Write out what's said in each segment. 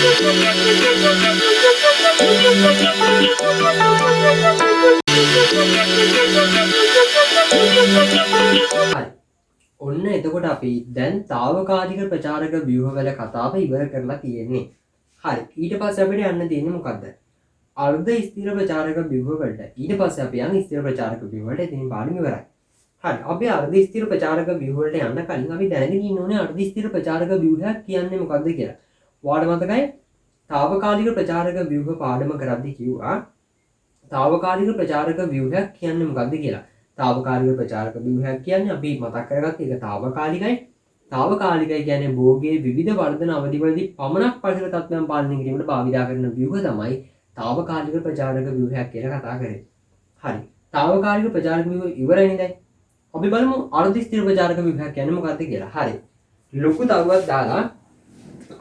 ඔන්න එතකොට අපි දැන් తాවකාලික ප්‍රචාරක ව්‍යුහවල කතාව ඉවර කරලා තියෙන්නේ. හරි. ඊට පස්සේ අපිට යන්න තියෙන්නේ මොකද්ද? අර්ධ ස්ථිර ප්‍රචාරක ව්‍යුහවලට. ඊට පස්සේ අපි යන්නේ ස්ථිර ප්‍රචාරක ව්‍යුහවලට. ඉතින් පාඩම ඉවරයි. හරි. අපි අර්ධ ස්ථිර ප්‍රචාරක ව්‍යුහවලට යන්න කලින් අපි දැනගෙන ඉන්න ඕනේ අර්ධ ස්ථිර ප්‍රචාරක ව්‍යුහයක් කියන්නේ මොකද්ද කියලා. ඔයාලට මතකයි? తాවකාලික ප්‍රචාරක ව්‍යුහ පාඩම කරද්දී කිව්වා తాවකාලික ප්‍රචාරක ව්‍යුහයක් කියන්නේ මොකද්ද කියලා. తాවකාලික ප්‍රචාරක ව්‍යුහයක් කියන්නේ අපි මතක් කරගත්ත එක తాවකාලිකයි. తాවකාලිකයි කියන්නේ භෝගයේ විවිධ වර්ධන අවධිවලදී පමණක් පරිසර තත්ත්වයන් පාලනය කිරීමට භාවිත කරන ව්‍යුහ තමයි తాවකාලික ප්‍රචාරක ව්‍යුහයක් කියලා කතා කරන්නේ. හරි. తాවකාලික ප්‍රචාරක ව්‍යුහ ඉවරයි නේද? අපි බලමු අර්ධ ස්ථිර ප්‍රචාරක ව්‍යුහයක් කියන්නේ මොකක්ද කියලා. හරි. ලොකු තරුවක් දාලා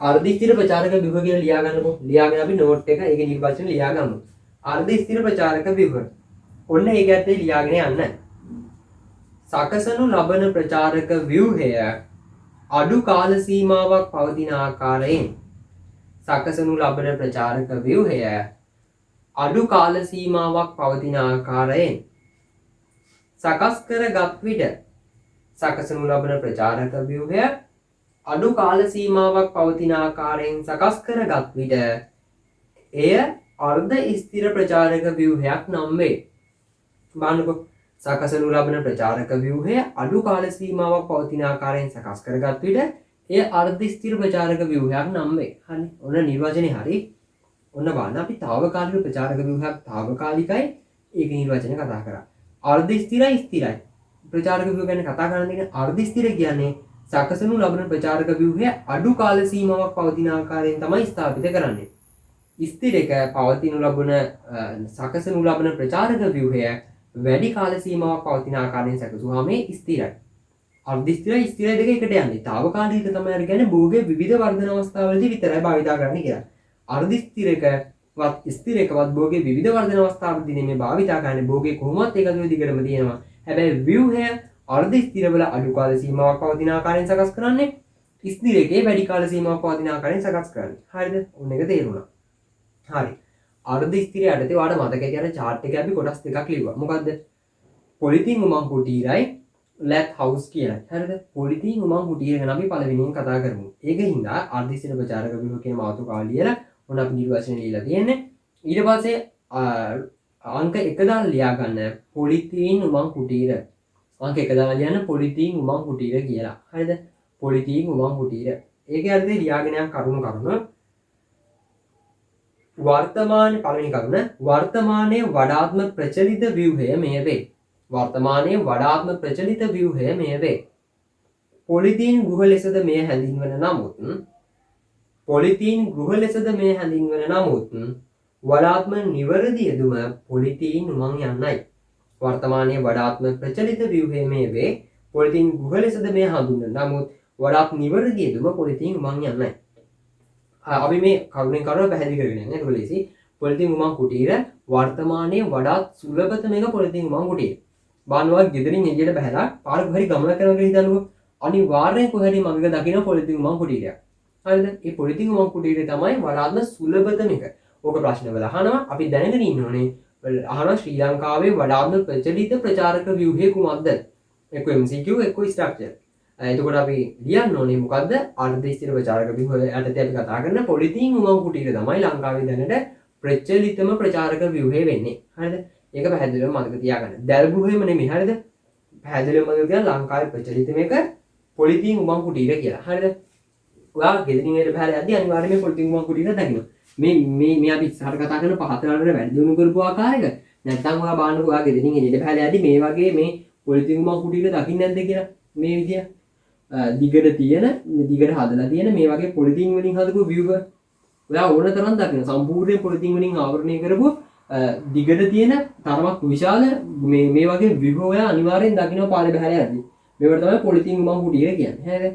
අර්ධ ස්ථිර ප්‍රචාරක ව්‍යුහ කියලා ලියා ගන්නකො. ලියාගෙන අපි නෝට් එක ඒකේ නිර්වචන ලියා ගමු. අර්ධ ස්ථිර ප්‍රචාරක ව්‍යුහ. ඔන්න ඒක ඇත්තේ ලියාගෙන යන්න. සකසනු ලබන ප්‍රචාරක ව්‍යුහය අඩු කාල සීමාවක් පවතින ආකාරයෙන් සකසනු ලබන ප්‍රචාරක ව්‍යුහය අඩු කාල සීමාවක් පවතින ආකාරයෙන් සකස් කරගත් විට සකසනු ලබන ප්‍රචාරක ව්‍යුහය අඩු කාල සීමාවක් පවතින ආකාරයෙන් සකස් කරගත් විට එය අර්ධ ස්ථිර ප්‍රචාරක ව්‍යුහයක් නම් වේ. බලන්නකො සකසනු ලබන ප්‍රචාරක ව්‍යුහය අඩු කාල සීමාවක් පවතින ආකාරයෙන් සකස් කරගත් විට එය අර්ධ ස්ථිර ප්‍රචාරක ව්‍යුහයක් නම් වේ. හරි. ඔන්න නිර්වචනේ හරි. ඔන්න බලන්න අපි తాවකාලික ප්‍රචාරක ව්‍යුහයක් తాවකාලිකයි ඒක නිර්වචනය කතා කරා. අර්ධ ස්ථිරයි ස්ථිරයි. ප්‍රචාරක ව්‍යුහ ගැන කතා කරන්නේ අර්ධ ස්ථිර කියන්නේ සකසනු ලබන ප්‍රචාරක ව්‍යුහය අඩු කාල සීමාවක් පවතින ආකාරයෙන් තමයි ස්ථාපිත කරන්නේ. ස්ථිර එක පවතිනු ලබන සකසනු ලබන ප්‍රචාරක ව්‍යුහය වැඩි කාල සීමාවක් පවතින ආකාරයෙන් සැකසුවාම මේ ස්ථිරයි. අර්ධ ස්ථිරයි ස්ථිරයි දෙක එකට යන්නේ. తాවකාලික තමයි අර කියන්නේ භෝගයේ විවිධ වර්ධන අවස්ථාවලදී විතරයි භාවිත කරන්නේ කියලා. අර්ධ ස්ථිරකවත් ස්ථිර එකවත් භෝගයේ විවිධ වර්ධන අවස්ථාවලදී නෙමෙයි භාවිත කරන්නේ. භෝගයේ කොහොමවත් ඒක අතුරු දිගටම තියෙනවා. හැබැයි ව්‍යුහය අර්ධ ස්ථිරවල අඩු කාල සීමාවක් පවතින ආකාරයෙන් සකස් කරන්නේ. ස්ථිර එකේ වැඩි කාල සීමාවක් පවතින ආකාරයෙන් සකස් කරන්නේ. හරිද? ඔන්න එක තේරුණා. හරි. අර්ධ ස්ථිර යටතේ ඔයාලට මතක ඇති අර chart එකේ අපි කොටස් දෙකක් ලිව්වා. මොකද්ද? පොලිතීන් උමං කුටීරයි ලැත් හවුස් කියලා. හරිද? පොලිතීන් උමං කුටීර ගැන අපි පළවෙනියෙන් කතා කරමු. ඒකින්ද අර්ධ ස්ථිර ප්‍රචාරක ව්‍යුහ කියන මාතෘකාව ලියලා ඔන්න අපි නිර්වචන ලියලා තියෙන්නේ. ඊට පස්සේ අංක 1 දාලා ලියා ගන්න පොලිතීන් උමං කුටීර. අංක 1 දාලා ලියන්න පොලිතීන් උමං කුටීර කියලා. හරිද? පොලිතීන් උමං කුටීර. ඒකේ අර්ථය ලියාගෙන යන කරුණු පළවෙනි කරුණ වර්තමානයේ වඩාත්ම ප්‍රචලිත ව්‍යුහය මෙය වේ. වර්තමානයේ වඩාත්ම ප්‍රචලිත ව්‍යුහය මෙය වේ. පොලිතීන් ගෘහ ලෙසද මෙය හැඳින්වන නමුත් වඩාත්ම නිවැරදි යෙදුම පොලිතීන් උමං යන්නයි. වර්තමානයේ වඩාත්ම ප්‍රචලිත ව්‍යුහය මෙය වේ. පොලිතීන් ගෘහ ලෙසද මෙය හඳුන්වන නමුත් වඩාත් නිවැරදි යෙදුම පොලිතීන් උමං යන්නයි. අපි මේ කරුණෙන් කරුණ පැහැදිලි කරගෙන යන්නේ. ඒක ලේසි. පොලිතීන් උමං කුටීර වර්තමානයේ වඩාත් සුලභතම එක පොලිතීන් උමං කුටීර. බානුවක් ගෙදරින් එළියට බහැලා පාරක හරි ගමන කරනවා කියලා හිතන්නකෝ. අනිවාර්යෙන් කොහෙරි මගක දකින්න පොලිතීන් උමං කුටීරයක්. හරිද? මේ පොලිතීන් උමං කුටීරය තමයි වඩාත්ම සුලභතම එක. ඕක ප්‍රශ්නවල අහනවා. අපි දැනගෙන ඉන්න ඕනේ. අහනවා ශ්‍රී ලංකාවේ වඩාත්ම ප්‍රචලිත ප්‍රචාරක ව්‍යුහය කුමක්ද? එක්ක MCQ එක්ක ස්ට්‍රක්චර්. එතකොට අපි ලියන්න ඕනේ මොකද්ද? අර්ධ ස්ථිර ප්‍රචාරක ව්‍යුහය යටතේ අපි කතා කරන පොලිතීන් උමං කුටීර තමයි ලංකාවේ දැනට ප්‍රචලිතම ප්‍රචාරක ව්‍යුහය වෙන්නේ. හරිද? ඒක පැහැදිලිවම මතක තියාගන්න. දැල්ගුහෙම නෙමෙයි. හරිද? පැහැදිලිවම මතක තියාගන්න ලංකාවේ ප්‍රචලිතම එක පොලිතීන් උමං කුටීර කියලා. හරිද? ඔයා ගෙදරින් එළියට බහලා යද්දී අනිවාර්යයෙන්ම පොලිතීන් උමං කුටීර දකින්න. මේ අපි ඉස්සරහට කතා කරන පහතරවල වැඩි දියුණු කරපු ආකාරයක නැත්නම් ඔයා බලන්නකෝ ඔයා ගෙදරින් එළියට බහලා යද්දී මේ වගේ මේ පොලිතීන් උමං කුටීර දකින්නේ නැද්ද කියලා මේ විදිය දිගට හදලා තියෙන මේ වගේ පොලිතීන් වලින් හදපු ව්‍යුහ ඔයා ඕන තරම් දකින්න. සම්පූර්ණ පොලිතීන් වලින් ආවරණය කරපු දිගට තියෙන තරමක් විශාල මේ වගේ ව්‍යුහ ඔයා අනිවාර්යෙන් දකින්න පාරේ බහැලා යද්දී. මේවට තමයි පොලිතීන් උමං කුටීර කියන්නේ. හරිද?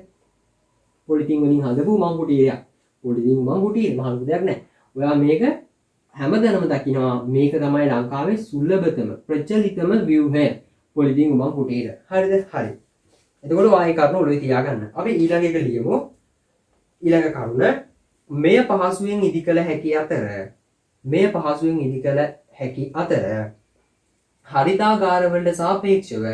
පොලිතීන් වලින් හදපු උමං කුටීරයක්. පොලිතීන් උමං කුටීර මහලු දෙයක් නෑ. ඔයා මේක හැමදැනම දකින්නවා. මේක තමයි ලංකාවේ සුලභතම ප්‍රචලිතම ව්‍යුහය පොලිතීන් උමං කුටීර. හරිද? හරි. එතකොට වායි කරුණ ඔළුවේ තියාගන්න. අපි ඊළඟ එක ලියමු. ඊළඟ කරුණ මෙය පහසුවෙන් ඉදිකළ හැකි අතර හරිතාගාරවලට සාපේක්ෂව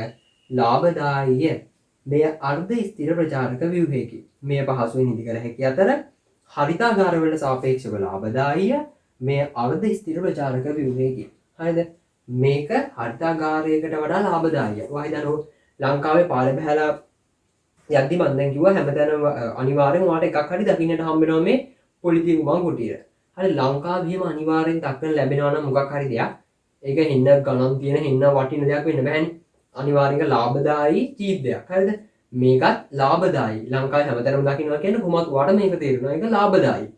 ලාභදායීය. මෙය අර්ධ ස්ථිර ප්‍රචාරක ව්‍යුහයකි. මෙය පහසුවෙන් ඉදිකළ හැකි අතර හරිතාගාරවලට සාපේක්ෂව ලාභදායීය. මෙය අර්ධ ස්ථිර ප්‍රචාරක ව්‍යුහයකි. හරිද? මේක හරිතාගාරයකට වඩා ලාභදායීය. ඔය හිතන්න ලංකාවේ පාරේ බහැලා යද්දි මම දැන් කිව්වා හැමතැනම අනිවාර්යෙන් ඔයාලට එකක් හරි දකින්නට හම්බ වෙනවා මේ පොලිතින් උමං කුටීර. හරි ලංකාවේ එහෙම අනිවාර්යෙන් දක්වන්න ලැබෙනවා නම් මොකක් හරි දෙයක්. ඒක හින්න ගණන් තියෙන හින්න වටින දෙයක් වෙන්න බෑනේ. අනිවාර්යෙන් ලාභදායී චීප් දෙයක්. හරිද? මේකත් ලාභදායී. ලංකාවේ හැමතැනම දකින්නවා කියන්නේ කොහොමද ඔයාලට මේක තේරෙනවා. ඒක ලාභදායී.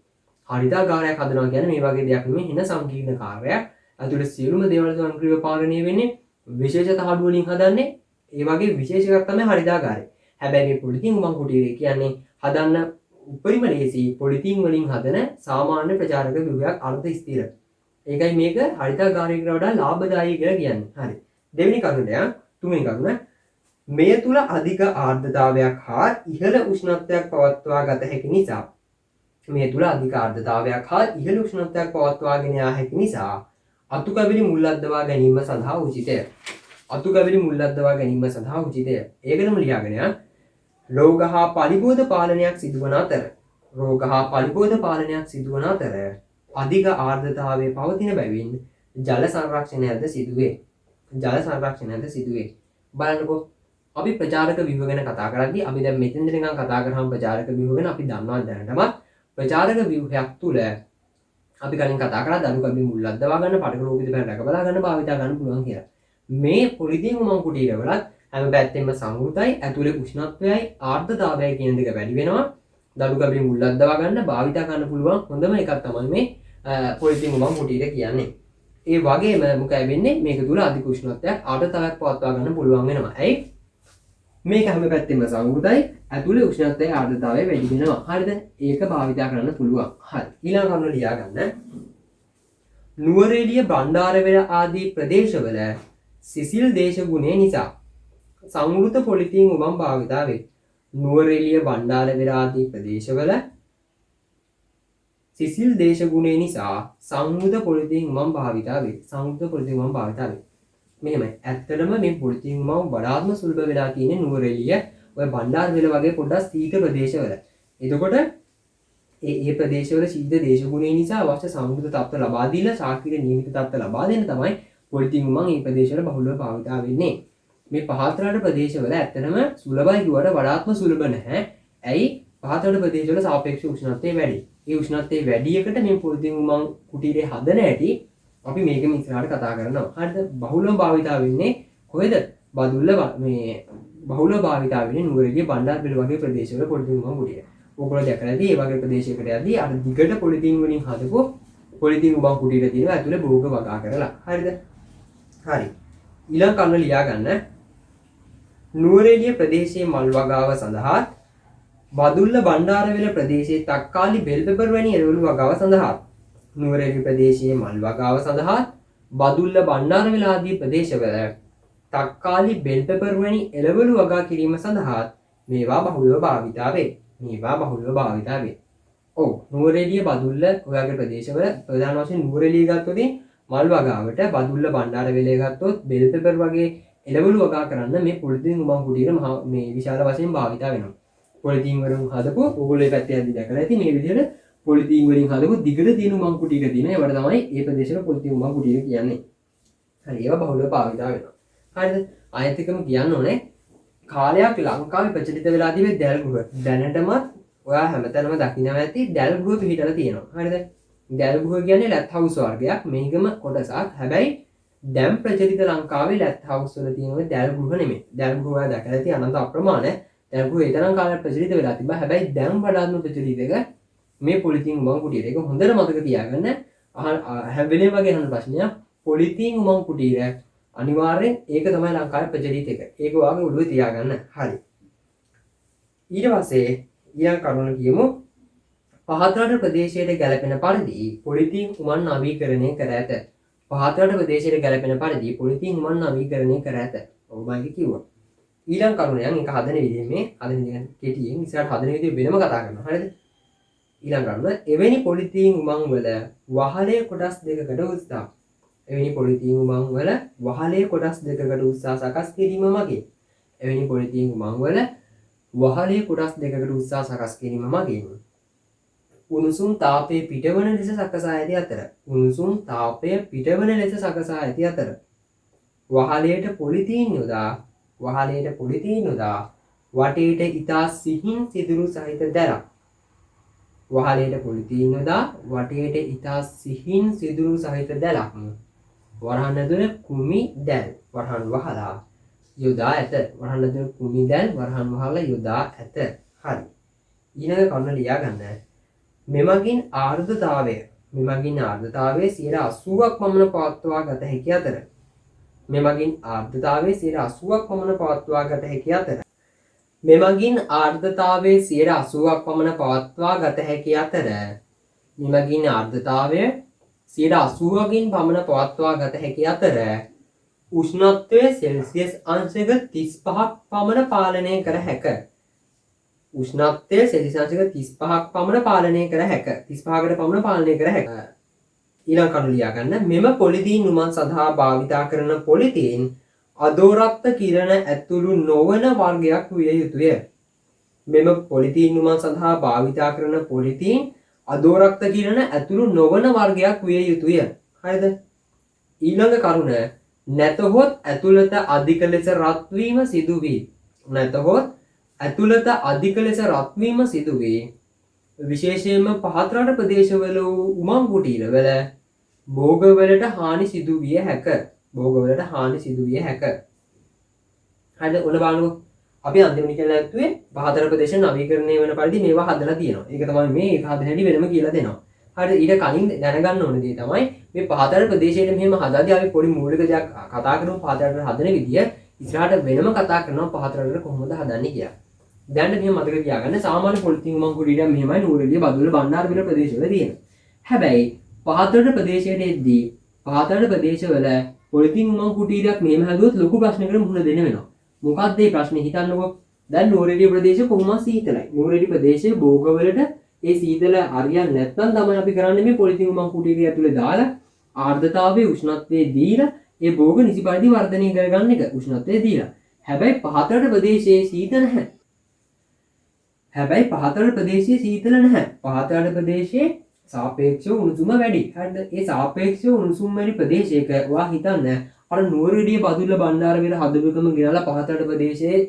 හරිතාගාරයක් හදනවා කියන්නේ මේ වගේ දෙයක් නෙමෙයි හින්න සංකීර්ණ කාර්යයක්. ඇතුළේ සියලුම දේවල් ස්වයංක්‍රීයව පාලනය වෙන්නේ විශේෂ තහඩු වලින් හදන්නේ. ඒ වගේ විශේෂයක් තමයි හරිතාගාරය. හැබැයි මේ පොලිතින් උමං කුටීරය කියන්නේ හදන්න උපරිම ලේසි පොලිතින් වලින් හදන සාමාන්‍ය ප්‍රචාරක ව්‍යුහයක් අර්ධ ස්ථිර. ඒකයි මේක හරිතාගාරයකට වඩා ලාභදායී කියලා කියන්නේ. හරි. දෙවෙනි කරුණට තුන්වෙනි කරුණ මෙය තුල අධික ආර්ද්‍රතාවයක් හා ඉහළ උෂ්ණත්වයක් පවත්වා ගත හැකි නිසා මේ තුල අධික ආර්ද්‍රතාවයක් හා ඉහළ උෂ්ණත්වයක් පවත්වාගෙන යා හැකි නිසා අතුකැවිලි මුල් අද්දවා ගැනීම සඳහා උචිතය. අතුකැවිලි මුල් අද්දවා ගැනීම සඳහා උචිතය. ඒකටම ලියාගෙන රෝග හා පලිබෝධ පාලනයක් සිදුවන අතර අධික ආර්ද්‍රතාවයේ පවතින බැවින් ජල සංරක්ෂණයද සිදුවේ. බලන්නකෝ අපි ප්‍රචාරක ව්‍යුහ ගැන කතා කරද්දී අපි දැන් මෙතෙන්ද නිකන් කතා කරාම ප්‍රචාරක ව්‍යුහ ගැන අපි දන්නවා දැනටමත් ප්‍රචාරක ව්‍යුහයක් තුල අපි කලින් කතා කරා දනු කබි මුල් අද්දවා ගන්න පටක රෝගීද බැල රැක බලා ගන්න භාවිතා ගන්න පුළුවන් කියලා. මේ පොලිතින් උමං කුටීරවලත් හැම පැත්තෙම සංවෘතයි ඇතුලේ උෂ්ණත්වයයි ආර්ද්‍රතාවයයි කියන දෙක වැඩි වෙනවා. දනු කබි මුල් අද්දවා ගන්න භාවිතා ගන්න පුළුවන් හොඳම එකක් තමයි මේ පොලිතින් උමං කුටීර කියන්නේ. ඒ වගේම මොකයි වෙන්නේ මේක තුල අධික උෂ්ණත්වයක් ආර්ද්‍රතාවයක් පවත්වා ගන්න පුළුවන් වෙනවා. ඇයි? මේක හැම පැත්තෙම සංවෘතයි ඇතුලේ උෂ්ණත්වයේ ආර්ද්‍රතාවය වැඩි වෙනවා. හරිද? ඒක භාවිතා කරන්න පුළුවන්. හරි. ඊළඟ කරුණ ලියා ගන්න. නුවරඑළිය බණ්ඩාරවැල ආදී ප්‍රදේශවල සිසිල් දේශගුණය නිසා සංවෘත පොලිතින් උමං භාවිතා වේ. නුවරඑළිය බණ්ඩාරවැල ආදී ප්‍රදේශවල සිසිල් දේශගුණය නිසා සංවෘත පොලිතින් උමං භාවිතා වේ. මෙහෙමයි. ඇත්තටම මේ පොලිතින් උමං වඩාත්ම සුලභ වෙලා තියෙන්නේ නුවරඑළිය ඔය බණ්ඩාරවැල වගේ පොඩ්ඩක් සීත ප්‍රදේශවල. එතකොට ඒ ප්‍රදේශවල සිද්ධ දේශගුණය නිසා අවශ්‍ය සංවෘත තත්ත්ව ලබා දීලා ශාක්‍රීය නියමිත තත්ත්ව ලබා දෙන්න තමයි පොලිතින් උමං මේ ප්‍රදේශවල බහුලව භාවිතා වෙන්නේ. මේ පහත් රට ප්‍රදේශවල ඇත්තටම සුලභයි කිව්වට වඩාත්ම සුලභ නැහැ. ඇයි? පහත් රට ප්‍රදේශවල සාපේක්ෂ උෂ්ණත්වය වැඩි. ඒ උෂ්ණත්වයේ වැඩි එකට මේ පොලිතින් උමං කුටීරය හදන හැටි අපි මේකම ඉස්සරහට කතා කරනවා. හරිද? බහුලව භාවිතා වෙන්නේ කොහෙද? බහුලව භාවිතා වෙන්නේ නුවරඑළිය බණ්ඩාරවැල වගේ ප්‍රදේශවල පොලිතින් උමං කුටීරය. ඔයගොල්ලෝ දැකලා ඇති ඒ වගේ ප්‍රදේශයකට යද්දී අර දිගට පොලිතින් වලින් හදපු පොලිතින් උමං කුටීර තියෙනවා ඇතුලේ භෝග වගා කරලා. හරිද? හරි. ඊළඟ කරුණ ලියා ගන්න. නුවරඑළිය ප්‍රදේශයේ මල් වගාව සඳහා බදුල්ල බණ්ඩාරවැල ප්‍රදේශයේ තක්කාලි බෙල් පෙපර් වැනි එළවලු වගාව සඳහා නුවරඑළිය ප්‍රදේශයේ මල් වගාව සඳහා බදුල්ල බණ්ඩාරවැල ආදී ප්‍රදේශවල තක්කාලි බෙල් පෙපර් වැනි එළවලු වගා කිරීම සඳහා මේවා බහුලව භාවිතා වේ. ඔව් නුවරඑළිය බදුල්ල ඔයගේ ප්‍රදේශවල ප්‍රධාන වශයෙන් නුවරඑළිය ගත්තොත් මල් වගාවට බදුල්ල බණ්ඩාරවැල ගත්තොත් බෙල් පෙපර් වගේ එළවලු වගා කරන්න මේ පොලිතින් උමං කුටීර මේ විශාල වශයෙන් භාවිතා වෙනවා. පොලිතින් වලින් හදපු ඕගොල්ලෝ පැත්තේ යද්දි දැකලා ඇති මේ විදිහට පොලිතින් වලින් හදපු දිගට තියෙන උමං කුටීර තියෙනවා. ඒවට තමයි මේ ප්‍රදේශවල පොලිතින් උමං කුටීර කියන්නේ. හරි ඒවා බහුලව භාවිතා වෙනවා. හරිද? ආයෙත් එකම කියන්න ඕනේ කාලයක් ලංකාවේ ප්‍රචලිත වෙලා තිබෙන දැල් ගෘහ දැනටමත් ඔයා හැමතැනම දකින්න ඇති දැල් ගෘහ පිහිටලා තියෙනවා. හරිද? දැල් ගෘහ කියන්නේ ලැත් හවුස් වර්ගයක් මේකම කොටසක්. හැබැයි දැන් ප්‍රචලිත ලංකාවේ ලැත් හවුස් වල තියෙන දැල් ගෘහ නෙමෙයි. දැල් ගෘහ ඔයා දැකලා ඇති අනන්ත අප්‍රමාණ දැල් ගෘහ ඒ තරම් කාලයක් ප්‍රචලිත වෙලා තිබ්බා. හැබැයි දැන් වඩාත්ම ප්‍රචලිත එක මේ පොලිතින් උමං කුටීර. ඒක හොඳට මතක තියාගන්න. හැම වෙලේම වගේ අහන ප්‍රශ්නයක් පොලිතින් උමං කුටීර අනිවාර්යෙන් ඒක තමයි ලංකාවේ ප්‍රචලිත එක. ඒක ඔයාගේ ඔළුවේ තියාගන්න. හරි. ඊට පස්සේ ඊළඟ කරුණ කියමු. පහත් රට ප්‍රදේශයට ගැලපෙන පරිදි පොලිතින් උමං නවීකරණය කර ඇත. පහත් රට ප්‍රදේශයට ගැලපෙන පරිදි පොලිතින් උමං නවීකරණය කර ඇත. ඔව් මම කිව්වා. ඊළඟ කරුණ යන් එක හදන විදිහ මේ හදන විදිහ කෙටියෙන් ඉස්සරහට හදන විදිහ වෙනම කතා කරනවා. හරිද? ඊළඟට එවැනි පොලිතීන් උමං වල වහලේ කොටස් දෙකකට උත්සාහ. එවැනි පොලිතීන් උමං වල වහලේ කොටස් දෙකකට උත්සාහ සකස් කිරීම මගින් එවැනි පොලිතීන් උමං වල වහලේ කොටස් දෙකකට උත්සාහ සකස් කිරීම මගින් උණුසුම් තාපය පිටවන ලෙස සකසා ඇති අතර උණුසුම් තාපය පිටවන ලෙස සකසා ඇති අතර වහලයට පොලිතීන් යොදා වටේට ඉතා සිහින් සිදුරු සහිත දැලක් වහලයට පොලිතීන් යොදා වටේට ඉතා සිහින් සිදුරු සහිත දැලක් වරහන් ඇතුළේ කුමි දැල් වරහන් වහලා යොදා ඇත. වරහන් ඇතුළේ කුමි දැල් වරහන් වහලා යොදා ඇත. හරි. ඊළඟ කරුණ ලියා ගන්න. මෙමගින් ආර්ද්‍රතාවය 80%ක් පමණ පවත්වා ගත හැකි අතර මෙමගින් ආර්ද්‍රතාවයේ 80%ක් පමණ පවත්වා ගත හැකි අතර මෙමගින් ආර්ද්‍රතාවයේ 80%ක් පමණ පවත්වා ගත හැකි අතර මෙමගින් ආර්ද්‍රතාවය 80%කින් පමණ පවත්වා ගත හැකි අතර උෂ්ණත්වය සෙල්සියස් අංශක 35ක් පමණ පාලනය කර හැක. උෂ්ණත්වය සෙල්සියස් අංශක 35ක් පමණ පාලනය කර හැක. 35කට පමණ පාලනය කර හැක. ඊළඟ කරුණ ලියා ගන්න. මෙම පොලිතීන් උමන් සඳහා භාවිතා කරන පොලිතීන් අදෝරක්ත කිරණ ඇතුළු නොවන වර්ගයක් විය යුතුය. මෙම පොලිතීන් උමන් සඳහා භාවිතා කරන පොලිතීන් අදෝරක්ත කිරණ ඇතුළු නොවන වර්ගයක් විය යුතුය. හරිද? ඊළඟ කරුණ නැතහොත් ඇතුළත අධික ලෙස රත් වීම සිදු වේ. නැතහොත් ඇතුළත අධික ලෙස රත් වීම සිදු වේ. විශේෂයෙන්ම පහත් රට ප්‍රදේශවල උමං කුටීරවල භෝගවලට හානි සිදු විය හැක. භෝගවලට හානි සිදු විය හැක. හරිද? ඔන්න බලන්නකො. අපි අන්තිමට කියලා ඇත්තුවේ පහතර ප්‍රදේශ නවීකරණය වෙන පරිදි මේවා හදලා තියෙනවා. ඒක තමයි මේ ඒක හදන හැටි වෙනම කියලා දෙනවා. හරිද? ඊට කලින් දැනගන්න ඕන දේ තමයි මේ පහතර ප්‍රදේශයේ මෙහෙම හදාදී අපි පොඩි මූලික දෙයක් කතා කරමු පහතරට හදන විදිය. ඉස්සරහට වෙනම කතා කරනවා පහතරට කොහොමද හදන්නේ කියලා. දැන් මෙහෙම මතක තියාගන්න සාමාන්‍ය පොලිතින් උමං කුටීරයක් මෙහෙමයි නූරෙලිය බදුල්ල බණ්ඩාරපිල ප්‍රදේශවල තියෙනවා. හැබැයි පහතරට ප්‍රදේශයට එද්දී පහතරට ප්‍රදේශවල පොලිතින් උමං කුටීරයක් මෙහෙම හදුවොත් ලොකු ප්‍රශ්නයකට මුහුණ දෙන්න වෙනවා. මොකක්ද මේ ප්‍රශ්නේ හිතන්නකෝ. දැන් නූරෙලිය ප්‍රදේශය කොහොමද සීතලයි. නූරෙලිය ප්‍රදේශයේ භෝගවලට ඒ සීතල හරියන්නේ නැත්නම් තමයි අපි කරන්නේ මේ පොලිතින් උමං කුටීරය ඇතුලේ දාලා ආර්ද්‍රතාවයේ උෂ්ණත්වයේ දීලා ඒ භෝග නිසි පරිදි වර්ධනය කරගන්න එක උෂ්ණත්වයේ දීලා. හැබැයි පහතරට ප්‍රදේශයේ සීතල නැහැ. පහතරට ප්‍රදේශයේ සාපේක්ෂව උණුසුම වැඩි. හරිද? ඒ සාපේක්ෂව උණුසුම වැඩි ප්‍රදේශයක ඔයා හිතන්න අර නුවරඑළිය බදුල්ල බණ්ඩාරපිල හදවතම ගෙනලා පහතරට ප්‍රදේශයේ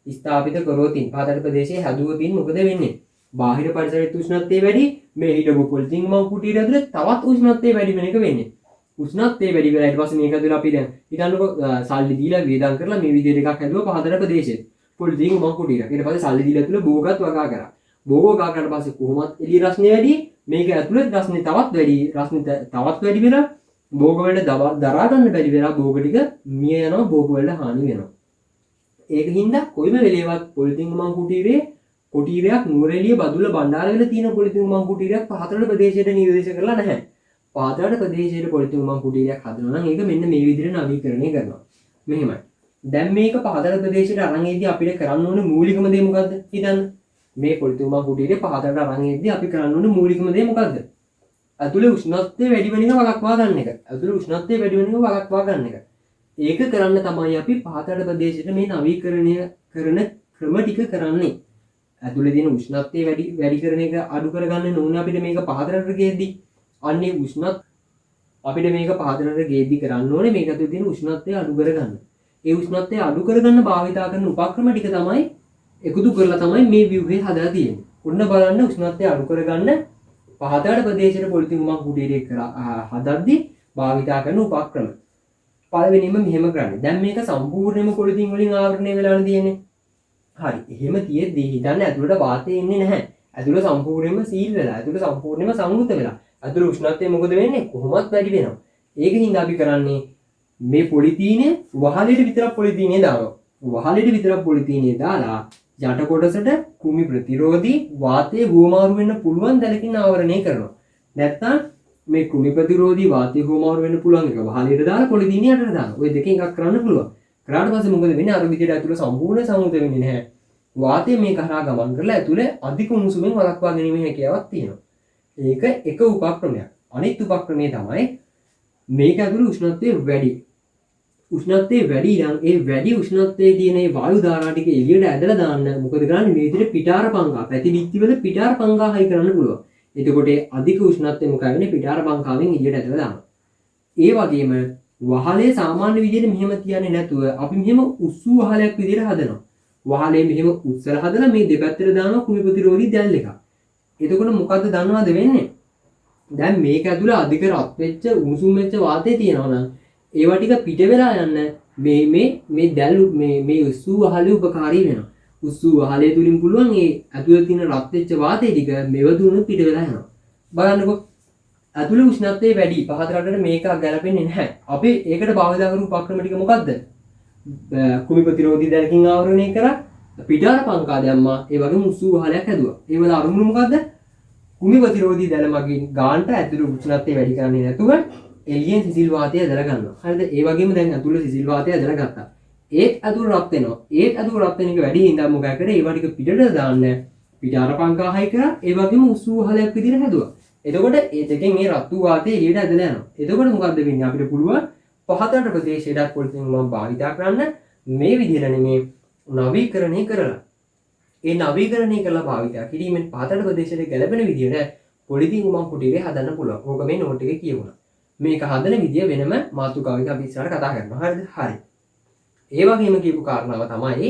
ස්ථාපිත කරෝතින් පහතරට ප්‍රදේශයේ හැදුවොතින් මොකද වෙන්නේ? බාහිර පරිසරයේ උෂ්ණත්වය වැඩි. මේ හිටපු පොලිතින් උමං කුටීරය ඇතුලේ තවත් උෂ්ණත්වය වැඩි වෙන එක වෙන්නේ. උෂ්ණත්වය වැඩි වෙලා ඊට පස්සේ මේක ඇතුලේ අපි දැන් හිතන්නකෝ සල්ලි දීලා වේදම් කරලා මේ විදිහට එකක් හැදුවා පහතරට ප්‍රදේශයේ. පොලිතින් උමං කුටීරයක්. ඊට පස්සේ සල්ලි දීලා ඇතුලේ භෝගත් වගා කරා. භෝග වගා කරාට පස්සේ කොහොමත් එළිය රස්නේ වැඩි. මේක ඇතුලේ රස්නේ තවත් වැඩි. රස්නේ තවත් වැඩි වෙලා භෝග වලට දරා ගන්න බැරි වෙලා භෝග ටික මිය යනවා. භෝග වලට හානි වෙනවා. ඒක හින්දා කොයිම වෙලේවත් පොලිතින් උමං කුටීරයක් නුවරඑළිය බදුල්ල බණ්ඩාරවල තියෙන පොලිතින් උමං කුටීරයක් පහතරට ප්‍රදේශයට නිර්දේශ කරලා නැහැ. පහතරට ප්‍රදේශයේ පොලිතින් උමං කුටීරයක් හදනවා නම් ඒක මෙන්න මේ විදිහට නවීකරණය කරනවා. මෙහෙමයි. දැන් මේක පහතරට ප්‍රදේශයට අරන් එද්දී අපිට කරන්න ඕනේ මූලිකම දේ මොකද්ද? හිතන්න. මේ පොලිතින් උමං කුටීරය පහතරට අරන් එද්දී අපි කරන්න ඕනේ මූලිකම දේ මොකද්ද? ඇතුලේ උෂ්ණත්වය වැඩි වෙන එක වළක්වා ගන්න එක. ඇතුලේ උෂ්ණත්වය වැඩි වෙන එක වළක්වා ගන්න එක. ඒක කරන්න තමයි අපි පහතරට ප්‍රදේශයට මේ නවීකරණය කරන ක්‍රම ටික කරන්නේ. ඇතුලේ තියෙන උෂ්ණත්වය වැඩි කරන එක අඩු කරගන්න ඕනේ අපිට මේක පහතරට ගෙද්දි. අන්නේ අපිට මේක පහතරට ගෙද්දි කරන්න ඕනේ මේක ඇතුලේ තියෙන උෂ්ණත්වය අඩු කරගන්න. ඒ උෂ්ණත්වය අඩු කරගන්න භාවිතා කරන උපක්‍රම ටික තමයි එකතු කරලා තමයි මේ ව්‍යුහය හදලා තියෙන්නේ. ඔන්න බලන්න උෂ්ණත්වය අඩු කරගන්න පහතරට ප්‍රදේශයට පොලිතින් උමං කුටීරය හදද්දී භාවිතා කරන උපක්‍රම. පළවෙනිම මෙහෙම කරන්නේ. දැන් මේක සම්පූර්ණයෙන්ම පොලිතින් වලින් ආවරණය වෙලා තියෙන්නේ. හරි. එහෙම තියෙද්දී හිතන්න ඇතුළට වාතය එන්නේ නැහැ. ඇතුළ සම්පූර්ණයෙන්ම සීල් වෙලා, ඇතුළ සම්පූර්ණයෙන්ම සංවෘත වෙලා. ඇතුළ උෂ්ණත්වය මොකද වෙන්නේ? කොහොමත් වැඩි වෙනවා. ඒකින් හින්දා අපි කරන්නේ මේ පොලිතීනේ වහලෙට විතරක් පොලිතීනේ දානවා. වහලෙට විතරක් පොලිතීනේ දාලා යට කොටසට කුමි ප්‍රතිරෝධී වාතය හුවමාරු වෙන්න පුළුවන් දැලකින් ආවරණය කරනවා. නැත්නම් මේ කුමි ප්‍රතිරෝධී වාතය හුවමාරු වෙන්න පුළුවන් එක වහලෙට දාලා පොලිතීනේ යටට දානවා. ඔය දෙකෙන් එකක් කරන්න පුළුවන්. කරාට පස්සේ මොකද වෙන්නේ? අර විදිහට ඇතුළ සම්පූර්ණ සංවෘත වෙන්නේ නැහැ. වාතය මේ කරා ගමන් කරලා ඇතුළේ අධික උණුසුමෙන් වළක්වා ගැනීමේ හැකියාවක් තියෙනවා. ඒක එක උපක්‍රමයක්. අනිත් උපක්‍රමය තමයි මේක ඇතුළේ උෂ්ණත්වය වැඩි. උෂ්ණත්වය වැඩි නම් ඒ වැඩි උෂ්ණත්වයේ තියෙන ඒ වායු ධාරා ටික එළියට ඇදලා දාන්න මොකද කරන්නේ? මේ විදිහට පිටාර පංකා පැති බිත්තිවල පිටාර පංකා හයි කරන්න පුළුවන්. එතකොට අධික උෂ්ණත්වය මොකද වෙන්නේ? පිටාර පංකාවෙන් එළියට ඇදලා දානවා. ඒ වගේම වහලේ සාමාන්‍ය විදිහට මෙහෙම තියන්නේ නැතුව අපි මෙහෙම උස්සු වහලයක් විදිහට හදනවා. වහලේ මෙහෙම උස්සලා හදලා මේ දෙපැත්තට දානවා කුමි ප්‍රතිරෝධී දැල් එකක්. එතකොට මොකද්ද දන්නවද වෙන්නේ? දැන් මේක ඇතුළේ අධික රත් වෙච්ච උණුසුම් වෙච්ච වාතය තියෙනවා නම් ඒවා ටික පිට වෙලා යන්න මේ දැල් මේ උස්සු වහලේ උපකාරී වෙනවා. උස්සු වහලේ තුලින් පුළුවන් මේ ඇතුළේ තියෙන රත් වෙච්ච වාතය ටික මෙවදුණු පිට වෙලා යනවා. බලන්නකෝ ඇතුළේ උෂ්ණත්වය වැඩි පහත රටට මේක ගැලපෙන්නේ නැහැ. අපි ඒකට භාවිත කරපු උපක්‍රම ටික මොකද්ද? කුමි ප්‍රතිරෝධී දැලකින් ආවරණය කරා පිටාර පංකා දැම්මා. ඒ වගේම උස්සු වහලයක් හැදුවා. ඒ වල අරුමුණු මොකද්ද? කුමි ප්‍රතිරෝධී දැල මගින් ගානට ඇතුළේ උෂ්ණත්වය වැඩි කරන්නේ නැතුව එළියෙන් සිසිල් වාතය ඇදලා ගන්නවා. හරිද? ඒ වගේම දැන් ඇතුළේ සිසිල් වාතය ඇදලා ගත්තා. ඒත් ඇතුළේ රත් වෙනවා. ඒත් ඇතුළේ රත් වෙන එක වැඩි හින්දා මොකද කරේ? ඒවා ටික පිටට දාන්න පිටාර පංකා හයි කරා. ඒ වගේම උස්සු වහලයක් විදිහට හැදුවා. එතකොට ඒ දෙකෙන් මේ රත් වූ වාතය එළියට ඇදලා යනවා. එතකොට මොකද්ද වෙන්නේ? අපිට පුළුවන් පහතට ප්‍රදේශයට පොලිතින් මම භාවිතා කරන්න මේ විදිහට නෙමේ නවීකරණය කරලා. ඒ නවීකරණය කරලා භාවිතා කිරීමෙන් පහතට ප්‍රදේශයට ගැලපෙන විදිහට පොලිතින් උමං කුටීරය හදන්න පුළුවන්. ඕක මේ නෝට් එකේ කියවුණා. මේක හදන විදිය වෙනම මාතෘකාවක අපි ඉස්සරහට කතා කරනවා. හරිද? හරි. ඒ වගේම කියපු කාරණාව තමයි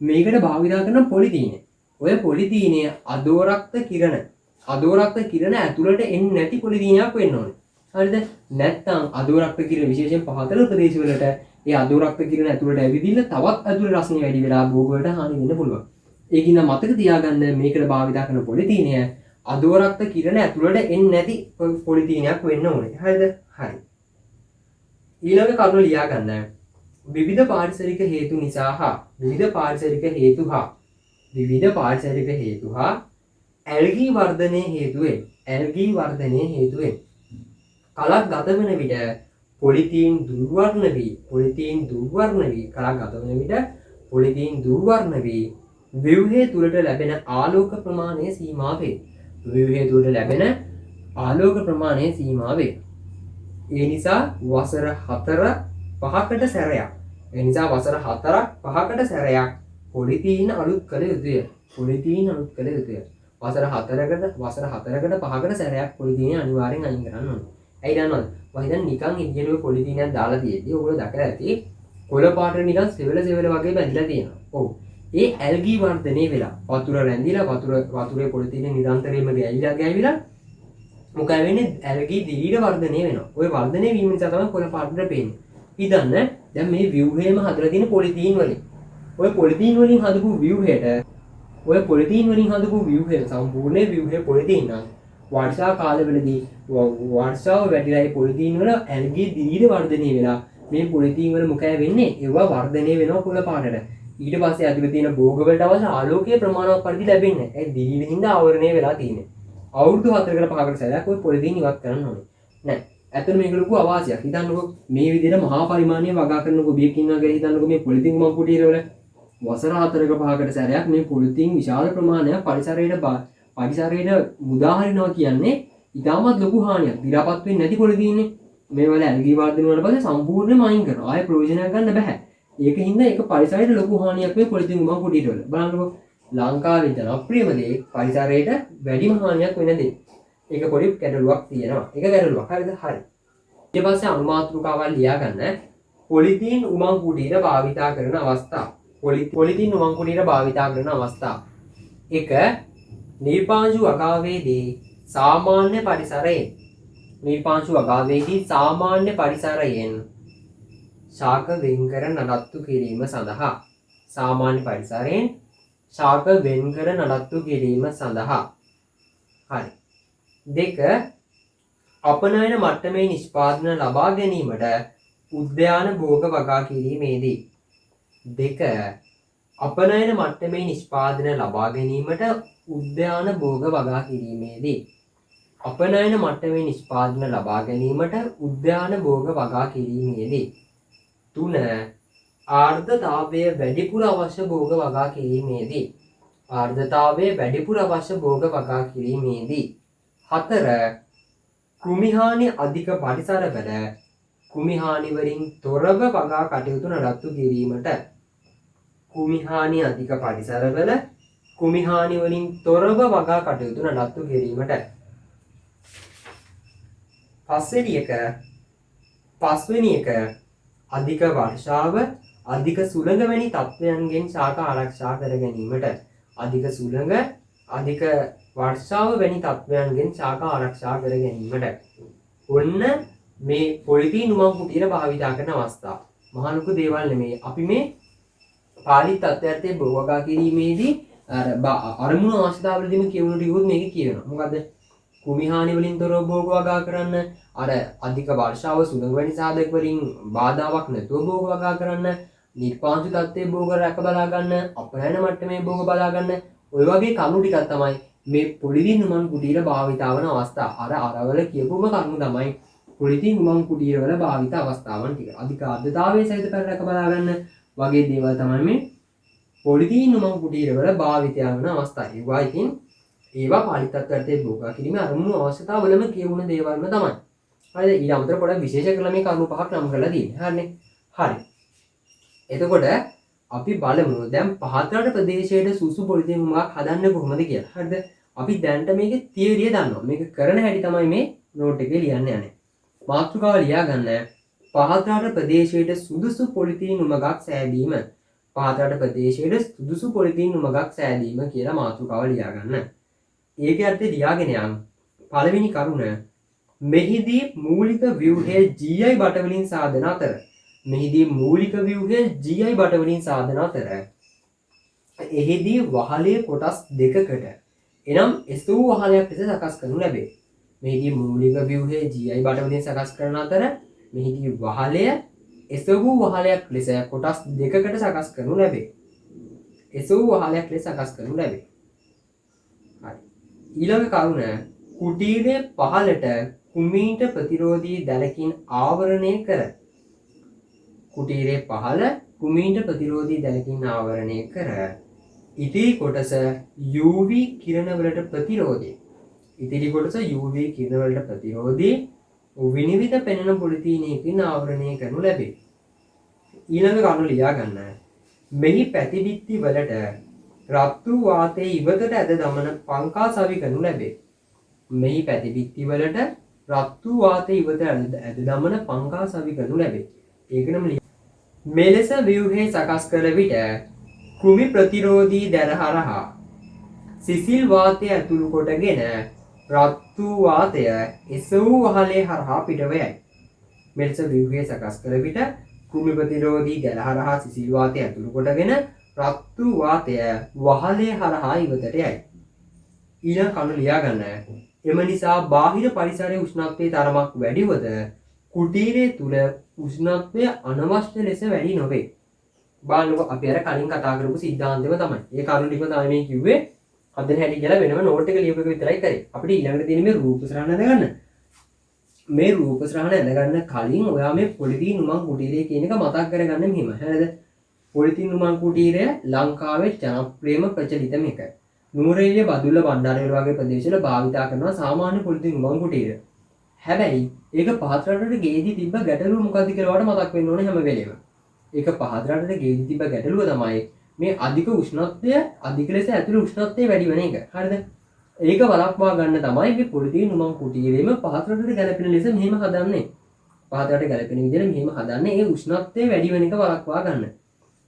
මේකට භාවිතා කරන පොලිතීනය. ඔය පොලිතීනය අදෝරක්ත කිරණ ඇතුළට එන්නේ නැති පොලිතීනයක් වෙන්න ඕනේ. හරිද? නැත්නම් අදෝරක්ත කිරණ විශේෂයෙන් පහතර ප්‍රදේශවලට ඒ අදෝරක්ත කිරණ ඇතුළට ඇවිදින්න තවත් ඇතුළේ රසණිය වැඩි වෙලා භෝග වලට හානි වෙන්න පුළුවන්. ඒකින් මතක තියාගන්න මේකට භාවිතා කරන පොලිතීනය අදෝරක්ත කිරණ ඇතුළට එන්නේ නැති පොලිතීනයක් වෙන්න ඕනේ. හරිද? හරි. ඊළඟ කරුණ ලියා ගන්න. විවිධ පාරිසරික හේතු නිසා විවිධ පාරිසරික හේතු හා ඇල්ගී වර්ධනයේ හේතුවෙන් කලක් ගත වන විට පොලිතීන් දුර්වර්ණ වී ව්‍යුහය තුළට ලැබෙන ආලෝක ප්‍රමාණය සීමා වේ. ඒ නිසා වසර 4-5කට සැරයක් පොලිතීන් අලුත් කළ යුතුය. වසර 4-5කට සැරයක් පොලිතීන අනිවාර්යෙන් අයින් කරන්න ඕනේ. ඇයි දන්නවද? මම හිතන්නේ නිකන් ඉදිරියට ඔය පොලිතීනයක් දාලා තියෙද්දි ඔයගොල්ලෝ දැකලා ඇති කොළ පාට නිකන් සෙවල වගේ බැඳලා තියෙනවා. ඔව්. ඒ ඇල්ගී වර්ධනය වෙලා වතුර රැඳිලා වතුරේ පොලිතීන නිරන්තරයෙන්ම ගෑවිලා මොකද වෙන්නේ? ඇල්ගී දිලීර වර්ධනය වෙනවා. ওই වර්ධනය වීම නිසා තමයි කොළ පාටට පේන්නේ. හිතන්න දැන් මේ ව්‍යුහයම හදලා තියෙන පොලිතීන් වලින්. ඔය පොලිතීන් වලින් හදපු ව්‍යුහය සම්පූර්ණ ව්‍යුහය පොලිතීන් නම් වර්ෂා කාලවලදී වර්ෂාව වැඩිලා ඒ පොලිතීන් වල ඇල්ගී දිලීර වර්ධනය වෙලා මේ පොලිතීන් වල මොකද වෙන්නේ? ඒවා වර්ධනය වෙනවා කොළ පාටට. ඊට පස්සේ ඇතුළේ තියෙන භෝග වලට අවශ්‍ය ආලෝකයේ ප්‍රමාණවත් පරිදි ලැබෙන්නේ නැහැ. ඒ දිලීර හින්දා ආවරණය වෙලා තියෙන්නේ. අවුරුදු 4-5කට සැරයක් ඔය පොලිතීන් ඉවත් කරන්න ඕනේ. නෑ. ඇත්තට මේක ලොකු අවාසියක්. හිතන්නකෝ මේ විදිහට මහා පරිමාණයේ වගා කරන ගොවියෙක් ඉන්නවා කියලා හිතන්නකෝ මේ පොලිතීන් මං කුටීරවල වසර 4-5කට සැරයක් මේ පොලිතීන් විශාල ප්‍රමාණයක් පරිසරයට මුදා හරිනවා කියන්නේ ඉතාමත් ලොකු හානියක්. දි รา පත් වෙන්නේ නැති පොලිතීන්නේ. මේවල ඇල්ගී වර්ධනය වුණාට පස්සේ සම්පූර්ණයෙන්ම අයින් කරනවා. ආයෙ ප්‍රයෝජනයක් ගන්න බෑ. ඒක හින්දා ඒක පරිසරයට ලොකු හානියක් මේ පොලිතීන් මං කුටීරවල. බලන්නකෝ ලංකාවේ ජනප්‍රියම දේ පරිසරයට වැඩිම හානියක් වෙන දේ. ඒක පොඩි ගැටලුවක් තියෙනවා. ඒක ගැටලුවක්. හරිද? හරි. ඊට පස්සේ අනුමාත්‍රිකාවල් ලියා ගන්න. පොලිතීන් උමං කුටීර භාවිතා කරන අවස්ථා. පොලිතීන් උමං කුටීර භාවිතා කරන අවස්ථා. 1. නිර්පාංශු අගාවේදී සාමාන්‍ය පරිසරයෙන් ශාක වෙන්කර නඩත්තු කිරීම සඳහා. හරි. 2. අපනයන මට්ටමේ නිෂ්පාදන ලබා ගැනීමට උද්‍යාන භෝග වගා කිරීමේදී. 2. අපනයන මට්ටමේ නිෂ්පාදන ලබා ගැනීමට උද්‍යාන භෝග වගා කිරීමේදී. 3. ආර්ද්‍රතාවය වැඩිපුර අවශ්‍ය භෝග වගා කිරීමේදී. 4 කෘමිහානි අධික පරිසරවල කෘමිහානි වලින් තොරව වගා කටයුතු නඩත්තු කිරීමට කෘමිහානි අධික පරිසරවල කෘමිහානි වලින් තොරව වගා කටයුතු නඩත්තු කිරීමට පස්වෙනි එක අධික වර්ෂාව අධික සුළඟ වැනි තත්ත්වයන්ගෙන් ශාකා ආරක්ෂා කර ගැනීමට අධික සුළඟ අධික වර්ෂාව වැනි තත්ත්වයන්ගෙන් ශාකා ආරක්ෂා කර ගැනීමට ඔන්න මේ පොලිතීන් උමං කුටීර භාවිතා කරන අවස්ථා මහා ලොකු දේවල් නෙමෙයි අපි මේ පාලි තත්ත්වයන්ට බොවගා කිරීමේදී අරමුණු අවස්ථාවලදීම කියවුණු ටිකුත් මේක කියනවා මොකද කෘමිහානි වලින් තොරව භෝග වගා කරන්න අර අධික වර්ෂාව සුළඟ වැනි සාධක වලින් බාධාවක් නැතුව භෝග වගා කරන්න නිර්පාංශු තත්ත්වයේ භෝග රැක බලා ගන්න අපනයන මට්ටමේ භෝග බලා ගන්න ඔය වගේ කරුණු ටිකක් තමයි මේ පොලිතීන් උමං කුටීර භාවිතා වන අවස්ථා අරවල කියපුම කරුණු තමයි පොලිතීන් උමං කුටීර වල භාවිත අවස්ථාවන් ටික අධික ආර්ද්‍රතාවයේ සහිත පෙර රැක බලා ගන්න වගේ දේවල් තමයි මේ පොලිතීන් උමං කුටීර වල භාවිතය වන අවස්ථා ඒවා ඉතින් ඒවා පාලිත තත්ත්වයට භෝග කිරීම අරමුණු අවශ්‍යතාවලම කියවුණ දේවල්ම තමයි හරිද ඊට අමතරව පොඩ්ඩක් විශේෂ කරලා මේ කරුණු පහක් නම් කරලා තියෙනවා හරිනේ හරි එතකොට අපි බලමු දැන් පහතරට ප්‍රදේශයේ සුසු පොලිතීන් උමක් හදන්න කොහොමද කියලා හරිද අපි දැන්ට මේකේ තියරිය දන්නවා මේක කරන හැටි තමයි මේ නෝට් එකේ ලියන්න යන්නේ මාතෘකාව ලියා ගන්න පහතරට ප්‍රදේශයේ සුදුසු පොලිතීන් උමක් සෑදීම පහතරට ප්‍රදේශයේ සුදුසු පොලිතීන් උමක් සෑදීම කියලා මාතෘකාව ලියා ගන්න ඒකේ අර්ථය ලියාගෙන යන්න පළවෙනි කරුණ මෙහිදී මූලික ව්‍යුහයේ GI බටවලින් සාධන අතර මෙහිදී මූලික ව්‍යුහයේ GI බටවලින් සාධන අතර එහිදී වහලේ කොටස් දෙකකට එනම් එසවූ වහලයක් ලෙස සකස් කරනු ලැබේ මෙහිදී මූලික ව්‍යුහයේ GI බටවලින් සකස් කරන අතර මෙහිදී වහලය එසවූ වහලයක් ලෙස කොටස් දෙකකට සකස් කරනු ලැබේ එසවූ වහලයක් ලෙස සකස් කරනු ලැබේ හරි ඊළඟ කරුණ කුටීරයේ පහළට කුමීට ප්‍රතිරෝධී දැලකින් ආවරණය කර කුටීරයේ පහළ කුමීට ප්‍රතිරෝධී දැලකින් ආවරණය කර ඉතිරි කොටස UV කිරණ වලට ප්‍රතිරෝධී ඉතිරි කොටස UV කිරණ වලට ප්‍රතිරෝධී විනිවිද පෙනෙන පොලිතීනයකින් ආවරණය කරනු ලැබේ ඊළඟ කරුණ ලියා ගන්න මෙහි පැතිබිත්ති වලට රත්තු වාතයේ ඉවතට ඇද දමන පංකා සවි කරනු ලැබේ මෙහි පැතිබිත්ති වලට රත්තු වාතයේ ඉවතට ඇද දමන පංකා සවි කරනු ලැබේ ඒකනම් මෙලෙස ව්‍යුහය සකස් කළ විට කෘමි ප්‍රතිරෝධී දැර හරහා සිසිල් වාතය ඇතුළු කොටගෙන රත්තු වාතය එසවූ වහලේ හරහා පිටව යයි මෙලෙස ව්‍යුහය සකස් කළ විට කෘමි ප්‍රතිරෝධී දැර හරහා සිසිල් වාතය ඇතුළු කොටගෙන රත්තු වාතය වහලේ හරහා ඉවතට යයි ඊළඟ කරුණ ලියා ගන්න එම නිසා බාහිර පරිසරයේ උෂ්ණත්වයේ තරමක් වැඩිවද කුටීරය තුළ උෂ්ණත්වය අනවශ්‍ය ලෙස වැඩි නොවේ බලන්නකො අපි අර කලින් කතා කරපු සිද්ධාන්තෙම තමයි ඒ කරුණ ටික තමයි මේ කිව්වේ හදන හැටි කියලා වෙනම නෝට් එක ලියපු එක විතරයි කරේ අපිට ඊළඟට තියෙන මේ රූප සරහන දැනගන්න මේ රූප සරහන දැනගන්න කලින් ඔයා මේ පොලිතීන් උමං කුටීරය කියන එක මතක් කරගන්න මෙහෙම හරිද පොලිතීන් උමං කුටීරය ලංකාවේ ජනප්‍රියම ප්‍රචලිතම එක නුවරඑළිය බදුල්ල බණ්ඩාරවැල වගේ ප්‍රදේශවල භාවිතා කරනවා සාමාන්‍ය පොලිතීන් උමං කුටීරය හැබැයි ඒක පහතරට ගේදී තිබ්බ ගැටලුව මොකක්ද කියලා වට මතක් වෙන්න ඕනේ හැම වෙලේම ඒක පහතරට ගේදී තිබ්බ ගැටලුව තමයි මේ අධික උෂ්ණත්වය අධික ලෙස ඇතුළේ උෂ්ණත්වය වැඩි වෙන එක හරිද ඒක වළක්වා ගන්න තමයි මේ පොලිතීන් උමං කුටීරයේම පහතරට ගැලපෙන ලෙස මෙහෙම හදන්නේ පහතරට ගැලපෙන විදිහට මෙහෙම හදන්නේ ඒ උෂ්ණත්වය වැඩි වෙන එක වළක්වා ගන්න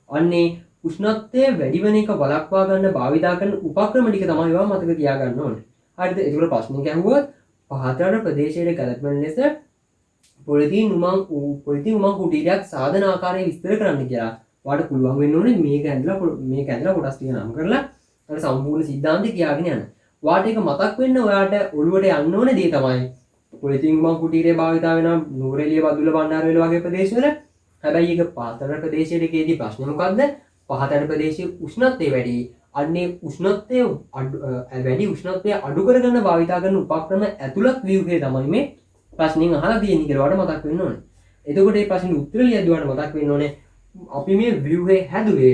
අන්නේ උෂ්ණත්වය වැඩි වෙන එක වළක්වා ගන්න භාවිතා කරන උපක්‍රම ටික තමයි ඒවා මතක තියාගන්න ඕනේ හරිද ඒකට ප්‍රශ්නයක් අහුවොත් පහතරට ප්‍රදේශයේ ගැලපෙන ලෙස පොලිතීන් උමං කුටීරයක් සාධන ආකාරය විස්තර කරන්න කියලා ඔයාලට පුළුවන් වෙන්න ඕනේ මේක ඇඳලා කොටස් ටික නම් කරලා අර සම්පූර්ණ සිද්ධාන්තය කියාගෙන යන්න. ඔයාලට ඒක මතක් වෙන්න ඔයාලට ඔළුවට යන්න ඕනේ දේ තමයි පොලිතීන් උමං කුටීරය භාවිතා වෙන නුවරඑළිය බදුල්ල බණ්ඩාරවැල වගේ ප්‍රදේශවල හැබැයි ඒක පහතරට ප්‍රදේශයේදී ප්‍රශ්නේ මොකද්ද? පහතරට ප්‍රදේශයේ උෂ්ණත්වය වැඩි. අන්නේ උෂ්ණත්වය වැඩි උෂ්ණත්වය අඩු කරගන්න භාවිතා කරන උපක්‍රම ඇතුළත් ව්‍යුහය තමයි මේ ප්‍රශ්نين අහලා තියෙන්නේ කියලා ඔයාලට මතක් වෙන්න ඕනේ. එතකොට මේ ප්‍රශ්නේ උත්තර ලියද්දී මතක් වෙන්න ඕනේ අපි මේ ව්‍යුහය හැදුවේ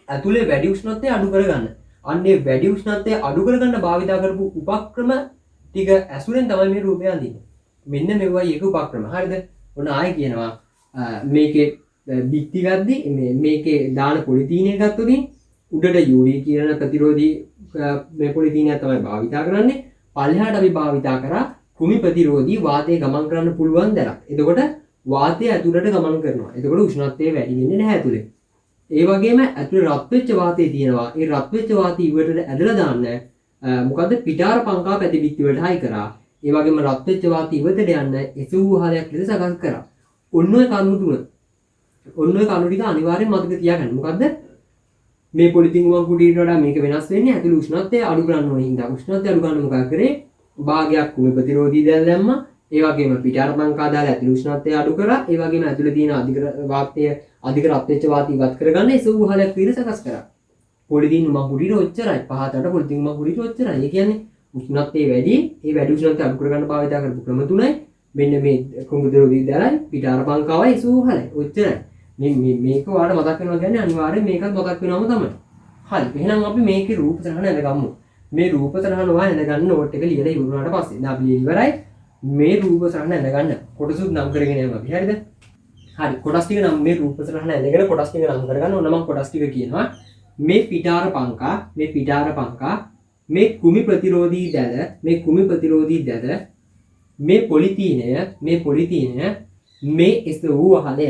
ඇතුලේ වැඩි උෂ්ණත්වය අඩු කරගන්න. අන්නේ වැඩි උෂ්ණත්වය අඩු කරගන්න භාවිතා කරපු උපක්‍රම ටික ඇසුරෙන් තමයි මේ රූපය අඳින්නේ. මෙන්න මෙවයි එක උපක්‍රම. හරිද? ඔන්න ආයෙ කියනවා මේකේ බිත්ති ගද්දි මේකේ දාන පොලිතීනය ගත්තොත් උඩට UV කියන ප්‍රතිරෝධී මේ පොලිතීනය තමයි භාවිතා කරන්නේ. පල්ලෙහාට අපි භාවිතා කරා කෘමි ප්‍රතිරෝධී වාතය ගමන් කරන්න පුළුවන් දැලක්. එතකොට වාතය ඇතුළට ගමන් කරනවා. එතකොට උෂ්ණත්වය වැඩි වෙන්නේ නැහැ ඇතුලේ. ඒ වගේම ඇතුලේ රත් වෙච්ච වාතය තියෙනවා. ඒ රත් වෙච්ච වාතය ඉවරට ඇදලා දාන්න මොකද්ද පිටාර පංකා පැතිබිත්ති වලට හයි කරා. ඒ වගේම රත් වෙච්ච වාතය ඉවතට යන්න එසවුහලයක් ලෙස සකස් කරා. ඔන්න ඔය කරුණු තුන. ඔන්න ඔය කරුණු ටික අනිවාර්යෙන් මතක තියාගන්න. මොකද්ද? මේ පොලිතින් වම් කුටීට වඩා මේක වෙනස් වෙන්නේ ඇතුළේ උෂ්ණත්වය අඩු කරන්න ඕනේ. හින්දා උෂ්ණත්වය අඩු කරන්න මොකද කරේ? භාගයක් කුමි ප්‍රතිරෝධී දැල් දැම්මා. ඒ වගේම පිටාර පංකා දාලා ඇතුළේ උෂ්ණත්වය අඩු කරා. ඒ වගේම ඇතුළේ තියෙන අධික රත් වෙච්ච වාතය ඉවත් කරගන්න එසවුහලයක් විදිහට සකස් කරා. පොලිතින් වම් කුටීට ඔච්චරයි. පහතට පොලිතින් වම් කුටීට ඔච්චරයි. ඒ කියන්නේ උෂ්ණත්වය වැඩි. ඒ වැඩි උෂ්ණත්වය අඩු කරගන්න භාවිත කරපු ක්‍රම තුනයි. මෙන්න මේ කුමි ප්‍රතිරෝධී දැලයි පිටාර පංකාවයි එසවුහලයි. ඔච්චරයි. මේක ඔයාලට මතක් වෙනවා කියන්නේ අනිවාර්යෙන් මේකත් මතක් වෙනවම තමයි. හරි. එහෙනම් අපි මේකේ රූප සටහන ඇඳගමු. මේ රූප සටහන ඔයා ඇඳගන්න නෝට් එක ලියලා ඉවරනාට පස්සේ දැන් අපි ඉවරයි. මේ රූප සටහන ඇඳගන්න කොටසුත් නම් කරගෙන යමු අපි. හරිද? හරි. කොටස් ටික නම් මේ රූප සටහන ඇඳගෙන කොටස් ටික නම් කරගන්න ඕන. මම කොටස් ටික කියනවා. මේ පිටාර පංකා, මේ කුමි ප්‍රතිරෝධී දැල, මේ පොලිතීනය, මේ එසවුහලය.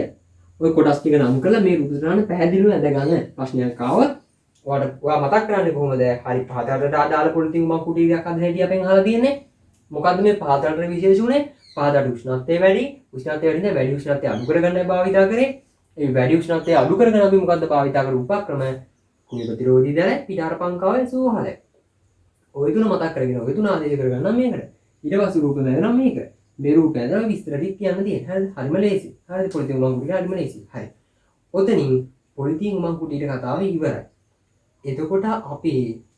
ඔය කොටස් ටික නම් කරලා මේ රූප සටහන පැහැදිලිව ඇඳගන්න. ප්‍රශ්නයක් ආවොත් ඔයා මතක් කරන්නේ කොහොමද? හරි පහතට අදාළ පොලිතින් මම කුටි එකක් අද හැටි අපෙන් අහලා තියෙන්නේ. මොකද්ද මේ පහතට විශේෂ උනේ? පහතට උෂ්ණත්වය වැඩි. උෂ්ණත්වය වැඩි නම් වැඩි උෂ්ණත්වය අඩු කරගන්නයි භාවිතා කරේ. ඒ වැඩි උෂ්ණත්වය අඩු කරගෙන අපි මොකද්ද භාවිතා කරපු උපක්‍රම? කුමි ප්‍රතිරෝධී දැල, පිටාර පංකාව, එසවුහලය. ඔය තුන මතක් කරගෙන ඔය තුන ආදේශ කරගන්න මේකට. ඊට පස්සේ රූප බැලනවා මේක. මේ රූපය දැන් විස්තර ටික කියන්න තියෙන. හරිද? හරිම ලේසි. හරිද? පොලිතින් උමං කුටියට හරිම ලේසි. හරි. ඔතනින් පොලිතින් උමං කුටියට කතාව ඉවරයි. එතකොට අපි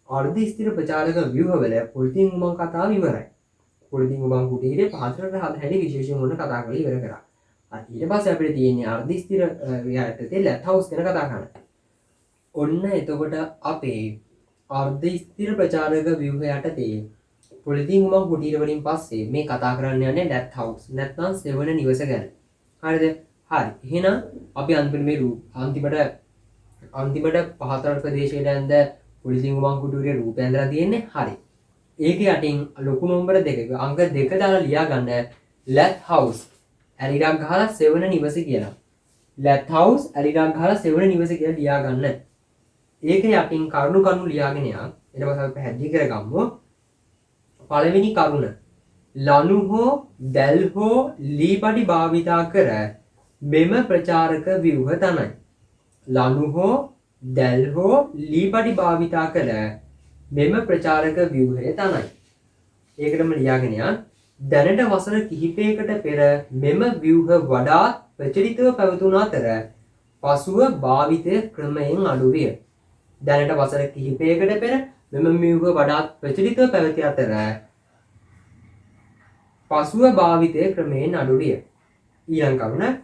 අර්ධ ස්ථිර ප්‍රචාරක ව්‍යුහවල පොලිතින් උමං කතාව ඉවරයි. පොලිතින් උමං කුටියේ පහතරට හැඩි විශේෂයෙන් මොන කතා කරලා ඉවර කරා. ඊට පස්සේ අපිට තියෙන්නේ අර්ධ ස්ථිර යටතේ ලැත් හවුස් ගැන කතා කරන්න. ඔන්න එතකොට අපේ අර්ධ ස්ථිර ප්‍රචාරක ව්‍යුහ යටතේ පොලිතින් උමං කුටිය වලින් පස්සේ මේ කතා කරන්න යන්නේ ලැත් හවුස් නැත්නම් සෙවන නිවස ගැන. හරිද? හරි. එහෙනම් අපි අන්තිමට පහතර ප්‍රදේශයට ඇඳ පොලිතින් උමං කුටියේ රූපය ඇඳලා තියෙන්නේ. හරි. ඒක යටින් ලොකු නම්බර 2 අංක 2 දාලා ලියා ගන්න ලැත් හවුස් ඇලිරක් ගහලා සෙවන නිවස කියලා. ලැත් හවුස් ඇලිරක් ගහලා සෙවන නිවස කියලා ලියා ගන්න. ඒක යටින් කරුණු ලියාගෙන යන්න. ඊට පස්සේ අපි පැහැදිලි කරගමු. පළවෙනි කරුණ ලනු හෝ දැල් හෝ ලීපටි භාවිතා කර මෙම ප්‍රචාරක ව්‍යුහ තනයි. ලනු හෝ දැල් හෝ ලීපටි භාවිතා කර මෙම ප්‍රචාරක ව්‍යුහය තනයි. ඒකටම ලියාගෙන යන්න. දැනට වසර කිහිපයකට පෙර මෙම ව්‍යුහ වඩාත් ප්‍රචලිතව පැවතුන අතර පසුව භාවිතය ක්‍රමයෙන් අඩු විය. දැනට වසර කිහිපයකට පෙර මෙම ව්‍යුහ වඩාත් ප්‍රචලිතව පැවති අතර පසුව භාවිතය ක්‍රමයෙන් අඩු විය. ඊළඟ කරුණ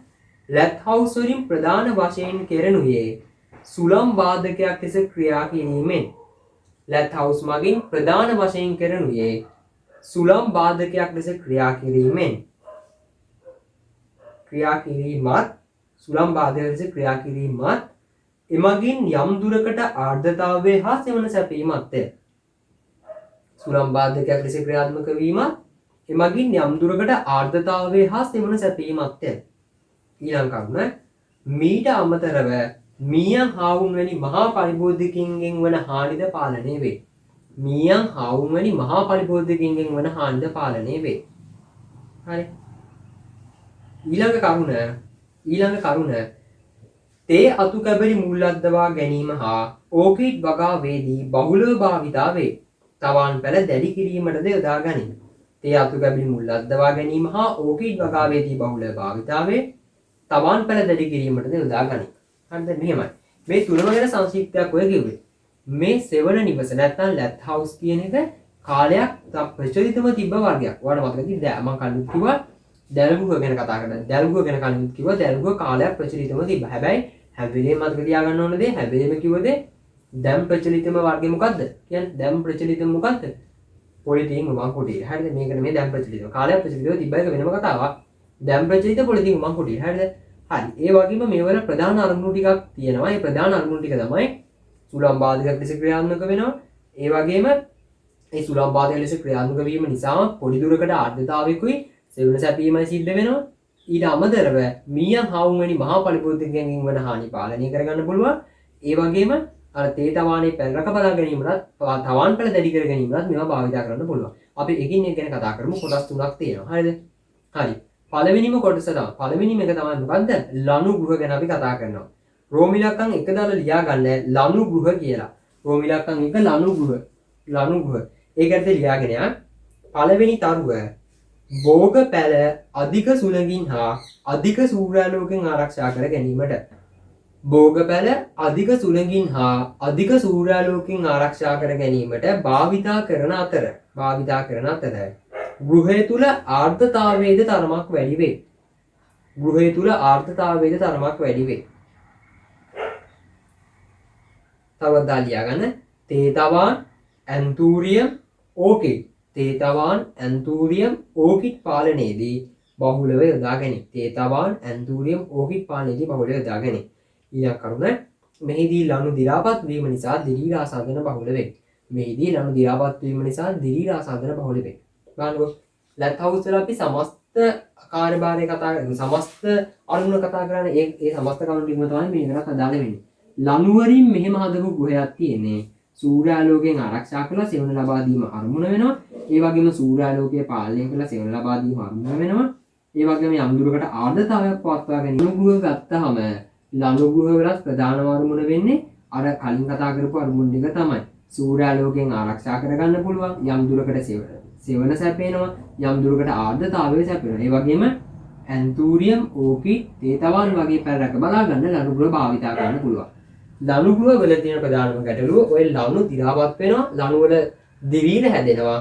ලැත් හවුස් වලින් ප්‍රධාන වශයෙන් කෙරෙනුයේ සුළම් වාදකයක් ලෙස ක්‍රියා කිරීමෙන්. ලැත් හවුස් මගින් ප්‍රධාන වශයෙන් කෙරෙනුයේ සුළම් වාදකයක් ලෙස ක්‍රියා කිරීමත් එමගින් යම් දුරකට ආර්ද්‍රතාවය හා සෙවන සැපීමත්ය. සුළම් වාදකයක් ලෙස ක්‍රියාත්මක වීමත් එමගින් යම් දුරකට ආර්ද්‍රතාවය හා සෙවන සැපීමත්ය. ඊළඟ කරුණ මීට අමතරව මීයන් හාවුන් වැනි මහා පරිබෝධිකින්ගෙන් වන හානිද පාලනය වේ. මීයන් හාවුන් වැනි මහා පරිබෝධිකින්ගෙන් වන හානිද පාලනය වේ. හරි. ඊළඟ කරුණ තේ අතු කැබලි මුල්ලද්දවා ගැනීම හා ඕකිඩ් වගාවේදී බහුලව භාවිතා වේ. තවන් පැල දැඩි කිරීමටද යොදා ගනී. තේ අතු කැබලි මුල්ලද්දවා ගැනීම හා ඕකිඩ් වගාවේදී බහුලව භාවිතා වේ. තවන් පැල දැඩි කිරීමටද යොදා ගනී. හරිද? මෙහෙමයි. මේ තුනම ගැන සංක්ෂිප්තයක් ඔය කිව්වේ. මේ සෙවන නිවස නැත්නම් ලැත් හවුස් කියන එක කාලයක් ප්‍රචලිතව තිබ්බ වර්ගයක්. ඔයාලට මතකද? දැන් මම කලින් කිව්වා දැල්ගුව ගැන කතා කරලා. දැල්ගුව ගැන කලින් කිව්වා දැල්ගුව කාලයක් ප්‍රචලිතව තිබ්බ. හැබැයි හැම වෙලේම මතක තියාගන්න ඕන දේ හැම වෙලේම කිව්ව දේ දැන් ප්‍රචලිතම වර්ගය මොකද්ද? කියන්නේ දැන් ප්‍රචලිතම මොකද්ද? පොලිතින් උමං කුටීර. හරිද? මේකට මේ දැන් ප්‍රචලිතව. කාලයක් ප්‍රචලිතව තිබ්බ එක වෙනම කතාවක්. දැන් ප්‍රචලිත පොලිතින් උමං කුටීර. හරිද? හරි. ඒ වගේම මේවල ප්‍රධාන අරමුණු ටිකක් තියෙනවා. ඒ ප්‍රධාන අරමුණු ටික තමයි සුළං බාධක ලෙස ක්‍රියාත්මක වෙනවා. ඒ වගේම ඒ සුළං බාධක ලෙස ක්‍රියාත්මක වීම නිසා පොඩි දුරකට ආර්ද්‍රතාවයකුයි සෙවණ සැපීමයි සිද්ධ වෙනවා. ඊට අමතරව මීයන් හවුන් වැනි මහා පරිපූර්ණකයන්ගෙන් වන හානි පාලනය කරගන්න පුළුවන්. ඒ වගේම අර තේ තවානේ පැල් රක බලා ගැනීමට තවාන් පැල දැඩි කර ගැනීමට මේවා භාවිත කරන්න පුළුවන්. අපි එකින් එක ගැන කතා කරමු. කොටස් තුනක් තියෙනවා. හරිද? හරි. පළවෙනිම කොටස තමයි. පළවෙනිම එක තමයි මොකද්ද? ලණු ගෘහ ගැන අපි කතා කරනවා. රෝම ඉලක්කම් එක දාලා ලියා ගන්න ලණු ගෘහ කියලා. රෝම ඉලක්කම් එක ලණු ගෘහ. ලණු ගෘහ. ඒකට ලියාගෙන යන්න. පළවෙනි තරුව භෝග පැල අධික සුළඟින් හා අධික සූර්යාලෝකයෙන් ආරක්ෂා කර ගැනීමට. භෝග පැල අධික සුළඟින් හා අධික සූර්යාලෝකයෙන් ආරක්ෂා කර ගැනීමට භාවිතා කරන අතර ගෘහය තුල ආර්ද්‍රතාවයේද තරමක් වැඩි වේ. ගෘහය තුල ආර්ද්‍රතාවයේද තරමක් වැඩි වේ. තවත් දාලියා ගන්න. තේතවාන් ඇන්තූරියම් ඕකිඩ්. තේතවාන් ඇන්තූරියම් ඕකිඩ් පාලනයේදී බහුලව යොදා ගැනේ. තේතවාන් ඇන්තූරියම් ඕකිඩ් පාලනයේදී බහුලව යොදා ගැනේ. ඊළඟ කරුණ මෙහිදී ලණු දි รา පත් වීම නිසා දිලීර ආසාදන බහුල වේ. මෙහිදී ලණු දි รา පත් වීම නිසා දිලීර ආසාදන බහුල වේ. බලන්නකො ලැත් හවුස් වල අපි සමස්ත කාර්යභාරය කතා කරන සමස්ත අරමුණ කතා කරන ඒ සමස්ත කරුණු ටිකම තමයි මේකට අදාළ වෙන්නේ. ලණු වලින් මෙහෙම හදපු ගෘහයක් තියෙන්නේ. සූර්යාලෝකයෙන් ආරක්ෂා කරලා සෙවණ ලබා දීම අරමුණ වෙනවා. ඒ වගේම සූර්යාලෝකය පාලනය කරලා සෙවණ ලබා දීම අරමුණ වෙනවා. ඒ වගේම යම් දුරකට ආර්ද්‍රතාවයක් පවත්වා ගැනීම ගෘහ ගත්තාම ලණු ගෘහ වලත් ප්‍රධානම අරමුණ වෙන්නේ අර කලින් කතා කරපු අරමුණ ටික තමයි. සූර්යාලෝකයෙන් ආරක්ෂා කරගන්න පුළුවන්. යම් දුරකට සෙවණ සැපේනවා. යම් දුරකට ආර්ද්‍රතාවය සැපේනවා. ඒ වගේම ඇන්තූරියම් ඕකිඩ් තේතවාන් වගේ පැල් රැක බලා ගන්න ලණු ගෘහ භාවිතා කරන්න පුළුවන්. ලණු ගෘහ වල තියෙන ප්‍රධානම ගැටලුව ඔය ලණු දි รา පත් වෙනවා. ලණු වල දිවීර හැදෙනවා.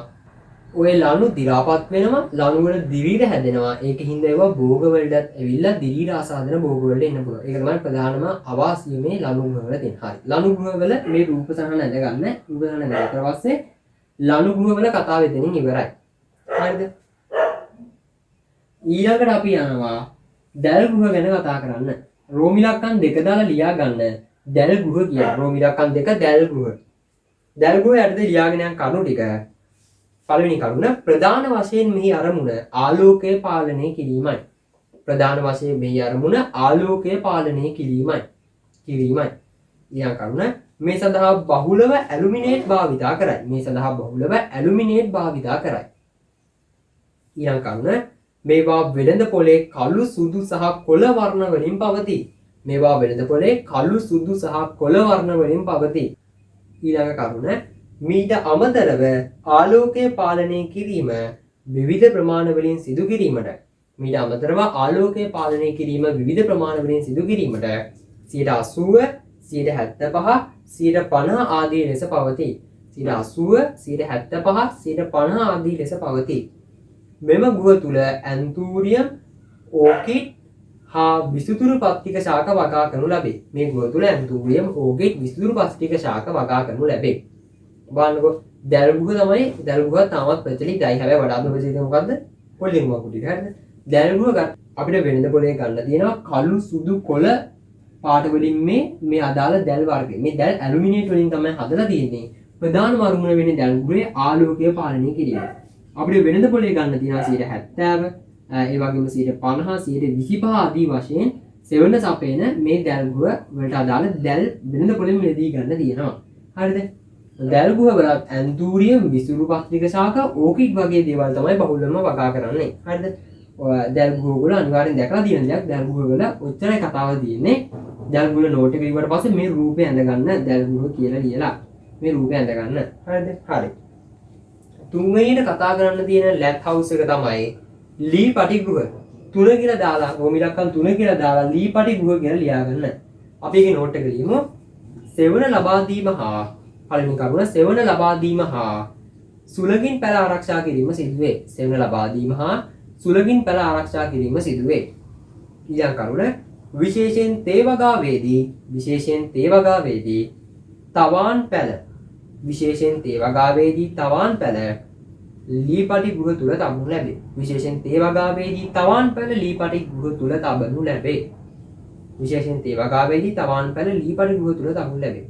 ඔය ලණු දි รา පත් වෙනවා. ලණු වල දිවීර හැදෙනවා. ඒකින්ද ඒවා භෝග වලටත් ඇවිල්ලා දිවීර ආසාදන භෝග වලට එන්න පුළුවන්. ඒක තමයි ප්‍රධානම අවාසිය මේ ලණු ගෘහ වල තියෙන. හරි. ලණු ගෘහ වල මේ රූප සහන ඇඳ ගන්න. රූප සහන ඇඳලා පස්සේ ලණු ගෘහ වල කතාව එතනින් ඉවරයි. හරිද? ඊළඟට අපි යනවා දැල් ගෘහ ගැන කතා කරන්න. රෝම ඉලක්කම් දෙක දාලා ලියා ගන්න. දැල් ගෘහ කියන රෝම ඉලක්කම් දෙක දැල් ගෘහ. දැල් ගෘහ යටතේ ලියාගෙන යන කරුණු ටික. පළවෙනි කරුණ ප්‍රධාන වශයෙන් මෙහි අරමුණ ආලෝකය පාලනය කිරීමයි. ප්‍රධාන වශයෙන් මෙහි අරමුණ ආලෝකය පාලනය කිරීමයි. ඊළඟ කරුණ මේ සඳහා බහුලව ඇලුමිනේට් භාවිතා කරයි. ඊළඟ කරුණ මේවා වෙළඳ පොලේ කළු සුදු සහ කොළ වර්ණ වලින් පවතී. ඊළඟ කරුණ මීට අමතරව ආලෝකය පාලනය කිරීම විවිධ ප්‍රමාණ වලින් සිදු කිරීමට 80%, 75%, 75%, 175% ආදී ලෙස පවතී. 80%, 75%, 150% ආදී ලෙස පවතී. මෙම ගෘහ තුල ඇන්තූරියම් ඕකිඩ් හා විසුතුරු පත්තික ශාක වගා කරනු ලැබේ. මේ ගෘහ තුල ඇන්තූරියම් ඕකිඩ් විසුතුරු පත්තික ශාක වගා කරනු ලැබේ. බලන්නකො දැල් ගෘහ තමයි දැල් ගෘහ තාමත් ප්‍රචලිතයි. හැබැයි වඩාත් ප්‍රචලිත මොකද්ද? පොලිතින් වකුටි. හරිද? දැල් ගෘහ අපිට වෙළඳ පොලේ ගන්න තියෙනවා කළු සුදු කොළ පාට වලින් මේ අදාළ දැල් වර්ගය. මේ දැල් ඇලුමිනියම් වලින් තමයි හදලා තියෙන්නේ. ප්‍රධානම අරමුණ වෙන්නේ දැල් ගෘහේ ආලෝකය පාලනය කිරීම. අපිට වෙළඳ පොලේ ගන්න තියෙනවා 70%, ඒ වගේම 50%, 125 ආදී වශයෙන් සෙවණ සපේන මේ දැල් ගෘහ වලට අදාළ දැල් වෙළඳ පොලෙන් මෙදී ගන්න තියෙනවා. හරිද? දැල් ගෘහ වලත් ඇන්තූරියම් විසුරු පත්‍රික ශාක ඕකිඩ් වගේ දේවල් තමයි බහුලවම වගා කරන්නේ. හරිද? දැල් ගෘහ වල අනිවාර්යෙන් දැකලා තියෙන දෙයක් දැල් ගෘහ වල ඔච්චරයි කතාව තියෙන්නේ. දැල් ගෘහ නෝට් එක ඉවරට පස්සේ මේ රූපය ඇඳ ගන්න දැල් ගෘහ කියලා ලියලා මේ රූපය ඇඳ ගන්න. හරිද? හරි. තුන්වෙනියට කතා කරන්න තියෙන ලැත් හවුස් එක තමයි ලී පටි ගෘහ. 3 කියලා දාලා රෝම ඉලක්කම් 3 කියලා දාලා ලී පටි ගෘහ කියලා ලියා ගන්න. අපි ඒකේ නෝට් එක ලියමු. සෙවණ ලබා දීම හා පළවෙනි කරුණ සෙවණ ලබා දීම හා සුළඟින් පැල ආරක්ෂා කිරීම සිදුවේ. සෙවණ ලබා දීම හා සුළඟින් පැල ආරක්ෂා කිරීම සිදුවේ. ඊළඟ කරුණ විශේෂයෙන් තේ වගාවේදී තවාන් පැල ලී පටි ගෘහ තුල තබනු ලැබේ. විශේෂයෙන් තේ වගාවේදී තවාන් පැල ලී පටි ගෘහ තුල තබනු ලැබේ. විශේෂයෙන් තේ වගාවේදී තවාන් පැල ලී පටි ගෘහ තුල තබනු ලැබේ.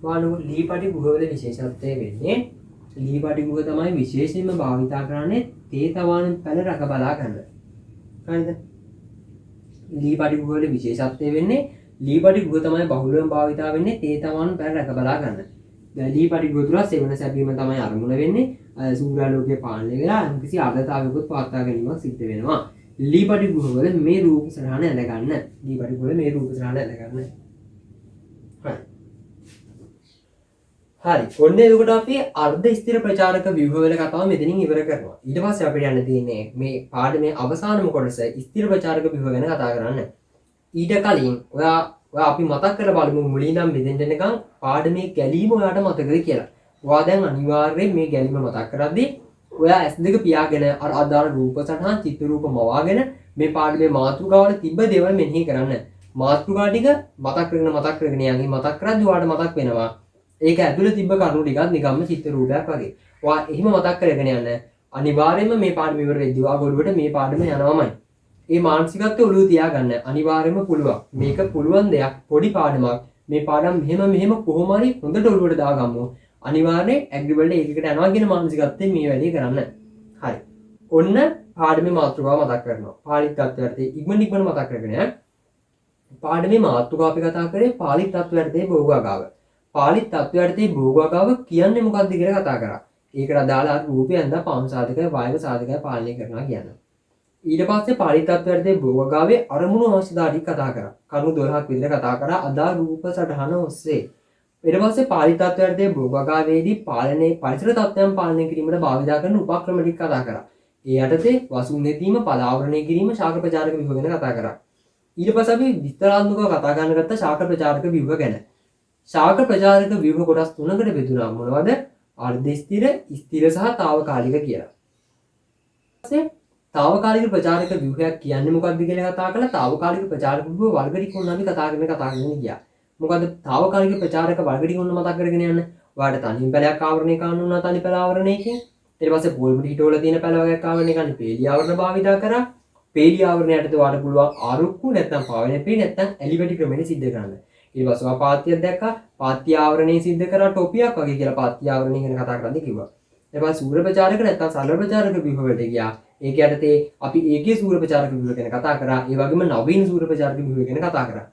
වාලු ලී පටි ගෘහවල විශේෂත්වය වෙන්නේ ලී පටි ගෘහ තමයි විශේෂයෙන්ම භාවිතා කරන්නේ තේ තවාන් පැල රැක බලා ගන්න. හරිද? ලී පටි ගෘහවල විශේෂත්වය වෙන්නේ ලී පටි ගෘහ තමයි බහුලවම භාවිතා වෙන්නේ තේ තවාන් පැල රැක බලා ගන්න. දැන් ලී පටි ගෘහ තුල සෙවන සැපීම තමයි අරමුණ වෙන්නේ. සූර්යාලෝකයේ පාලනය වෙලා කිසි ආගතාවයකට පවත්වා ගැනීමක් සිද්ධ වෙනවා. ලී පටි ගෘහවල මේ රූප සරහන ඇඳ ගන්න. ලී පටි ගෘහවල මේ රූප සරහන ඇඳ ගන්න. හරි. ඔන්න එතකොට අපි අර්ධ ස්ථිර ප්‍රචාරක ව්‍යුහවල කතාව මෙතනින් ඉවර කරනවා. ඊට පස්සේ අපිට යන්න තියෙන්නේ මේ පාඩමේ අවසානම කොටස ස්ථිර ප්‍රචාරක ව්‍යුහ ගැන කතා කරන්න. ඊට කලින් ඔයා අපි මතක් කරලා බලමු මුලින් නම් මෙතෙන්ට එනකන් පාඩමේ ගැලීම ඔයාට මතකද කියලා. ඔයා දැන් අනිවාර්යයෙන් මේ ගැලීම මතක් කරද්දී ඔයා S2 පියාගෙන අර අදාළ රූප සටහන් චිත්‍ර රූප මවාගෙන මේ පාඩමේ මාතෘකාවල තිබ්බ දේවල් මෙනෙහි කරන්න. මාතෘකා ටික මතක් කරගෙන යන්නේ මතක් කරද්දී ඔයාට මතක් වෙනවා. ඒක ඇතුළේ තිබ්බ කරුණු ටිකක් නිකම්ම චිත්‍ර රූපයක් වගේ. ඔයා එහෙම මතක් කරගෙන යන්න. අනිවාර්යයෙන්ම මේ පාඩම ඉවර වෙද්දී ඔයා ගොළුවට මේ පාඩම යනවාමයි. ඒ මානසිකත්වය ඔළුව තියාගන්න. අනිවාර්යයෙන්ම පුළුවන්. මේක පුළුවන් දෙයක්. පොඩි පාඩමක්. මේ පාඩම් මෙහෙම කොහොම හරි හොඳට ඔළුවට දාගමු. අනිවාර්යයෙන් ඇග්‍රිවලට ඒකකට යනවා කියන මානසිකත්වයෙන් මේ වැඩේ කරන්න. හරි. ඔන්න පාඩමේ මාතෘකාව මතක් කරනවා. පාලිත් තත්ත්වයට ඉක්මනින් මතක් කරගෙන පාඩමේ මාතෘකාව අපි කතා කරේ පාලිත් තත්ත්වයට භෝගාගාව. පාලිත් තත්ත්වයට භෝගාගාව කියන්නේ මොකක්ද කියලා කතා කරා. ඒකට අදාළ රූපයන්ද පාම් සාධකය වායව සාධකය පාලනය කරනවා කියන්නේ. ඊට පස්සේ පාලිත් තත්ත්වයට භෝගාගාවේ අරමුණු අවශ්‍යතාව ටික කතා කරා. කරුණු 12ක් විතර කතා කරා අදාළ රූප සටහන ඔස්සේ. ඊට පස්සේ පාලිත් තත්ත්වයට භෝගාගාවේදී පාලනයේ පරිසර තත්ත්වයන් පාලනය කිරීමට භාවිත කරන උපක්‍රම ටික කතා කරා. ඒ යටතේ වසුන් නෙදීම පලාවරණය කිරීම ශාක ප්‍රචාරක ව්‍යුහ ගැන කතා කරා. ඊට පස්සේ අපි විස්තරාත්මකව කතා කරන්න ගත්ත ශාක ප්‍රචාරක ව්‍යුහ ගැන. ශාක ප්‍රචාරක ව්‍යුහ කොටස් තුනකට බෙදුණා. මොනවද? අර්ධ ස්ථිර, ස්ථිර සහ తాවකාලික කියලා. ඊපස්සේ తాවකාලික ප්‍රචාරක ව්‍යුහයක් කියන්නේ මොකක්ද කියලා කතා කළා. తాවකාලික ප්‍රචාරක ව්‍යුහ වර්ග ටික උන් අපි කතා කරගෙන ගියා. මොකද తాවකාලික ප්‍රචාරක වර්ග ටික උන් මතක් කරගෙන යන්න. ඔයාලට තනි පැලයක් ආවරණය කරන්න උනා තනි පැල ආවරණයකින්. ඊට පස්සේ පොල් පිටවල තියෙන පැල වගේක් ආවරණය කරන්න පේලි ආවරණ භාවිතා කරා. පේලි ආවරණයට ඔයාලට පුළුවන් ආරුක්කු නැත්නම් පාවෙන පේ නැත්නම් ඇලිවැටි ක්‍රමෙට සිද්ධ කරන්න. ඊට පස්සේ පාත්‍යයක් දැක්කා. පාත්‍ය ආවරණය සිද්ධ කරා ටොපියක් වගේ කියලා පාත්‍ය ආවරණය ගැන කතා කරද්දී කිව්වා. ඊට පස්සේ සූර්ය ප්‍රචාරක නැත්නම් සරල ප්‍රචාරක ව්‍යුහ වලට ගියා. ඒක යටතේ අපි ඒකේ සූර්ය ප්‍රචාරක ව්‍යුහ ගැන කතා කරා. ඒ වගේම නවීන සූර්ය ප්‍රචාරක ව්‍යුහ ගැන කතා කරා.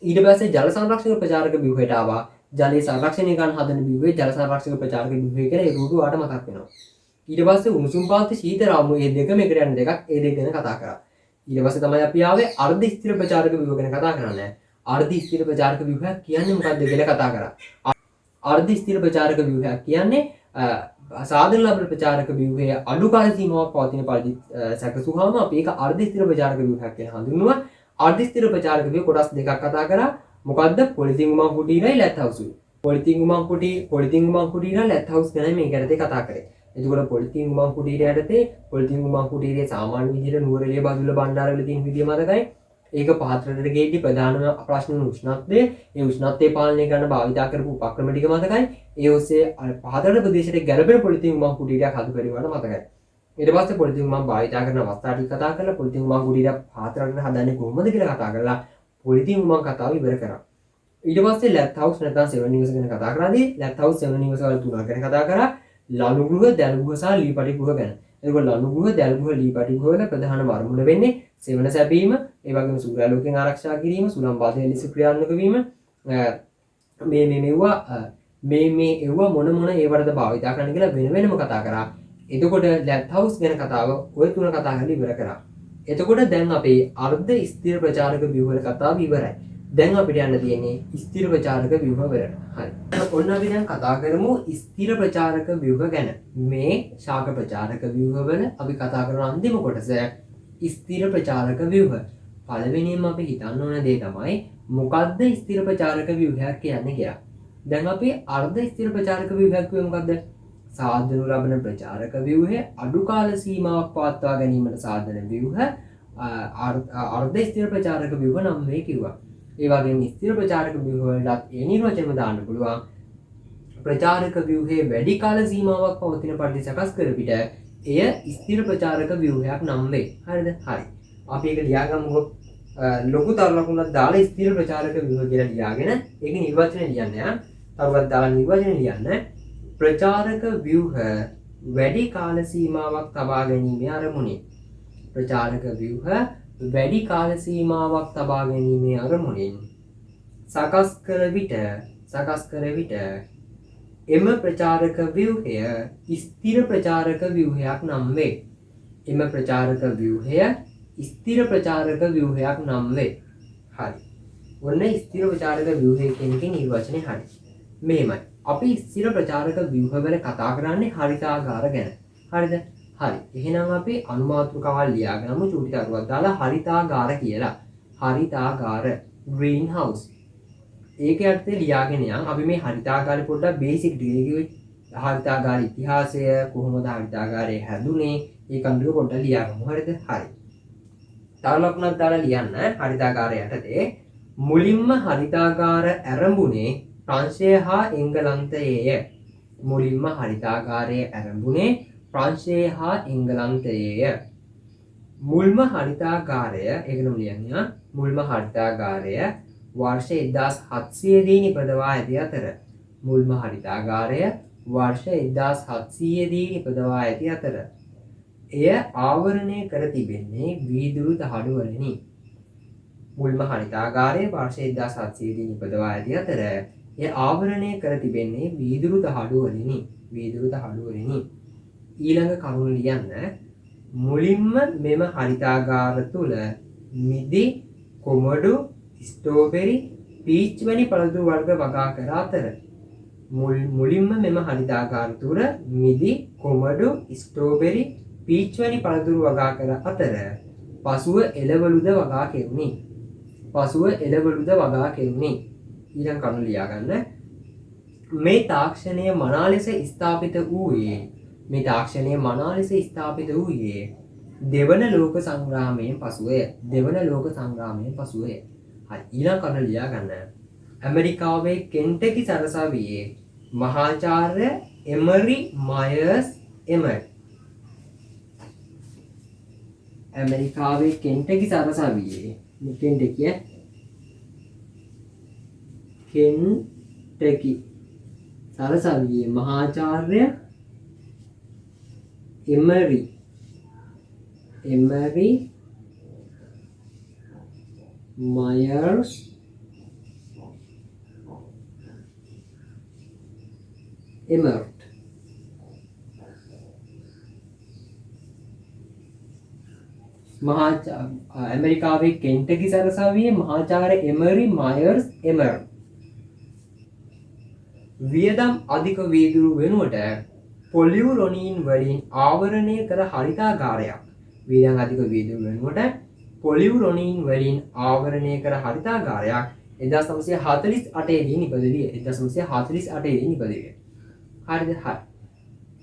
ඊට පස්සේ ජල සංරක්ෂක ප්‍රචාරක ව්‍යුහයට ආවා. ජලයේ සංරක්ෂණය කරන හදන ව්‍යුහේ ජල සංරක්ෂක ප්‍රචාරක ව්‍යුහය කියලා ඒ රූප වාට මතක් වෙනවා. ඊට පස්සේ උණුසුම් පාත්‍ය සීත රාමු මේ දෙකම එකට යන දෙකක් ඒ දෙක ගැන කතා කරා. ඊට පස්සේ තමයි අපි ආවේ අර්ධ ස්ථිර ප්‍රචාරක ව්‍යුහ ගැන කතා කරන්නේ. අර්ධ ස්ථිර ප්‍රචාරක ව්‍යුහයක් කියන්නේ මොකක්ද කියලා කතා කරා. අර්ධ ස්ථිර ප්‍රචාරක ව්‍යුහයක් කියන්නේ සාධන ලබන ප්‍රචාරක ව්‍යුහයේ අඩු කාල සීමාවක් පවතින පරිදි සැකසුවාම අපි ඒක අර්ධ ස්ථිර ප්‍රචාරක ව්‍යුහයක් කියලා හඳුන්වනවා. අර්ධ ස්ථිර ප්‍රචාරක ව්‍යුහ කොටස් දෙකක් කතා කරා. මොකද්ද? පොලිතින් උමං කුටීරයි ලැත් හවුසුයි. පොලිතින් උමං කුටීරයි ලැත් හවුස් ගැන මේ ගැටේ කතා කරේ. එතකොට පොලිතින් උමං කුටීරය යටතේ පොලිතින් උමං කුටීරයේ සාමාන්‍ය විදිහට නුවරඑළිය බදුල්ල බණ්ඩාරවල තියෙන විදිය මතකයි. ඒක පහතරට ගේද්දි ප්‍රධාන ප්‍රශ්න උෂ්ණත්වය. ඒ උෂ්ණත්වය පාලනය කරන්න භාවිතා කරපු උපක්‍රම ටික මතකයි. ඒ ඔස්සේ පහතර ප්‍රදේශයට ගැළපෙන පොලිතින් උමං කුටීරයක් හදු පරිවර්තන මතකයි. ඊට පස්සේ පොලිතින් උමං භාවිතා කරන අවස්ථා ටික කතා කරලා පොලිතින් උමං කුටීරයක් පහතරට හදන්නේ කොහොමද කියලා කතා කරලා පොලිතින් උමං කතාව ඉවර කරා. ඊට පස්සේ ලැත් හවුස් නැත්නම් සෙවන නිවස ගැන කතා කරාදී ලැත් හවුස් සෙවන නිවස වල තුනක් ගැන කතා කරා. ලනු ගෘහ, දැල් ගෘහ සහ ලී පටි ගෘහ ගැන. එතකොට ලනු ගෘහ, දැල් ගෘහ, ලී පටි ගෘහ වල ප්‍රධානම අරමුණ වෙන්නේ සෙවන සැපීම, ඒ වගේම සූර්යාලෝකයෙන් ආරක්ෂා කිරීම, සුළං වාදනය ලෙස ක්‍රියාත්මක වීම. මේ මොන ඒවටද භාවිතා කරන්න කියලා වෙනම කතා කරා. එතකොට ලැත් හවුස් ගැන කතාව ඔය තුන කතා කරලා ඉවර කරා. එතකොට දැන් අපේ අර්ධ ස්ථිර ප්‍රචාරක ව්‍යුහ වල කතාව ඉවරයි. දැන් අපිට යන්න තියෙන්නේ ස්ථිර ප්‍රචාරක ව්‍යුහ වලට. හරි. ඔන්න අපි දැන් කතා කරමු ස්ථිර ප්‍රචාරක ව්‍යුහ ගැන. මේ ශාක ප්‍රචාරක ව්‍යුහ වල අපි කතා කරන අන්තිම කොටස ස්ථිර ප්‍රචාරක ව්‍යුහ. පළවෙනියෙන්ම අපි හිතන්න ඕන දේ තමයි මොකද්ද ස්ථිර ප්‍රචාරක ව්‍යුහයක් කියන්නේ කියලා. දැන් අපි අර්ධ ස්ථිර ප්‍රචාරක ව්‍යුහයක් කිව්වේ මොකද්ද? සාධනු ලබන ප්‍රචාරක ව්‍යුහය අඩු කාල සීමාවක් පවත්වා ගැනීමට සාධන ව්‍යුහ අර්ධ ස්ථිර ප්‍රචාරක ව්‍යුහ නම් මේ කිව්වා. ඒ වගේම ස්ථිර ප්‍රචාරක ව්‍යුහ වලට ඒ නිර්වචනම දාන්න පුළුවන්. ප්‍රචාරක ව්‍යුහයේ වැඩි කාල සීමාවක් පවතින පරිදි සකස් කර පිට එය ස්ථිර ප්‍රචාරක ව්‍යුහයක් නම් වේ. හරිද? හරි. අපි ඒක ලියාගමුකෝ. ලොකු තරලකුණක් දාලා ස්ථිර ප්‍රචාරක ව්‍යුහ කියලා ලියාගෙන ඒක නිර්වචනය ලියන්න යා. තවවත් දාලා නිර්වචනය ලියන්න. ප්‍රචාරක ව්‍යුහ වැඩි කාල සීමාවක් තබා ගැනීමේ අරමුණින්. ප්‍රචාරක ව්‍යුහ වැඩි කාල සීමාවක් තබා ගැනීමේ අරමුණින් සකස් කර විට එම ප්‍රචාරක ව්‍යුහය ස්ථිර ප්‍රචාරක ව්‍යුහයක් නම් වේ. එම ප්‍රචාරක ව්‍යුහය ස්ථිර ප්‍රචාරක ව්‍යුහයක් නම් වේ. හරි. ඔන්න ස්ථිර ප්‍රචාරක ව්‍යුහය කියන එකේ නිර්වචනය හරි. මෙහෙමයි. අපි ස්ථිර ප්‍රචාරක ව්‍යුහවල කතා කරන්නේ හරිතාගාර ගැන. හරිද? හරි. එහෙනම් අපි අනුමාතෘකාවල් ලියාගමු චූටි තරුවක් දාලා හරිතාගාර කියලා. හරිතාගාර green house. ඒකේ අර්ථය ලියාගෙන යන්. අපි මේ හරිතාගාරේ පොඩ්ඩක් බේසික් ටික කිව්වේ. හරිතාගාර ඉතිහාසය කොහොමද හරිතාගාරය හැදුනේ? ඒ කන්දු පොඩ්ඩක් ලියාගමු. හරිද? හරි. තරලකුණක් දාලා ලියන්න හරිතාගාරය යටතේ මුලින්ම හරිතාගාර ආරම්භුනේ ප්‍රංශය හා එංගලන්තයේය. මුලින්ම හරිතාගාරය ආරම්භුනේ ප්‍රංශය හා එංගලන්තයේය. මුල්ම හරිතාගාරය ඒකනම් ලියන්න. මුල්ම හරිතාගාරය වර්ෂ 1700 දී නිපදවා ඇති අතර මුල්ම හරිතාගාරය වර්ෂ 1700 දී නිපදවා ඇති අතර එය ආවරණය කර තිබෙන්නේ වීදුරු දහඩු වලිනි. මුල්ම හරිතාගාරය වර්ෂ 1700 දී නිපදවා ඇති අතර එය ආවරණය කර තිබෙන්නේ වීදුරු දහඩු වලිනි. වීදුරු දහඩු වලිනි. ඊළඟ කරුණ ලියන්න. මුලින්ම මෙම හරිතාගාර තුල මිදි, කොමඩු, ස්ට්‍රෝබෙරි, පීච් වැනි පළතුරු වර්ග වගා කර අතර මුලින්ම මෙම හරිතාගාර තුල මිදි, කොමඩු, ස්ට්‍රෝබෙරි, පීච් වැනි පළතුරු වගා කර අතර පසුව එළවලුද වගා කෙරුණි. ඊළඟ කරුණ ලියා ගන්න. මේ තාක්ෂණය මනා ලෙස ස්ථාපිත වූයේ දෙවන ලෝක සංග්‍රාමයෙන් පසුවය. හරි. ඊළඟ කරුණ ලියා ගන්න. ඇමරිකාවේ කෙන්ටකි සරසවියේ මහාචාර්ය එමරි මයර්ස් එමට්. ඇමරිකාවේ කෙන්ටකි සරසවියේ කෙන්ටකි සරසවියේ මහාචාර්ය එමරි මයර්ස් එමර්ට් ඇමරිකාවේ කෙන්ටකි සරසවියේ මහාචාර්ය එමරි මයර්ස් එමර්ට් වියදම් අධික වීදුරු වෙනුවට පොලියුරොනීන් වලින් ආවරණය කර හරිතාගාරයක්. වියදම් අධික වීදුරු වෙනුවට පොලියුරොනීන් වලින් ආවරණය කර හරිතාගාරයක් 1948 දී නිපදවිය. හරිද? හරි.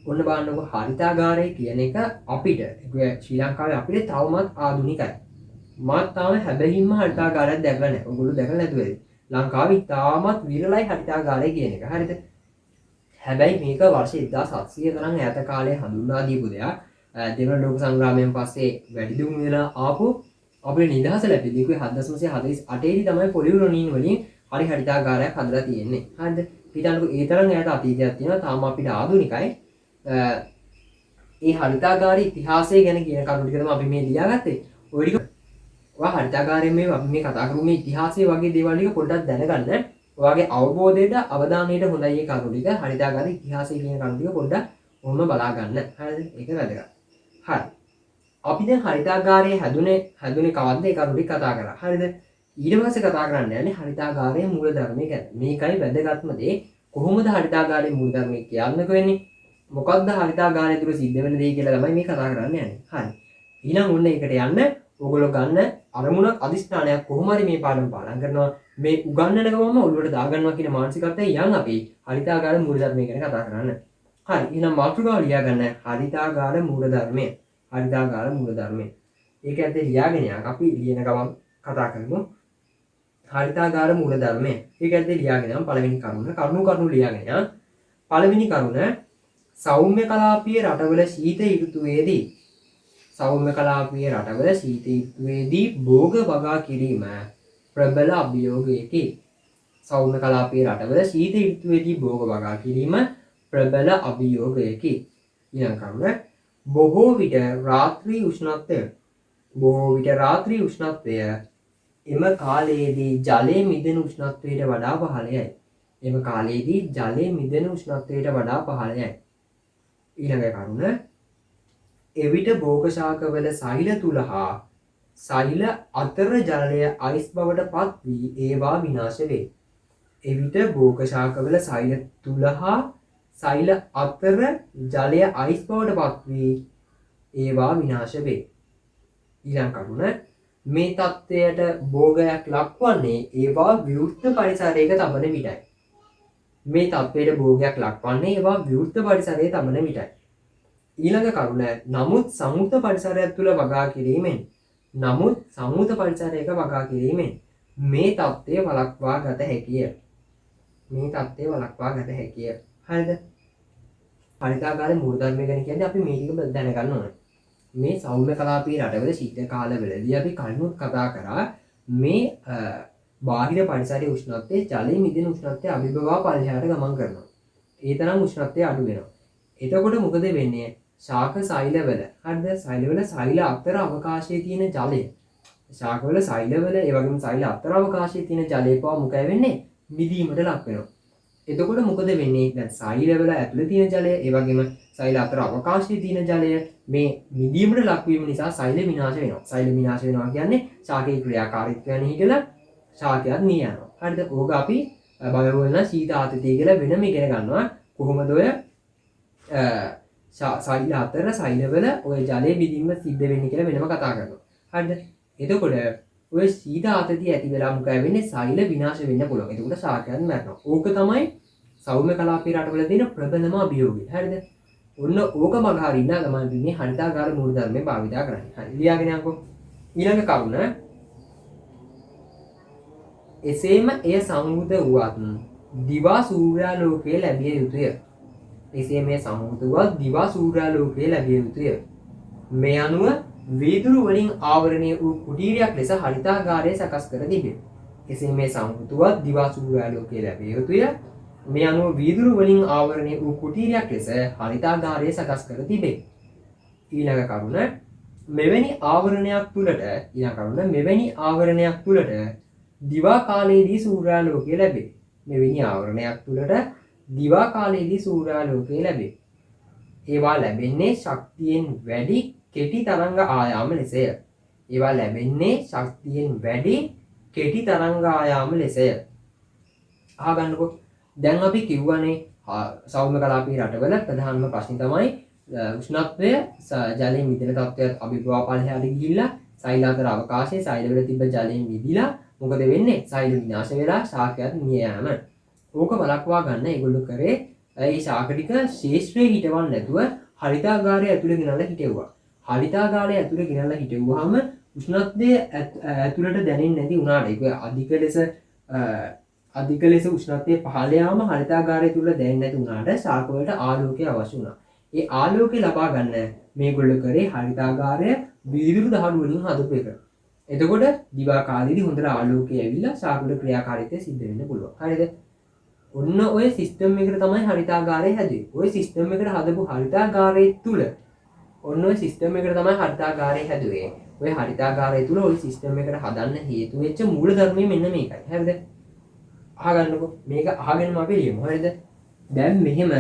ඔන්න බලන්නකො හරිතාගාරය කියන එක අපිට ශ්‍රී ලංකාවේ අපිට තවමත් ආධුනිකයි. මාත් තාම හැබැයිම හරිතාගාරයක් දැකලා නැහැ. ඔයගොල්ලෝ දැකලා නැතුව ඇති. ලංකාවේ තාමත් විරලයි හරිතාගාරය කියන එක. හරිද? හැබැයි මේක වර්ෂ 1700 තරම් ඈත කාලේ හඳුන්වා දීපු දෙයක්. දෙවන ලෝක සංග්‍රාමයෙන් පස්සේ වැඩි දියුණු වෙලා ආපු අපේ නිදහස ලැබෙන්නේ 1948 දී තමයි පොලියුරොනීන් වලින් හරිතාගාරයක් හදලා තියෙන්නේ. හරිද? හිතන්නකෝ ඒ තරම් ඈත අතීතයක් තියෙනවා. තාම අපිට ආධුනිකයි. ඒ හරිතාගාරයේ ඉතිහාසය ගැන කියන කරුණු ටික තමයි අපි මේ ලියාගත්තේ. ඔය ටික ඔයා හරිතාගාරයෙන් මේ අපි මේ කතා කරමු මේ ඉතිහාසය වගේ දේවල් ටික පොඩ්ඩක් දැනගන්න. ඔයාගේ අවබෝධයට අවධානයට හොඳයි මේ කරුණු ටික. හරිතාගාරයේ ඉතිහාසය කියන කරුණු ටික පොඩ්ඩක් ඔහොම බලා ගන්න. හරිද? ඒක වැදගත්. හරි. අපි දැන් හරිතාගාරයේ හැදුනේ කවද්ද ඒ කරුණු ටික කතා කරා. හරිද? ඊට පස්සේ කතා කරන්න යන්නේ හරිතාගාරයේ මූලධර්මය ගැන. මේකයි වැදගත්ම දේ. කොහොමද හරිතාගාරයේ මූලධර්මය කියන්නකෝ වෙන්නේ? මොකක්ද හරිතාගාරය තුළ සිද්ධ වෙන දේ කියලා තමයි මේ කතා කරන්න යන්නේ. හරි. ඊළඟ ඔන්න ඒකට යන්න ඔයගොල්ලෝ ගන්න අරමුණක් අදිෂ්ඨානයක් කොහොම හරි මේ පාඩම පාඩම් කරනවා. මේ උගන්නන ගමම ඔළුවට දාගන්නවා කියන මානසිකත්වයෙන් යන් අපි හරිතාගාර මූලධර්මය ගැන කතා කරන්න. හරි. එහෙනම් මාතෘකාව ලියා ගන්න හරිතාගාර මූලධර්මය. ඒක ඇත්තේ ලියාගෙන යන් අපි ලියන ගමන් කතා කරමු. හරිතාගාර මූලධර්මය. ඒක ඇත්තේ ලියාගෙන යන් පළවෙනි කරුණ ලියාගෙන යන් පළවෙනි කරුණ සෞම්‍ය කලාපීය රටවල ශීත ඍතුවේදී භෝග වගා කිරීම ප්‍රබල අභියෝගයකි. සෞම්‍ය කලාපීය රටවල ශීත ඍතුවේදී භෝග වගා කිරීම ප්‍රබල අභියෝගයකි. ඊළඟ කරුණ බොහෝ විට රාත්‍රී උෂ්ණත්වය එම කාලයේදී ජලයේ මිදෙන උෂ්ණත්වයට වඩා පහළයයි. ඊළඟ කරුණ එවිට භෝග ශාකවල සෛල තුල හා සෛල අතර ජලය අයිස් බවට පත් වී ඒවා විනාශ වේ. එවිට භෝග ශාකවල සෛල තුල හා සෛල අතර ජලය අයිස් බවට පත් වී ඒවා විනාශ වේ. ඊළඟ කරුණ මේ තත්ත්වයට භෝගයක් ලක්වන්නේ ඒවා විවෘත පරිසරයක තබන විටයි. ඊළඟ කරුණ නමුත් සංයුක්ත පරිසරයක් තුළ වගා කිරීමෙන් මේ තත්ත්වය වළක්වා ගත හැකිය. හරිද? හරිතාගාරයේ මූලධර්මය ගැන කියන්නේ අපි මේක දැනගන්න ඕනේ. මේ සෞම්‍ය කලාපීය රටවල ශීත කාලවලදී අපි කලිනුත් කතා කරා මේ බාහිර පරිසරයේ උෂ්ණත්වය ජලයේ මිදෙන උෂ්ණත්වය අභිභවා පල්ලෙහාට ගමන් කරනවා. ඒ තරම් උෂ්ණත්වය අඩු වෙනවා. එතකොට මොකද වෙන්නේ? ශාක සෛලවල සෛල අතර අවකාශයේ තියෙන ජලය ඒ වගේම සෛල අතර අවකාශයේ තියෙන ජලය පවා මොකද වෙන්නේ? මිදීමට ලක් වෙනවා. එතකොට මොකද වෙන්නේ? දැන් සෛලවල ඇතුළේ තියෙන ජලය ඒ වගේම සෛල අතර අවකාශයේ තියෙන ජලය මේ මිදීමට ලක් වීම නිසා සෛල විනාශ වෙනවා. සෛල විනාශ වෙනවා කියන්නේ ශාකයේ ක්‍රියාකාරීත්වය නිහිටලා ශාකයක් මිය යනවා. හරිද? ඕක අපි බයෝවල සීත ආතතිය කියලා වෙනම ඉගෙන ගන්නවා. කොහොමද ඔය සෛල අතර සෛලවල ඔය ජලයේ බිඳීම සිද්ධ වෙන්නේ කියලා වෙනම කතා කරනවා. හරිද? එතකොට ඔය සීත ආතතිය ඇති වෙලා මොකද වෙන්නේ? සෛල විනාශ වෙන්න පුළුවන්. එතකොට ශාකයන් මැරෙනවා. ඕක තමයි සෞම්‍ය කලාපීය රටවල තියෙන ප්‍රබලම අභියෝගය. හරිද? ඔන්න ඕක මගහරින්න තමයි මේ හරිතාගාර මූලධර්මයේ භාවිතා කරන්නේ. හරි. ලියාගෙන යන්නකෝ. ඊළඟ කරුණ එසේම එය සංවෘත වුවත් දිවා සූර්යාලෝකයේ ලැබිය යුතුය. මේ අනුව වීදුරු වලින් ආවරණය වූ කුටීරයක් ලෙස හරිතාගාරය සකස් කර තිබේ. එසේ මේ සංවෘතවත් දිවා සූර්යාලෝකයේ ලැබිය යුතුය. මේ අනුව වීදුරු වලින් ආවරණය වූ කුටීරයක් ලෙස හරිතාගාරය සකස් කර තිබේ. ඊළඟ කරුණ මෙවැනි ආවරණයක් තුළට දිවා කාලයේදී සූර්යාලෝකය ලැබේ. ඒවා ලැබෙන්නේ ශක්තියෙන් වැඩි කෙටි තරංග ආයාම ලෙසය. අහගන්නකෝ. දැන් අපි කිව්වනේ සෞම්‍ය කලාපීය රටවල ප්‍රධානම ප්‍රශ්නේ තමයි උෂ්ණත්වය ජලයෙන් මිදෙන තත්ත්වයට අභිභවා පල්ලෙහාට ගිහිල්ලා සෛල අතර අවකාශයේ සෛලවල තිබ්බ ජලයෙන් මිදිලා මොකද වෙන්නේ? සෛල විනාශ වෙලා ශාකයක් මිය යාම. ඕක වළක්වා ගන්න ඒගොල්ලෝ කරේ ඒ ශාක ටික ශේෂ්ත්‍රයේ හිටවන්න නැතුව හරිතාගාරය ඇතුළේ ගෙනල්ලා හිටෙව්වා. හරිතාගාරය ඇතුළේ ගෙනල්ලා හිටෙව්වහම උෂ්ණත්වය ඇතුළට දැනෙන්නේ නැති වුණාට ඒක අධික ලෙස උෂ්ණත්වය පහළ යාම හරිතාගාරය තුල දැනෙන්නේ නැති වුණාට ශාක වලට ආලෝකය අවශ්‍ය වුණා. ඒ ආලෝකය ලබා ගන්න මේගොල්ලෝ කරේ හරිතාගාරය වීදුරු දහඩු වලින් හදපු එක. එතකොට දිවා කාලේදී හොඳට ආලෝකය ඇවිල්ලා ශාක වල ක්‍රියාකාරීත්වය සිද්ධ වෙන්න පුළුවන්. හරිද? ඔන්න ඔය සිස්ටම් එකට තමයි හරිතාගාරය හැදුවේ. ඔය සිස්ටම් එකට හදපු හරිතාගාරයේ තුල ඔය හරිතාගාරය තුල ඔය සිස්ටම් එකට හදන්න හේතු වෙච්ච මූල ධර්මය මෙන්න මේකයි. හරිද? අහගන්නකෝ. මේක අහගෙනම අපි ලියමු. හරිද? දැන් මෙහෙම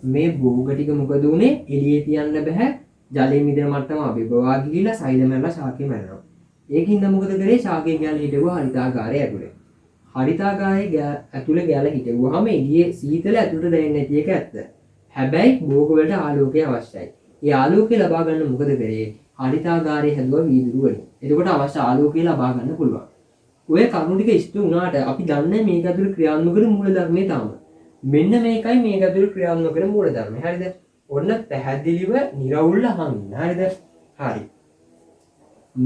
මේ භෝග ටික මොකද උනේ? එළියේ තියන්න බෑ. ජලයේ මිදෙන මට්ටම අභිභවා ගිහිල්ලා සෛල මැරලා ශාකේ මැරෙනවා. ඒකින්ද මොකද කරේ? ශාකේ ගෑලා හිටවුවා හරිතාගාරය ඇතුලේ. හරිතාගාරයේ ඇතුලේ ගෑලා හිටවුවාම එළියේ සීතල ඇතුලට දැනෙන්නේ නැති එක ඇත්ත. හැබැයි භෝග වලට ආලෝකය අවශ්‍යයි. ඒ ආලෝකය ලබා ගන්න මොකද කරේ? හරිතාගාරයේ හැදුවා වීදුරු වලින්. එතකොට අවශ්‍ය ආලෝකය ලබා ගන්න පුළුවන්. ඔය කරුණු ටික ඉෂ්ට වුණාට අපි දන්නේ මේක ඇතුළේ ක්‍රියාත්මක කරන මූලධර්මයේ තාම. මෙන්න මේකයි මේක ඇතුළේ ක්‍රියාත්මක කරන මූලධර්මය. හරිද? ඔන්න පැහැදිලිව නිරවුල් අහන්න. හරිද? හරි.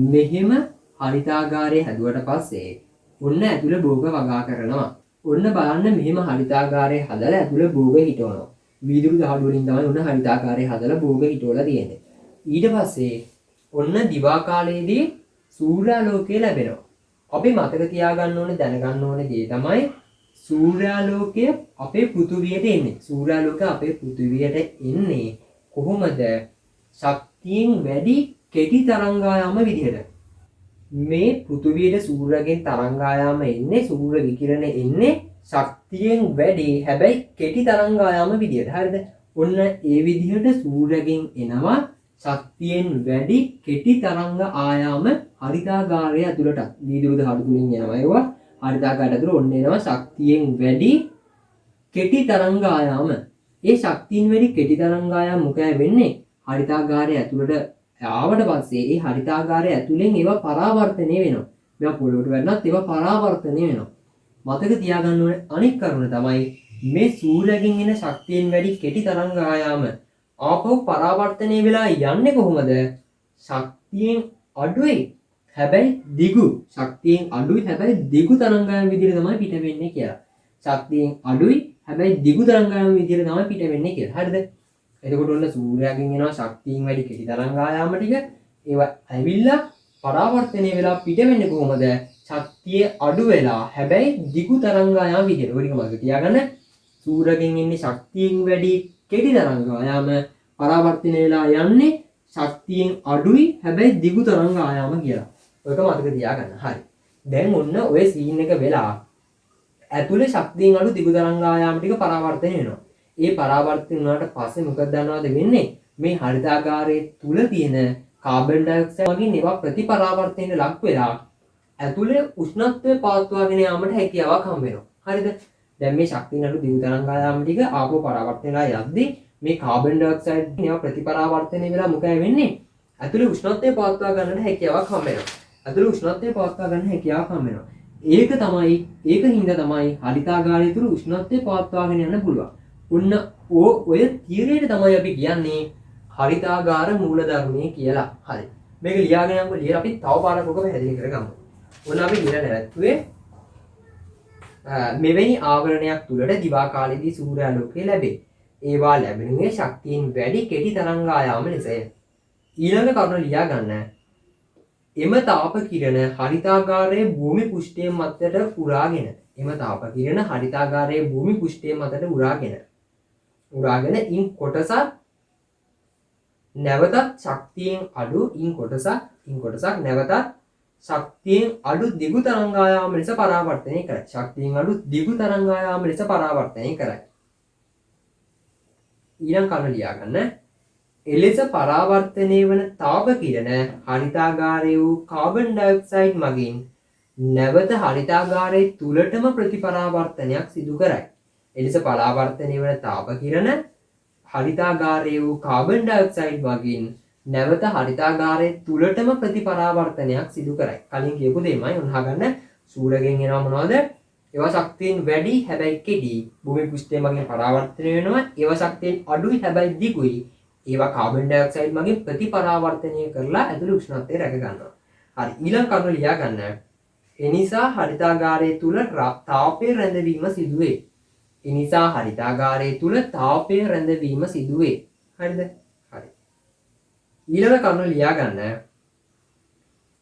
මෙහෙම හරිතාගාරය හැදුවට පස්සේ ඔන්න ඇතුළේ භෝග වගා කරනවා. ඔන්න බලන්න මෙහෙම හරිතාගාරය හදලා ඇතුළේ භෝග හිටවනවා. වීදුරු දහඩු වලින් තමයි ඔන්න හරිතාකාරය හදලා භෝග හිටවලා තියෙන්නේ. ඊට පස්සේ ඔන්න දිවා කාලයේදී සූර්යාලෝකය ලැබෙනවා. අපි මතක තියාගන්න ඕනේ දැනගන්න ඕනේ දේ තමයි සූර්යාලෝකය අපේ පෘථුවියට එන්නේ. සූර්යාලෝකය අපේ පෘථුවියට එන්නේ කොහොමද? ශක්තියෙන් වැඩි කෙටි තරංගායාම විදිහට. මේ පෘථුවියට සූර්යගෙන් තරංගායාම එන්නේ, සූර්ය විකිරණ එන්නේ ශක්තියෙන් වැඩි හැබැයි කෙටි තරංගායාම විදිහට. හරිද? ඔන්න ඒ විදිහට සූර්යගෙන් එනවා ශක්තියෙන් වැඩි කෙටි තරංග ආයාම හරිතාගාරය ඇතුළට. වීදුරු දහඩු තුලින් යනවා ඒවා හරිතාගාරයට ඇතුළට ඔන්න එනවා ශක්තියෙන් වැඩි කෙටි තරංග ආයාම. ඒ ශක්තියෙන් වැඩි කෙටි තරංග ආයාම මොකද වෙන්නේ? හරිතාගාරය ඇතුළට ආවට පස්සේ ඒ හරිතාගාරය ඇතුලෙන් ඒවා පරාවර්තනය වෙනවා. මේවා පොළොවට වැටුණත් ඒවා පරාවර්තනය වෙනවා. මතක තියාගන්න ඕනේ අනෙක් කරුණ තමයි මේ සූර්යයෙන් එන ශක්තියෙන් වැඩි කෙටි තරංග ආයාම ආපහු පරාවර්තනය වෙලා යන්නේ කොහොමද? ශක්තියෙන් අඩුයි හැබැයි දිගු. ශක්තියෙන් අඩුයි හැබැයි දිගු තරංගායම විදිහට තමයි පිට වෙන්නේ කියලා. ශක්තියෙන් අඩුයි හැබැයි දිගු තරංගායම විදිහට තමයි පිට වෙන්නේ කියලා. හරිද? එතකොට ඔන්න සූර්යයෙන් එනවා ශක්තියෙන් වැඩි කෙටි තරංග ආයාම ටික. ඒවා ඇවිල්ලා පරාවර්තනය වෙලා පිට වෙන්නේ කොහොමද? ශක්තිය අඩු වෙලා හැබැයි දිගු තරංග ආයාම විදිහට. ඔය ටික මතක තියාගන්න. සූර්යයෙන් එන්නේ ශක්තියෙන් වැඩි කෙටි තරංග ආයාම පරාවර්තනය වෙලා යන්නේ ශක්තියෙන් අඩුයි හැබැයි දිගු තරංග ආයාම කියලා. ඔයක මතක තියාගන්න. හරි. දැන් ඔන්න ඔය සීන් එක වෙලා ඇතුලේ ශක්තියෙන් අඩු දිගු තරංග ආයාම ටික පරාවර්තනය වෙනවා. ඒ පරාවර්තන වුණාට පස්සේ මොකද දන්නවද වෙන්නේ? මේ හරිතාගාරයේ තුල තියෙන කාබන් ඩයොක්සයිඩ් වගේ ඒවා ප්‍රතිපරාවර්තනයට ලක් වෙලා ඇතුලේ උෂ්ණත්වය පවත්වාගෙන යාමට හැකියාවක් හම්බ වෙනවා. හරිද? දැන් මේ ශක්තියෙන් අඩු දිගු තරංග ආයාම ටික ආපහු පරාවර්තනලා යද්දී මේ කාබන් ඩයොක්සයිඩ් ඒවා ප්‍රතිපරාවර්තනය වෙලා මොකද වෙන්නේ? ඇතුලේ උෂ්ණත්වය පවත්වා ගන්නට හැකියාවක් හම්බ වෙනවා. ඇතුලේ උෂ්ණත්වය පවත්වා ගන්න හැකියාවක් හම්බ වෙනවා. ඒකින්ද තමයි හරිතාගාරය තුල උෂ්ණත්වය පවත්වාගෙන යන්න පුළුවන්. ඔන්න ඔය තියරියට තමයි අපි කියන්නේ හරිතාගාර මූලධර්මය කියලා. හරි. මේක ලියාගෙන යනකොට ලියලා අපි තව පාරක් ඔක පැහැදිලි කරගමු. ඔන්න අපි ලියලා නැවතුවේ මෙවැනි ආවරණයක් තුලට දිවා කාලයේදී සූර්යාලෝකය ලැබේ. ඒවා ලැබෙනුයේ ශක්තියෙන් වැඩි කෙටි තරංග ආයාම ලෙසය. ඊළඟ කරුණ ලියා ගන්න. එම තාප කිරණ හරිතාගාරයේ භූමි පෘෂ්ඨය මතට උරාගෙන ඉන් කොටසක් නැවතත් ශක්තියෙන් අඩු නැවතත් ශක්තියෙන් අඩු දිගු තරංගායාම ලෙස පරාවර්තනය කරයි. ශක්තියෙන් අඩු දිගු තරංගායාම ලෙස පරාවර්තනය කරයි. ඊළඟ කරුණ ලියා ගන්න. එලෙස පරාවර්තනය වන තාප කිරණ හරිතාගාරයේ වූ කාබන් ඩයොක්සයිඩ් මගින් නැවත හරිතාගාරයේ තුලටම ප්‍රතිපරාවර්තනයක් සිදු කරයි. එලෙස පරාවර්තනය වන තාප කිරණ හරිතාගාරයේ වූ කාබන් ඩයොක්සයිඩ් මගින් නැවත හරිතාගාරයේ තුලටම ප්‍රතිපරාවර්තනයක් සිදු කරයි. කලින් කියපු දෙයමයි ඔන්න අහගන්න. සූර්යයෙන් එනවා මොනවද? ඒවා ශක්තියෙන් වැඩි හැබැයි කෙටි. භූමි පෘෂ්ඨය මගින් පරාවර්තනය වෙනවා. ඒවා ශක්තියෙන් අඩුයි හැබැයි දිගුයි. ඒවා කාබන් ඩයොක්සයිඩ් මගින් ප්‍රතිපරාවර්තනය කරලා ඇතුළේ උෂ්ණත්වය රැක ගන්නවා. හරි. ඊළඟ කරුණ ලියා ගන්න. එනිසා හරිතාගාරයේ තුල තාපය රැඳවීම සිදුවේ. හරිද? හරි. ඊළඟ කරුණ ලියා ගන්න.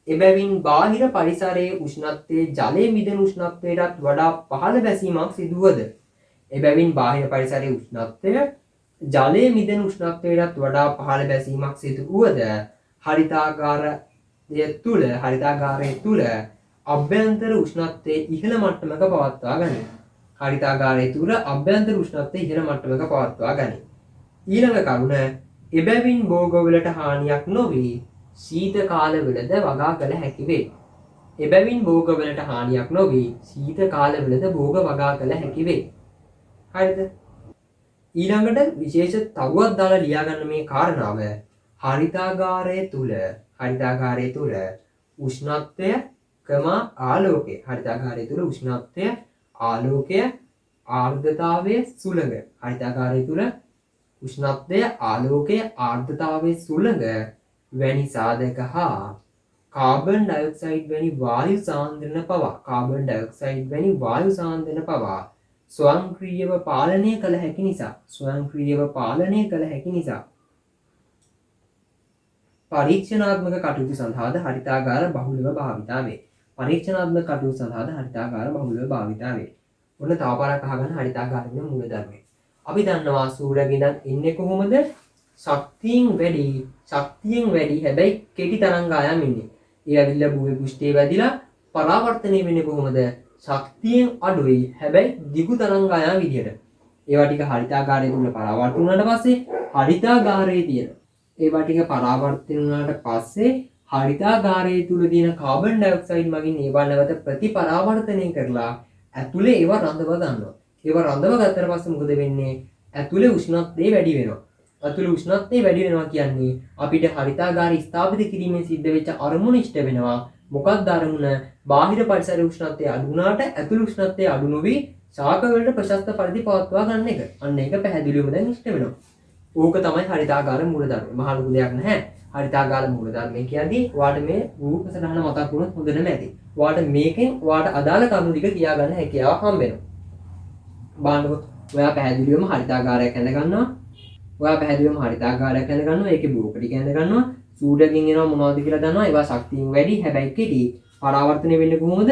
එබැවින් බාහිර පරිසරයේ උෂ්ණත්වයේ ජලයේ මිදෙන උෂ්ණත්වයටත් වඩා පහළ බැසීමක් සිදුවද? එබැවින් බාහිර පරිසරයේ උෂ්ණත්වය ජලයේ මිදෙන උෂ්ණත්වයටත් වඩා පහළ බැසීමක් සිදු වුවද හරිතාගාරයේ තුල අභ්‍යන්තර උෂ්ණත්වයේ ඉහළ මට්ටමක පවත්වා ගනී. ඊළඟ කරුණ එබැවින් භෝගවලට හානියක් නොවී ශීත කාලවලද වගා කළ හැකි වේ. හරිද? ඊළඟට විශේෂ තවුවක් දාලා ලියා ගන්න මේ කාරණාව හරිතාගාරය තුල උෂ්ණත්වය ආලෝකය ආර්ද්‍රතාවයේ සුළඟ වැනි සාධක හා කාබන් ඩයොක්සයිඩ් වැනි වායු සාන්ද්‍රණ පවා ස්වයංක්‍රීයව පාලනය කළ හැකි නිසා. ස්වයංක්‍රීයව පාලනය කළ හැකි නිසා. පරීක්ෂණාත්මක කටයුතු සඳහාද හරිතාගාර බහුලව භාවිතා වේ. පරීක්ෂණාත්මක කටයුතු සඳහාද හරිතාගාර බහුලව භාවිතා වේ. ඔන්න තව පාරක් අහගන්න හරිතාගාරයේ මූලධර්මය. අපි දන්නවා සූර්යගින්දන් ඉන්නේ කොහොමද? ශක්තියෙන් වැඩි හැබැයි කෙටි තරංගායම් ඉන්නේ. ඒ ඇවිල්ලා භූමි පෘෂ්ඨයේ වැදිලා පරාවර්තනය වෙන්නේ කොහොමද? ශක්තියෙන් අඩුයි හැබැයි දිගු තරංගායම් විදියට. ඒවා ටික හරිතාගාරයේ තුල පරාවර්තන වුණාට පස්සේ හරිතාගාරයේ තියෙන ඒවා ටික පරාවර්තන වුණාට පස්සේ හරිතාගාරයේ තුල තියෙන කාබන් ඩයොක්සයිඩ් මගින් ඒවා නැවත ප්‍රතිපරාවර්තනය කරලා ඇතුලේ ඒවා රඳව ගන්නවා. ඒවා රඳව ගත්තට පස්සේ මොකද වෙන්නේ? ඇතුලේ උෂ්ණත්වය වැඩි වෙනවා. ඇතුලේ උෂ්ණත්වය වැඩි වෙනවා කියන්නේ අපිට හරිතාගාරය ස්ථාපිත කිරීමෙන් සිද්ධ වෙච්ච අරමුණ ඉෂ්ට වෙනවා. මොකක්ද අරමුණ? බාහිර පරිසරයේ උෂ්ණත්වය අඩු වුණාට ඇතුලේ උෂ්ණත්වය අඩු නොවි ශාක වලට ප්‍රශස්ත පරිදි පවත්වා ගන්න එක. අන්න ඒක පැහැදිලිවම දැන් ඉෂ්ට වෙනවා. ඕක තමයි හරිතාගාර මූලධර්මය. මහා ලොකු දෙයක් නැහැ. හරිතාගාර මූලධර්මය කියන්නේ ඔයාට මේ රූප සටහන මතක් වුණොත් හොඳටම ඇති. ඔයාට මේකෙන් ඔයාට අදාළ කරුණු ටික කියා ගන්න හැකියාවක් හම්බ වෙනවා. බලන්නකො ඔයා පැහැදිලිවම හරිතාගාරයක් ඇඳ ගන්නවා. ඔයා පැහැදිලිවම හරිතාගාරයක් ඇඳ ගන්නවා. ඒකේ බෝක ටික ඇඳ ගන්නවා. සූර්යයෙන් එනවා මොනවද කියලා දන්නවා. ඒවා ශක්තියෙන් වැඩි හැබැයි කෙටි. පරාවර්තනය වෙන්නේ කොහොමද?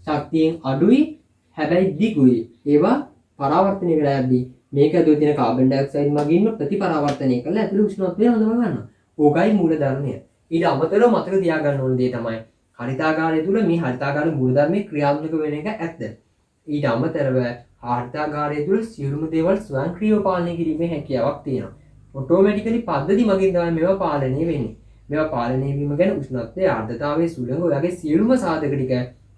ශක්තියෙන් අඩුයි හැබැයි දිගුයි. ඒවා පරාවර්තනය වෙලා යද්දී මේක ඇතුළේ තියෙන කාබන් ඩයොක්සයිඩ් මගින්ම ප්‍රතිපරාවර්තනය කරලා ඇතුළේ උෂ්ණත්වය හඳුනා ගන්නවා. ඕකයි මූලධර්මය. ඊට අමතරව මතක තියාගන්න ඕන දේ තමයි හරිතාගාරය තුල මේ හරිතාගාර මූලධර්මයේ ක්‍රියාත්මක වෙන එක ඇත්ත. ඊට අමතරව හරිතාගාරය තුල සියලුම දේවල් ස්වයංක්‍රීයව පාලනය කිරීමේ හැකියාවක් තියෙනවා. ඔටෝමැටිකලි පද්ධති මගින් තමයි මේවා පාලනය වෙන්නේ. මේවා පාලනය වීම ගැන උෂ්ණත්වය, ආර්ද්‍රතාවය, සුළඟ ඔයගේ සියලුම සාධක ටික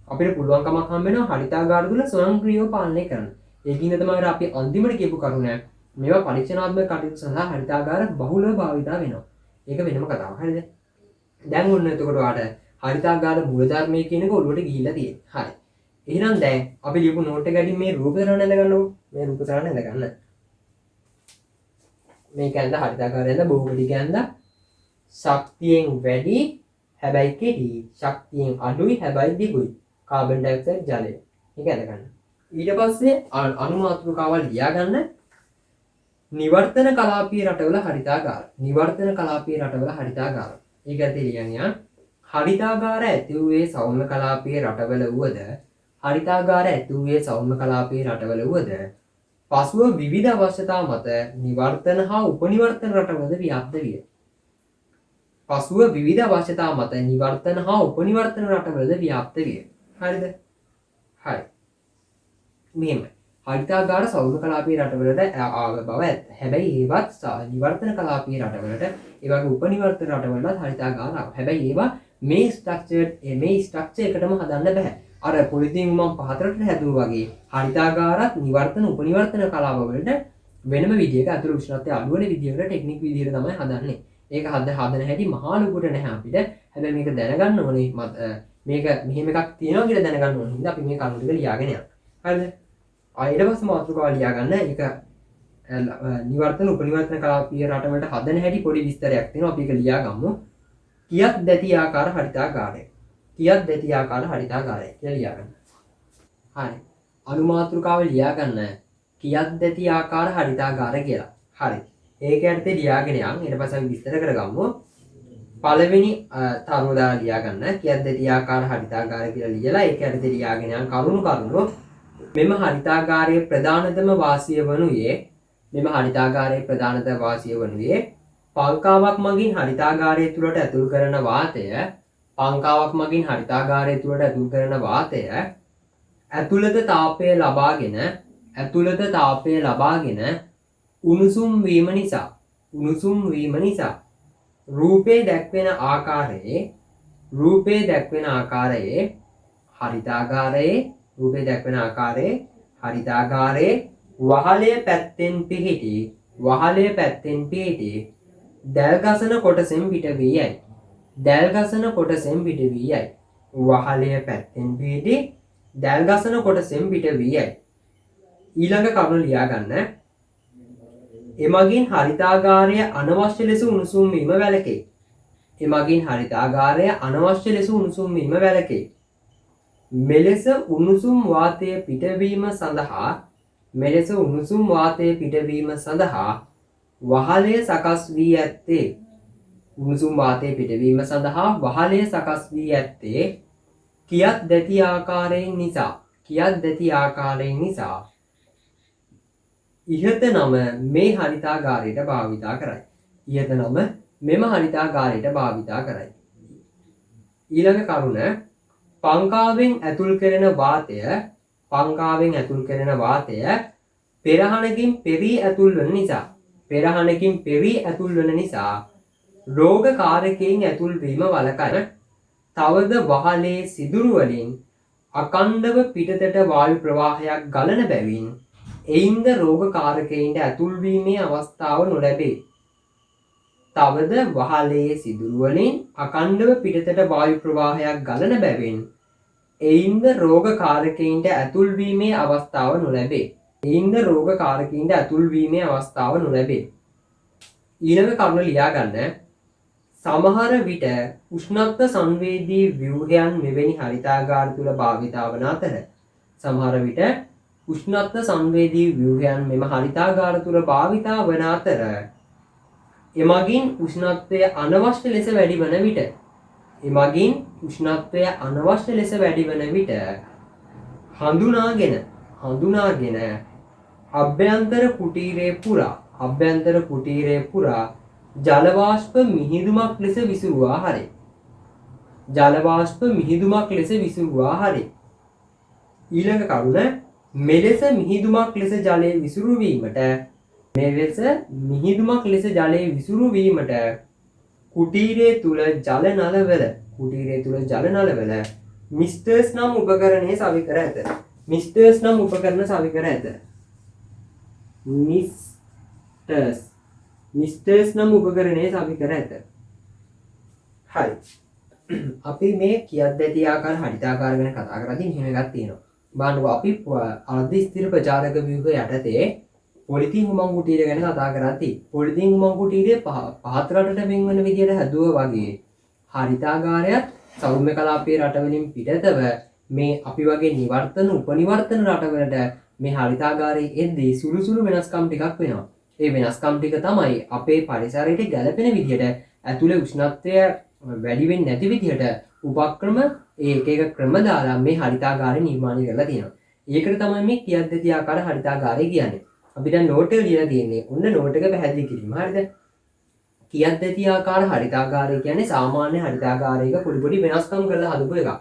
අපිට පුළුවන්කමක් හම්බ වෙනවා හරිතාගාර තුල ස්වයංක්‍රීයව පාලනය කරන්න. ඒකින්ද තමයි අපි අන්තිමට කියපු කරුණ මේවා පරීක්ෂණාත්මක කටයුතු සඳහා හරිතාගාර බහුලව භාවිතා වෙනවා. ඒක වෙනම කතාවක්. හරිද? දැන් ඔන්න එතකොට ඔයාට හරිතාගාර මූලධර්මයේ කියන එක ඔළුවට ගිහිල්ලා තියෙනවා. හරි. එහෙනම් දැන් අපි ලියපු නෝට් එක ගැටින් මේ රූප සටහන ඇඳ ගන්නකො. මේ රූප සටහන ඇඳ ගන්න. මේක ඇඳ හරිතාගාරය ඇඳ බොහෝ ටික ඇඳ ශක්තියෙන් වැඩි හැබැයි කෙටි. ශක්තියෙන් අඩුයි හැබැයි දිගුයි. කාබන් ඩයොක්සයිඩ් ජලය. මේක ඇඳ ගන්න. ඊට පස්සේ අනුමාත්‍රිකාවල් ලියා ගන්න. නිවර්තන කලාපීය රටවල හරිතාගාර. නිවර්තන කලාපීය රටවල හරිතාගාර. ඒක ඇත්තේ ලියන්නේ හරිතාගාර ඇති වූයේ සෞම්‍ය කලාපීය රටවල වුවද හරිතාගාර ඇති වූයේ සෞම්‍ය කලාපීය රටවල වුවද පසුව විවිධ අවශ්‍යතා මත නිවර්තන හා උපනිවර්තන රටවල ව්‍යාප්ත විය. පසුව විවිධ අවශ්‍යතා මත නිවර්තන හා උපනිවර්තන රටවල ව්‍යාප්ත විය. හරිද? හරි. මෙහෙමයි. හරිතාගාර සෞම්‍ය කලාපීය රටවලට ආව බව ඇත්ත. හැබැයි ඒවත් නිවර්තන කලාපීය රටවලට ඒ වගේ උපනිවර්තන රටවලට හරිතාගාර ආවා. හැබැයි ඒවා මේ ස්ට්‍රක්චර් එකටම හදන්න බෑ. අර පොලිතින් මම පහතරට හැදුවා වගේ හරිතාගාරත් නිවර්තන උපනිවර්තන කලාව වලට වෙනම විදියක අතුරු උෂ්ණත්වය අඩු වෙන විදියකට ටෙක්නික් විදියට තමයි හදන්නේ. ඒක හදන හැටි මහා ලොකුට නැහැ අපිට. හැබැයි මේක දැනගන්න ඕනේ මේක මෙහෙම එකක් තියෙනවා කියලා දැනගන්න ඕනේ. හින්දා අපි මේ කරුණු ටික ලියාගෙන යනවා. හරිද? ඊට පස්සේ මාතෘකාව ලියා ගන්න. ඒක නිවර්තන උපනිවර්තන කලාපීය රටවලට හදන හැටි පොඩි විස්තරයක් තියෙනවා. අපි ඒක ලියා ගමු. කියක් දැති ආකාර හරිතාගාරය. කියක් දැති ආකාර හරිතාගාරය කියලා ලියා ගන්න. හරි. අනුමාත්‍රිකාව ලියා ගන්න. කියක් දැති ආකාර හරිතාගාර කියලා. හරි. ඒක ඇත්තේ ලියාගෙන යන්. ඊට පස්සේ අපි විස්තර කරගමු. පළවෙනි තරුව දාලා ලියා ගන්න. කියක් දැති ආකාර හරිතාගාර කියලා ලියලා ඒක ඇත්තේ ලියාගෙන යන් කරුණු මෙම හරිතාගාරයේ ප්‍රධානතම වාසිය වනුයේ පංකාවක් මගින් හරිතාගාරය තුළට ඇතුල් කරන වාතය ඇතුළත තාපය ලබාගෙන උණුසුම් වීම නිසා රූපේ දැක්වෙන ආකාරයේ හරිතාගාරයේ වහලය පැත්තෙන් පිහිටි දැල්ගසන කොටසෙන් පිට වී යයි. දැල්ගසන කොටසෙන් පිට වී යයි. වහලය පැත්තෙන් පිහිටි දැල්ගසන කොටසෙන් පිට වී යයි. ඊළඟ කරුණ ලියා ගන්න. එමගින් හරිතාගාරය අනවශ්‍ය ලෙස උණුසුම් වීම වැළකේ. මෙලෙස උණුසුම් වාතය පිටවීම සඳහා මෙලෙස උණුසුම් වාතය පිටවීම සඳහා වහලය සකස් වී ඇත්තේ උණුසුම් වාතය පිටවීම සඳහා වහලය සකස් වී ඇත්තේ කියක් දැති ආකාරයෙන් නිසා ඉහත නම මේ හරිතාගාරයට භාවිතා කරයි. ඉහත නම මෙම හරිතාගාරයට භාවිතා කරයි. ඊළඟ කරුණ පංකාවෙන් ඇතුල් කරන වාතය පෙරහනකින් පෙරී ඇතුල් වන නිසා රෝග කාරකයෙන් ඇතුල්වීම වළකන. තවද වහලේ සිදුරු වලින් අකණ්ඩව පිටතට වායු ප්‍රවාහයක් ගලන බැවින් එයින්ද රෝග කාරකයින්ට ඇතුල්වීමේ අවස්ථාව නොලැබේ. තවද වහලේ සිදුරු වලින් අකණ්ඩව පිටතට වායු ප්‍රවාහයක් ගලන බැවින් එයින්ද රෝග කාරකයින්ට ඇතුල්වීමේ අවස්ථාව නොලැබේ. ඊළඟ කරුණ ලියා ගන්න. සමහර විට උෂ්ණත්ව සංවේදී ව්‍යුහයන් මෙවැනි හරිතාගාර තුළ භාවිතා වන අතර මෙම හරිතාගාර තුළ භාවිතා වන අතර එමගින් උෂ්ණත්වය අනවශ්‍ය ලෙස වැඩි වන විට හඳුනාගෙන අභ්‍යන්තර කුටීරය පුරා ජල වාෂ්ප මිහිදුමක් ලෙස විසුරුවා හරි. ඊළඟ කරුණ මෙලෙස මිහිදුමක් ලෙස ජලය විසුරු වීමට කුටීරය තුල ජල නලවල මිස්ටර්ස් නම් උපකරණය සවි කර ඇත. මිස්ටර්ස් නම් උපකරණය සවි කර ඇත. හරි. අපි මේ කියත් ඇති ආකාර හරිතාගාර ගැන කතා කරද්දී මෙහෙම එකක් තියෙනවා. බලන්නකෝ අපි අර්ධ ස්ථිර ප්‍රචාරක ව්‍යුහ යටතේ පොලිතීන් උමං කුටීරය ගැන කතා කරද්දී පොලිතීන් උමං කුටීරය පහත් රටට වෙන්වන විදියට හැදුවා වගේ හරිතාගාරයත් සෞම්‍ය කලාපයේ රටවලින් පිටතව මේ අපි වගේ උපනිවර්තන රටවලට මේ හරිතාගාරයේ එද්දී සුළු වෙනස්කම් ටිකක් වෙනවා. ඒ වෙනස්කම් ටික තමයි අපේ පරිසරයට ගැළපෙන විදිහට ඇතුලේ උෂ්ණත්වය වැඩි වෙන්නේ නැති විදිහට උපක්‍රම ඒක ක්‍රම දාලා මේ හරිතාගාරය නිර්මාණය කරලා තියෙනවා. ඒකට තමයි මේ කියද්දී ආකාර හරිතාගාරය කියන්නේ. අපි දැන් නෝට් එක ලියලා තියෙන්නේ. ඔන්න නෝට් එක පැහැදිලි කිරීම. හරිද? කියද්දී ආකාර හරිතාගාරය කියන්නේ සාමාන්‍ය හරිතාගාරයක පොඩි වෙනස්කම් කරලා හදපු එකක්.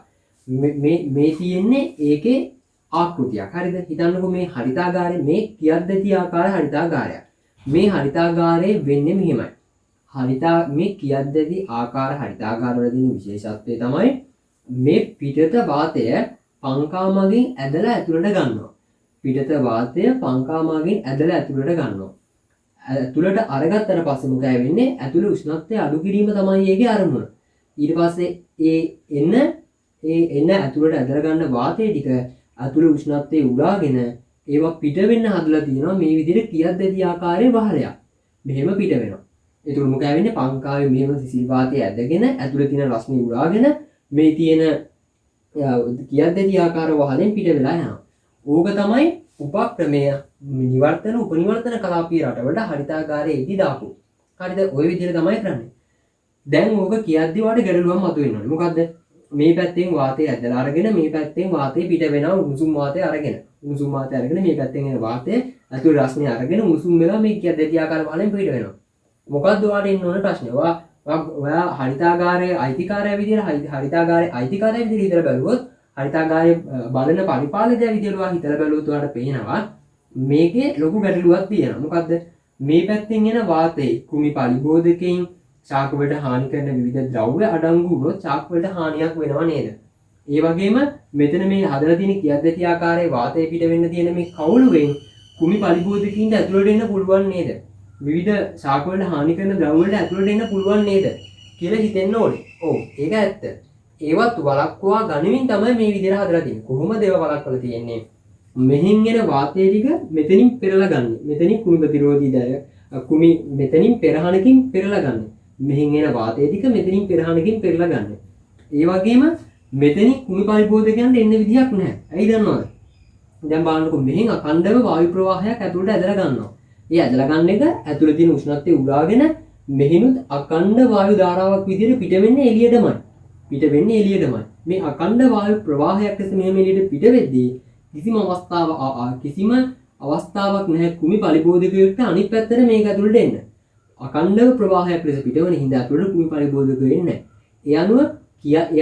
මේ තියෙන්නේ ඒකේ ආකෘතියක්. හරිද? හිතන්නකෝ මේ හරිතාගාරය මේ කියද්දී ආකාර හරිතාගාරයක්. මේ හරිතාගාරයේ වෙන්නේ මෙහෙමයි. මේ කියද්දී ආකාර හරිතාගාරවල තියෙන විශේෂත්වය තමයි මේ පිටත වාතය පංකා මගින් ඇදලා ඇතුළට ගන්නවා. ඇතුළට අරගත්තට පස්සේ මොකද වෙන්නේ? ඇතුළේ උෂ්ණත්වය අඩු කිරීම තමයි ඒකේ අරමුණ. ඊට පස්සේ ඒ එන්න ඇතුළට ඇදලා ගන්න වාතය ටික ඇතුළේ උෂ්ණත්වය උඩාගෙන ඒවා පිට වෙන්න හදලා තියෙනවා මේ විදිහට කියද්දී ආකාරයේ වහලයක්. මෙහෙම පිට වෙනවා. ඒතුළු මොකද වෙන්නේ? පංකාවේ මෙහෙම සිසිල් වාතය ඇදගෙන ඇතුළේ තියෙන රස්නේ උඩාගෙන මේ තියෙන කියද්දී ආකාර වහලෙන් පිට වෙලා යනවා. ඕක තමයි උපක්‍රමය උපනිවර්තන කලාපීය රටවල හරිතාගාරයේදී දාපු. හරිද? ওই විදිහට තමයි කරන්නේ. දැන් ඕක කියද්දී වාට ගැටලුවක් මතුවෙනවා. මොකද්ද? මේ පැත්තෙන් වාතය ඇදලා අරගෙන මේ පැත්තෙන් වාතය පිට වෙනවා උණුසුම් වාතය අරගෙන මේ පැත්තෙන් එන වාතය ඇතුළේ රස්නේ අරගෙන උණුසුම් වෙලා මේ කියද්දී ආකාර වහලෙන් පිට වෙනවා. මොකද්ද වාට එන්න ඕන ප්‍රශ්නේ? ඔයා හරිතාගාරයේ අයිතිකාරය විදිහට හිතලා බැලුවොත් හරිතාගාරයේ බලන පරිපාලකයා විදිහට ඔයා හිතලා බැලුවොත් ඔයාලට පේනවා මේකේ ලොකු ගැටලුවක් තියෙනවා. මොකද්ද? මේ පැත්තෙන් එන වාතයේ කෘමි පරිබෝධකයෙන් ශාක වලට හානි කරන විවිධ ද්‍රව්‍ය අඩංගු වුණොත් ශාක වලට හානියක් වෙනව නේද? ඒ වගේම මෙතන මේ හදලා තියෙන කියද්දී ආකාරයේ වාතය පිට වෙන්න තියෙන මේ කවුළුවෙන් කෘමි පරිබෝධකයින්ට ඇතුළට එන්න පුළුවන් නේද? විවිධ ශාක වලට හානි කරන ද්‍රව්‍ය වලට ඇතුළට එන්න පුළුවන් නේද කියලා හිතෙන්න ඕනේ. ඔව් ඒක ඇත්ත. ඒවත් වළක්වා ගනිමින් තමයි මේ විදිහට හදලා තියෙන්නේ. කොහොමද ඒවා වළක්වලා තියෙන්නේ? මෙහින් එන වාතය ටික මෙතනින් පෙරලා ගන්න. මෙතනින් කුමි ප්‍රතිරෝධී දය මෙතනින් පෙරහනකින් පෙරලා ගන්න. මෙහින් එන වාතය ටික මෙතනින් පෙරහනකින් පෙරලා ගන්න. ඒ වගේම මෙතනින් කුමි පරිබෝධකයන්ට එන්න විදිහක් නැහැ. ඇයි දන්නවද? දැන් බලන්නකො මෙහෙන් අඛණ්ඩව වායු ප්‍රවාහයක් ඇතුළට ඇදලා ගන්නවා. ඒ ඇදලා ගන්න එක ඇතුළේ තියෙන උෂ්ණත්වය උරාගෙන මෙහිනුත් අඛණ්ඩ වායු ධාරාවක් විදිහට පිට වෙන්නේ එළියටමයි. පිට වෙන්නේ එළියටමයි. මේ අඛණ්ඩ වායු ප්‍රවාහයක් ලෙස මෙහෙම එළියට පිට වෙද්දී කිසිම අවස්ථාවක් නැහැ කුමි පරිබෝධකයකට අනිත් පැත්තට මේක ඇතුළට එන්න. අඛණ්ඩව ප්‍රවාහයක් ලෙස පිටවන හින්දා ඇතුළට කුමි පරිබෝධකය එන්නේ නැහැ. ඒ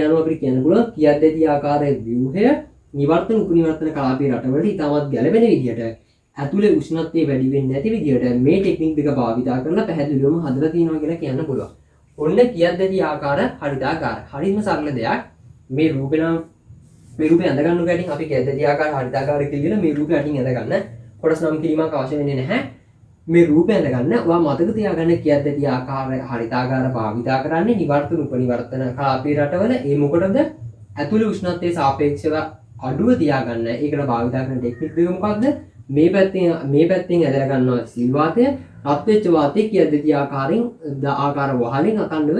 අනුව අපිට කියන්න පුළුවන් කියද්දී ආකාරයේ ව්‍යුහය නිවර්තන උපනිවර්තන කලාපී රටවලට ඉතාමත් ගැළපෙන විදිහට ඇතුලේ උෂ්ණත්වය වැඩි වෙන්නේ නැති විදිහට මේ ටෙක්නික් දෙක භාවිතා කරලා පැහැදිලිවම හදලා තියෙනවා කියලා කියන්න පුළුවන්. ඔන්න කියද්දී ආකාර හරිතාකාර. හරිම සරල දෙයක්. මේ රූපේ ඇඳ ගන්න ගැටින් අපි කියද්දී ආකාර හරිතාකාර කියලා මේ රූපේ අටින් ඇඳ ගන්න. කොටස් නම් කිරීමක් අවශ්‍ය වෙන්නේ නැහැ. මේ රූපය ඇඳ ගන්න. ඔයා මතක තියාගන්න කියද්දී ආකාර හරිතාකාර භාවිතා කරන්නේ නිවර්තන උපනිවර්තන කලාපී රටවල. ඒ මොකටද? ඇතුලේ උෂ්ණත්වයේ සාපේක්ෂව අඩුව තියාගන්න. ඒකට භාවිතා කරන ටෙක්නික් දෙක මොකක්ද? මේ පැත්තෙන් ඇදලා ගන්නවා සිල් වාතය, රත් වෙච්ච වාතය කියද්දී ආකාර වහලෙන් අකණ්ඩව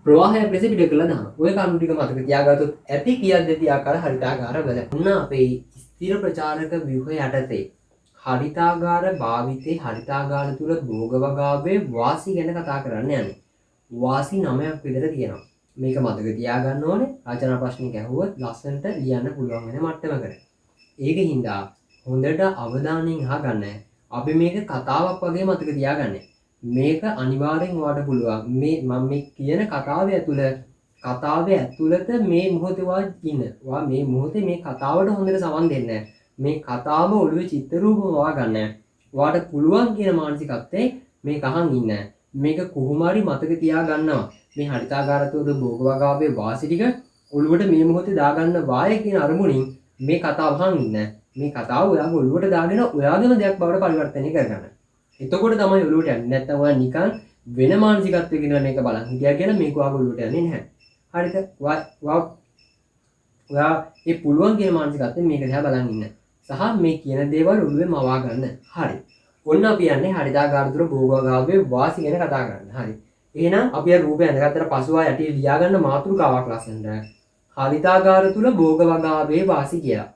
ප්‍රවාහයක් ලෙස පිට කරලා දානවා. ඔය කරුණු ටික මතක තියාගත්තොත් ඇති කියද්දී ආකාර හරිතාකාර වල. ඔන්න අපේ ස්ථිර ප්‍රචාරක ව්‍යුහය යටතේ හරිතාගාර භාවිතේ හරිතාගාර තුල භෝගවගාවේ වාසි ගැන කතා කරන්න යන්නේ. වාසි 9ක් විතර තියෙනවා. මේක මතක තියාගන්න ඕනේ. රචනා ප්‍රශ්නික ඇහුවොත් ලස්සනට ලියන්න පුළුවන් වෙන මට්ටමකට. ඒකින් හොඳට අවධානයෙන් අහගන්න. අපි මේක කතාවක් වගේ මතක තියාගන්න. මේක අනිවාර්යෙන් ඔයාලට පුළුවන්. මම මේ කියන කතාවේ ඇතුළත මේ මොහොතේ ඉන්න. ඔයා මේ මොහොතේ මේ කතාවට හොඳට සමන් දෙන්න. මේ කතාව ඔළුවේ චිත්‍ර රූපම වගන්න. ඔයාට පුළුවන් කියන මානසිකත්වයේ මේක අහන් ඉන්න. මේක කොහොම හරි මතක තියාගන්නවා. මේ හරිතාගාරතෝද භෝගවගාවේ වාසි ටික ඔළුවට මේ මොහොතේ දාගන්න වාය කියන අරමුණින් මේ කතාව අහන් ඉන්න. මේ කතාව ඔයාගේ ඔළුවට දාගෙන ඔයාගේම දෙයක් බවට පරිවර්තනය කරගන්න. එතකොට තමයි ඔළුවට යන්නේ. නැත්නම් ඔයා නිකන් වෙන මානසිකත්වයකින් මේක බලන් හිටියා කියලා මේක ඔයාගේ ඔළුවට යන්නේ නැහැ. හරිද? ඔයා ඒ පුළුවන් කියන මානසිකත්වයෙන් මේක දිහා බලන් ඉන්න. සහ මේ කියන දේවල් ඔළුවේ මවා ගන්න. හරි. ඔන්න අපි යන්නේ හරිතාගාර තුල භෝගවගාවේ වාසි ගැන කතා කරන්න. හරි. එහෙනම් අපි අර රූපය ඇඳගත්තට පසුව යටි ලියා ගන්න මාතෘකාවක් ලස්සනට. හරිතාගාර තුල භෝගවගාවේ වාසි කියලා.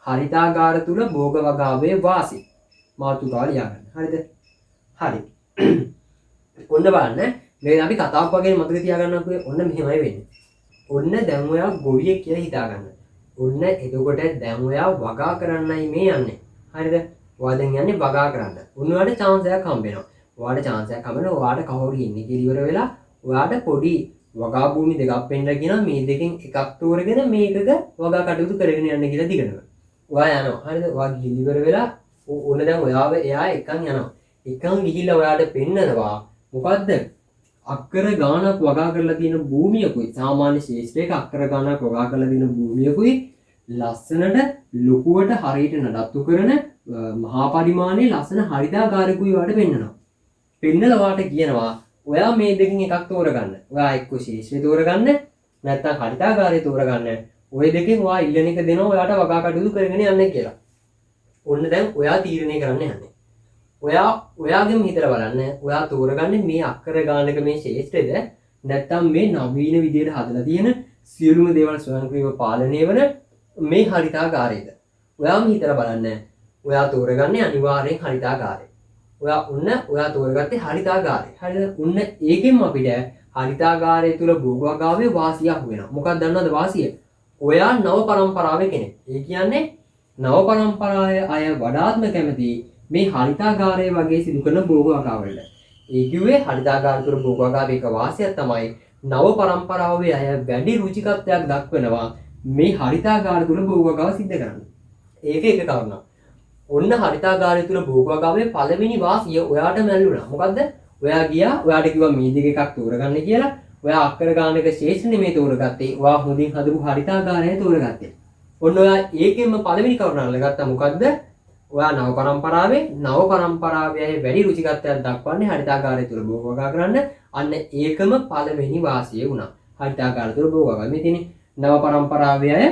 හරිතාගාර තුල භෝගවගාවේ වාසි මාතෘකාව ලියා ගන්න. හරිද? හරි. ඔන්න බලන්න මේ අපි කතාවක් වගේ මතක තියාගන්නකෝ. ඔන්න මෙහෙමයි වෙන්නේ. ඔන්න දැන් ඔයා ගොවියෙක් කියලා හිතා ගන්න. ඔන්න එතකොට දැන් ඔයා වගා කරන්නයි මේ යන්නේ. හරිද? ඔයා දැන් යන්නේ වගා කරන්න. ඔන්න ඔයාට chance එකක් හම්බ වෙනවා. ඔයාට chance එකක් හම්බ වෙනවා. ඔයාට කහවුරු ඉන්නේ කියලා ඉවර වෙලා ඔයාට පොඩි වගා භූමි දෙකක් පෙන්නලා කියනවා මේ දෙකෙන් එකක් තෝරගෙන මේකක වගා කටයුතු කරගෙන යන්න කියලා දිගටම. ඔයා යනවා. හරිද? ඔයා ගිහින් ඉවර වෙලා ඔන්න දැන් එයා එකන් යනවා. එකන් ගිහිල්ලා ඔයාට පෙන්නනවා මොකද්ද? අක්කර ගානක් වගා කරලා තියෙන භූමියකුයි සාමාන්‍ය ශේෂ්ත්‍රයක අක්කර ගානක් වගා කරලා තියෙන භූමියකුයි ලස්සනට ලොකුවට හරියට නඩත්තු කරන මහා පරිමාණයේ ලස්සන හරිතාගාරකුයි ඔයාට පෙන්නනවා. පෙන්නලා ඔයාට කියනවා ඔයා මේ දෙකෙන් එකක් තෝරගන්න. ඔයා එක්ක ශේෂ්ත්‍රය තෝරගන්න නැත්නම් හරිතාගාරය තෝරගන්න. ওই දෙකෙන් ඔයා ඉල්ලන එක දෙනවා ඔයාට වගා කටයුතු කරගෙන යන්න කියලා. ඔන්න දැන් ඔයා තීරණය කරන්න යන්නේ. ඔයාගෙම හිතලා බලන්න ඔයා තෝරගන්නේ මේ අක්කර ගානක මේ ශේෂ්ත්‍රයද නැත්නම් මේ නවීන විදියට හදලා තියෙන සියලුම දේවල් ස්වයංක්‍රීයව පාලනය වන මේ හරිතාගාරයද? ඔයාම හිතලා බලන්න. ඔයා තෝරගන්නේ අනිවාර්යෙන් හරිතාගාරය. ඔයා තෝරගත්තේ හරිතාගාරය. හරිද? ඔන්න ඒකෙන්ම අපිට හරිතාගාරය තුල භෝගවගාවේ වාසිය අහු වෙනවා. මොකක්ද දන්නවද වාසිය? ඔයා නව පරම්පරාවේ කෙනෙක්. ඒ කියන්නේ නව පරම්පරාවේ අය වඩාත්ම කැමති මේ හරිතාගාරය වගේ සිදු කරන භෝගවගාවලට. ඒ කිව්වේ හරිතාගාර තුල භෝගවගාවේ එක වාසියක් තමයි නව පරම්පරාවේ අය වැඩි රුචිකත්වයක් දක්වනවා මේ හරිතාගාර තුල භෝගවගාව සිද්ධ කරන්න. ඒක එක කාරණා. ඔන්න හරිතාගාරය තුල භෝගවගාවේ පළවෙනි වාසිය ඔයාට මැල්ලුණා. මොකද්ද? ඔයා ගියා ඔයාට කිව්වා මේ දෙක එකක් තෝරගන්න කියලා. ඔයා අක්කර ගානක ශේෂ්ත්‍ර නෙමෙයි තෝරගත්තේ. ඔයා හොඳින් හදපු හරිතාගාරය තෝරගත්තේ. ඔන්න ඔයා ඒකෙන්ම පළවෙනි කරුණ අල්ලගත්තා. මොකද්ද? ඔයා නව පරම්පරාවේ අය වැඩි රුචිකත්වයක් දක්වන්නේ හරිතාගාරය තුල භෝගවගා කරන්න. අන්න ඒකම පළවෙනි වාසිය වුණා. හරිතාගාරය තුල භෝගවගා. මේ තියෙන්නේ නව පරම්පරාවේ අය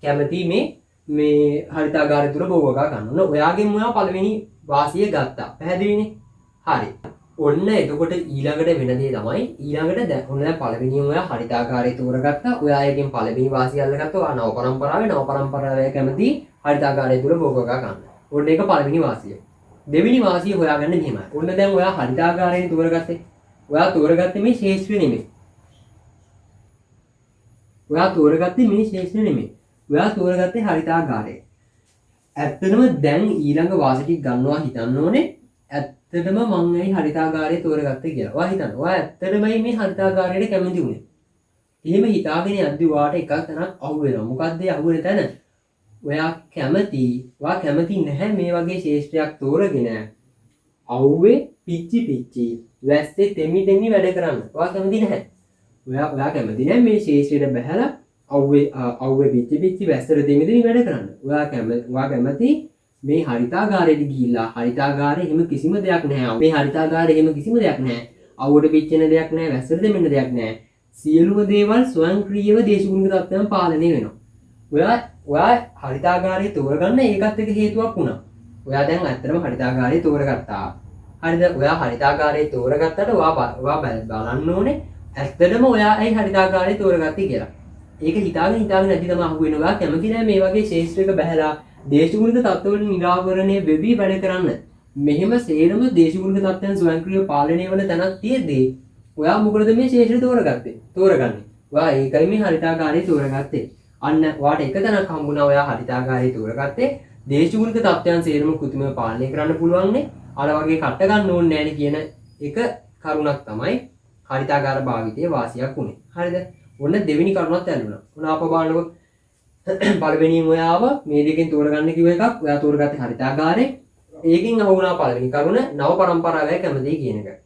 කැමති මේ හරිතාගාරය තුල භෝගවගා ගන්න. ඔන්න ඔයාගෙන් ඔයා පළවෙනි වාසිය ගත්තා. පැහැදිලිනේ? හරි. ඔන්න එතකොට ඊළඟට වෙන දේ තමයි ඊළඟට දැන් ඔන්න දැන් පළවෙනියෙන් ඔයා හරිතාගාරය තෝරගත්තා. ඔයා එකෙන් පළවෙනි වාසිය අල්ලගත්තා. ඔයා නව පරම්පරාවේ කැමති හරිතාගාරය තුල භෝග වගා ගන්න. ඔන්න ඒක පළවෙනි වාසිය. දෙවෙනි වාසිය හොයාගන්න මෙහෙමයි. ඔන්න දැන් ඔයා හරිතාගාරයෙන් තෝරගත්තේ. ඔයා තෝරගත්තේ මේ ශේෂ්ත්‍රය නෙමෙයි. ඔයා තෝරගත්තේ මේ ශේෂ්ත්‍රය නෙමෙයි. ඔයා තෝරගත්තේ හරිතාගාරය. ඇත්තටම දැන් ඊළඟ වාසිය ටික ගන්නවා හිතන්න ඕනේ. ඇත්තටම මං ඇයි හරිතාගාරය තෝරගත්තේ කියලා. ඔයා හිතන්න. ඔයා ඇත්තටමයි මේ හරිතාගාරයට කැමති වුනේ. එහෙම හිතාගෙන යද්දි ඔයාට එකක් තැනක් අහු වෙනවා. මොකද්ද ඒ අහු වෙන තැන? ඔයා කැමති නැහැ මේ වගේ ශේෂ්ත්‍රයක් තෝරගෙන අවුවේ පිච්චි වැස්සේ තෙමි වැඩ කරන්න. ඔයා කැමති නැහැ. ඔයා කැමති නැහැ මේ ශේෂ්ත්‍රයට බහැලා අවුවේ පිච්චි වැස්සට තෙමි වැඩ කරන්න. ඔයා කැමති මේ හරිතාගාරයට ගිහිල්ලා හරිතාගාරේ එහෙම කිසිම දෙයක් නැහැ. මේ හරිතාගාරේ එහෙම කිසිම දෙයක් නැහැ. අවුවට පිච්චෙන දෙයක් නැහැ, වැස්සට දෙමෙන්න දෙයක් නැහැ. සියලුම දේවල් ස්වයංක්‍රීයව දේශගුණික තත්ත්වයන් පාලනය වෙනවා. ඔයා හරිතාගාරය තෝරගන්න ඒකත් එක හේතුවක් වුණා. ඔයා දැන් ඇත්තටම හරිතාගාරය තෝරගත්තා. හරිද? ඔයා හරිතාගාරය තෝරගත්තට ඔයා බලන්න ඕනේ ඇත්තටම ඔයා ඇයි හරිතාගාරය තෝරගත්තේ කියලා. ඒක හිතාගෙන නැති තමයි අහු වෙනවා. ඔයා කැමති නැහැ මේ වගේ ශේෂ්ත්‍රයක බහැලා දේශගුණික තත්ත්වවල නිරාවරණය වෙවි වැඩ කරන්න. මෙහෙම සේරම දේශගුණික තත්ත්වයන් ස්වයංක්‍රීයව පාලනය වෙන තැනක් තියෙද්දී ඔයා මොකටද මේ ශේෂ්ත්‍රය තෝරගන්නේ? ඔයා ඒකයි මේ හරිතාගාරය තෝරගත්තේ. අන්න ඔයාට එක තැනක් හම්බුණා ඔයා හරිතාගාරය තෝරගත්තේ. දේශගුණික තත්ත්වයන් සේරම කෘත්‍රිමව පාලනය කරන්න පුළුවන්නේ. අර වගේ කට ගන්න ඕනේ නැහැ කියන එක කරුණක් තමයි හරිතාගාර භාවිතයේ වාසියක් උනේ. හරිද? ඔන්න දෙවෙනි කරුණත් ඇල්ලුණා. ඔන්න අප බලන්නකො පළවෙනියෙන් ඔයාව මේ දෙකෙන් තෝරගන්න කිව්ව එකක් ඔයා තෝරගත්තේ හරිතාගාරේ. ඒකෙන් අහුණා පළවෙනි කරුණ නව පරම්පරාවයි කැමතියි කියන එක.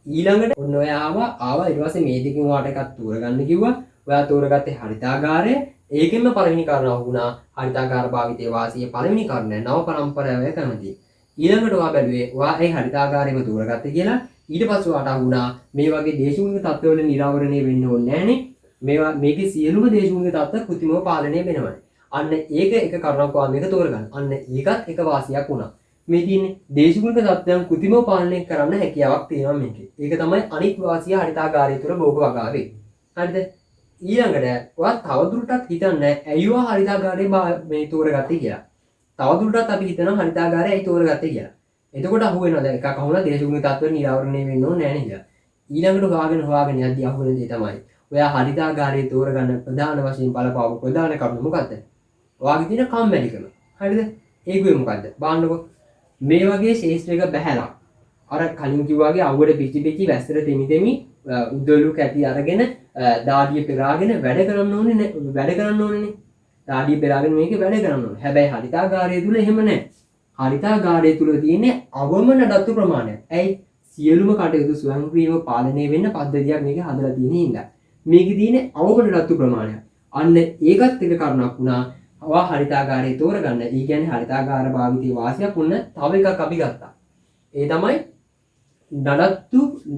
ඊළඟට ඔන්න ඔයාව ආවා ඊට පස්සේ මේ දෙකෙන් ඔයාට එකක් තෝරගන්න කිව්වා. ඔයා තෝරගත්තේ හරිතාගාරය. ඒකෙන්ම පළවෙනි කාරණාව වුණා හරිතාගාර භාවිතයේ වාසිය පළවෙනි කාරණය නව පරම්පරාවයි කැමතියි. ඊළඟට ඔයා බැලුවේ ඔයා ඒ හරිතාගාරයම තෝරගත්තේ කියලා. ඊට පස්සේ ඔයාට අහුණා මේ වගේ දේශගුණික තත්ත්වවල නිරාවරණය වෙන්න ඕනේ නැහනේ. මේකේ සියලුම දේශගුණික තත්ත්ව කෘත්‍රිමව පාලනය වෙනවනේ. අන්න ඒක එක කරුණක් ඔයා මේක තෝරගන්න. අන්න ඒකත් එක වාසියක් වුණා. මේ තියෙන්නේ දේශගුණික තත්ත්වයන් කෘත්‍රිමව පාලනය කරන්න හැකියාවක් තියෙනවා මේකේ. ඒක තමයි අනිත් වාසිය හරිතාගාරය තුළ භෝග වගාවේ. හරිද? ඊළඟට ඔයා තවදුරටත් හිතන්න ඇයි ඔයා හරිතාගාරය මේ තෝරගත්තේ කියලා. තවදුරටත් අපි හිතනවා හරිතාගාරය ඇයි තෝරගත්තේ කියලා. එතකොට අහු වෙනවා දැන් එකක් අහුණා දේශගුණික තත්ත්ව නිරාවරණය වෙන්න ඕනේ නැහැ නේද? ඊළඟට හොයාගෙන යද්දී අහු වෙන දේ තමයි ඔයා හරිතාගාරය තෝරගන්න ප්‍රධාන වශයෙන් බලපාව ප්‍රධාන කරුණ මොකද්ද? ඔයාගේ තියෙන කම්මැලිකම. හරිද? ඒකුවේ මොකද්ද? බලන්නකො මේ වගේ ශේෂ්ත්‍රයක බහැලා අර කලින් කිව්වාගේ අවුවට පිච්චි වැස්සට තෙමි උදළු කැටි අරගෙන දාඩිය පෙරාගෙන වැඩ කරන්න ඕනේ. දාඩිය පෙරාගෙන මේක වැඩ කරන්න ඕනේ. හැබැයි හරිතාගාරය තුල එහෙම නැහැ. හරිතාගාරය තුල තියෙන්නේ අවම නඩත්තු ප්‍රමාණයක්. ඇයි? සියලුම කටයුතු ස්වයංක්‍රීයව පාලනය වෙන්න පද්ධතියක් මේක හදලා තියෙන හින්දා. මේකේ තියෙන්නේ අවම නඩත්තු ප්‍රමාණයක්. අන්න ඒකත් එක කරුණක් වුණා. ඔයා හරිතාගාරය තෝරගන්න. ඒ කියන්නේ හරිතාගාර භාවිතයේ වාසියක් වුණ තව එකක් අපි ගත්තා. ඒ තමයි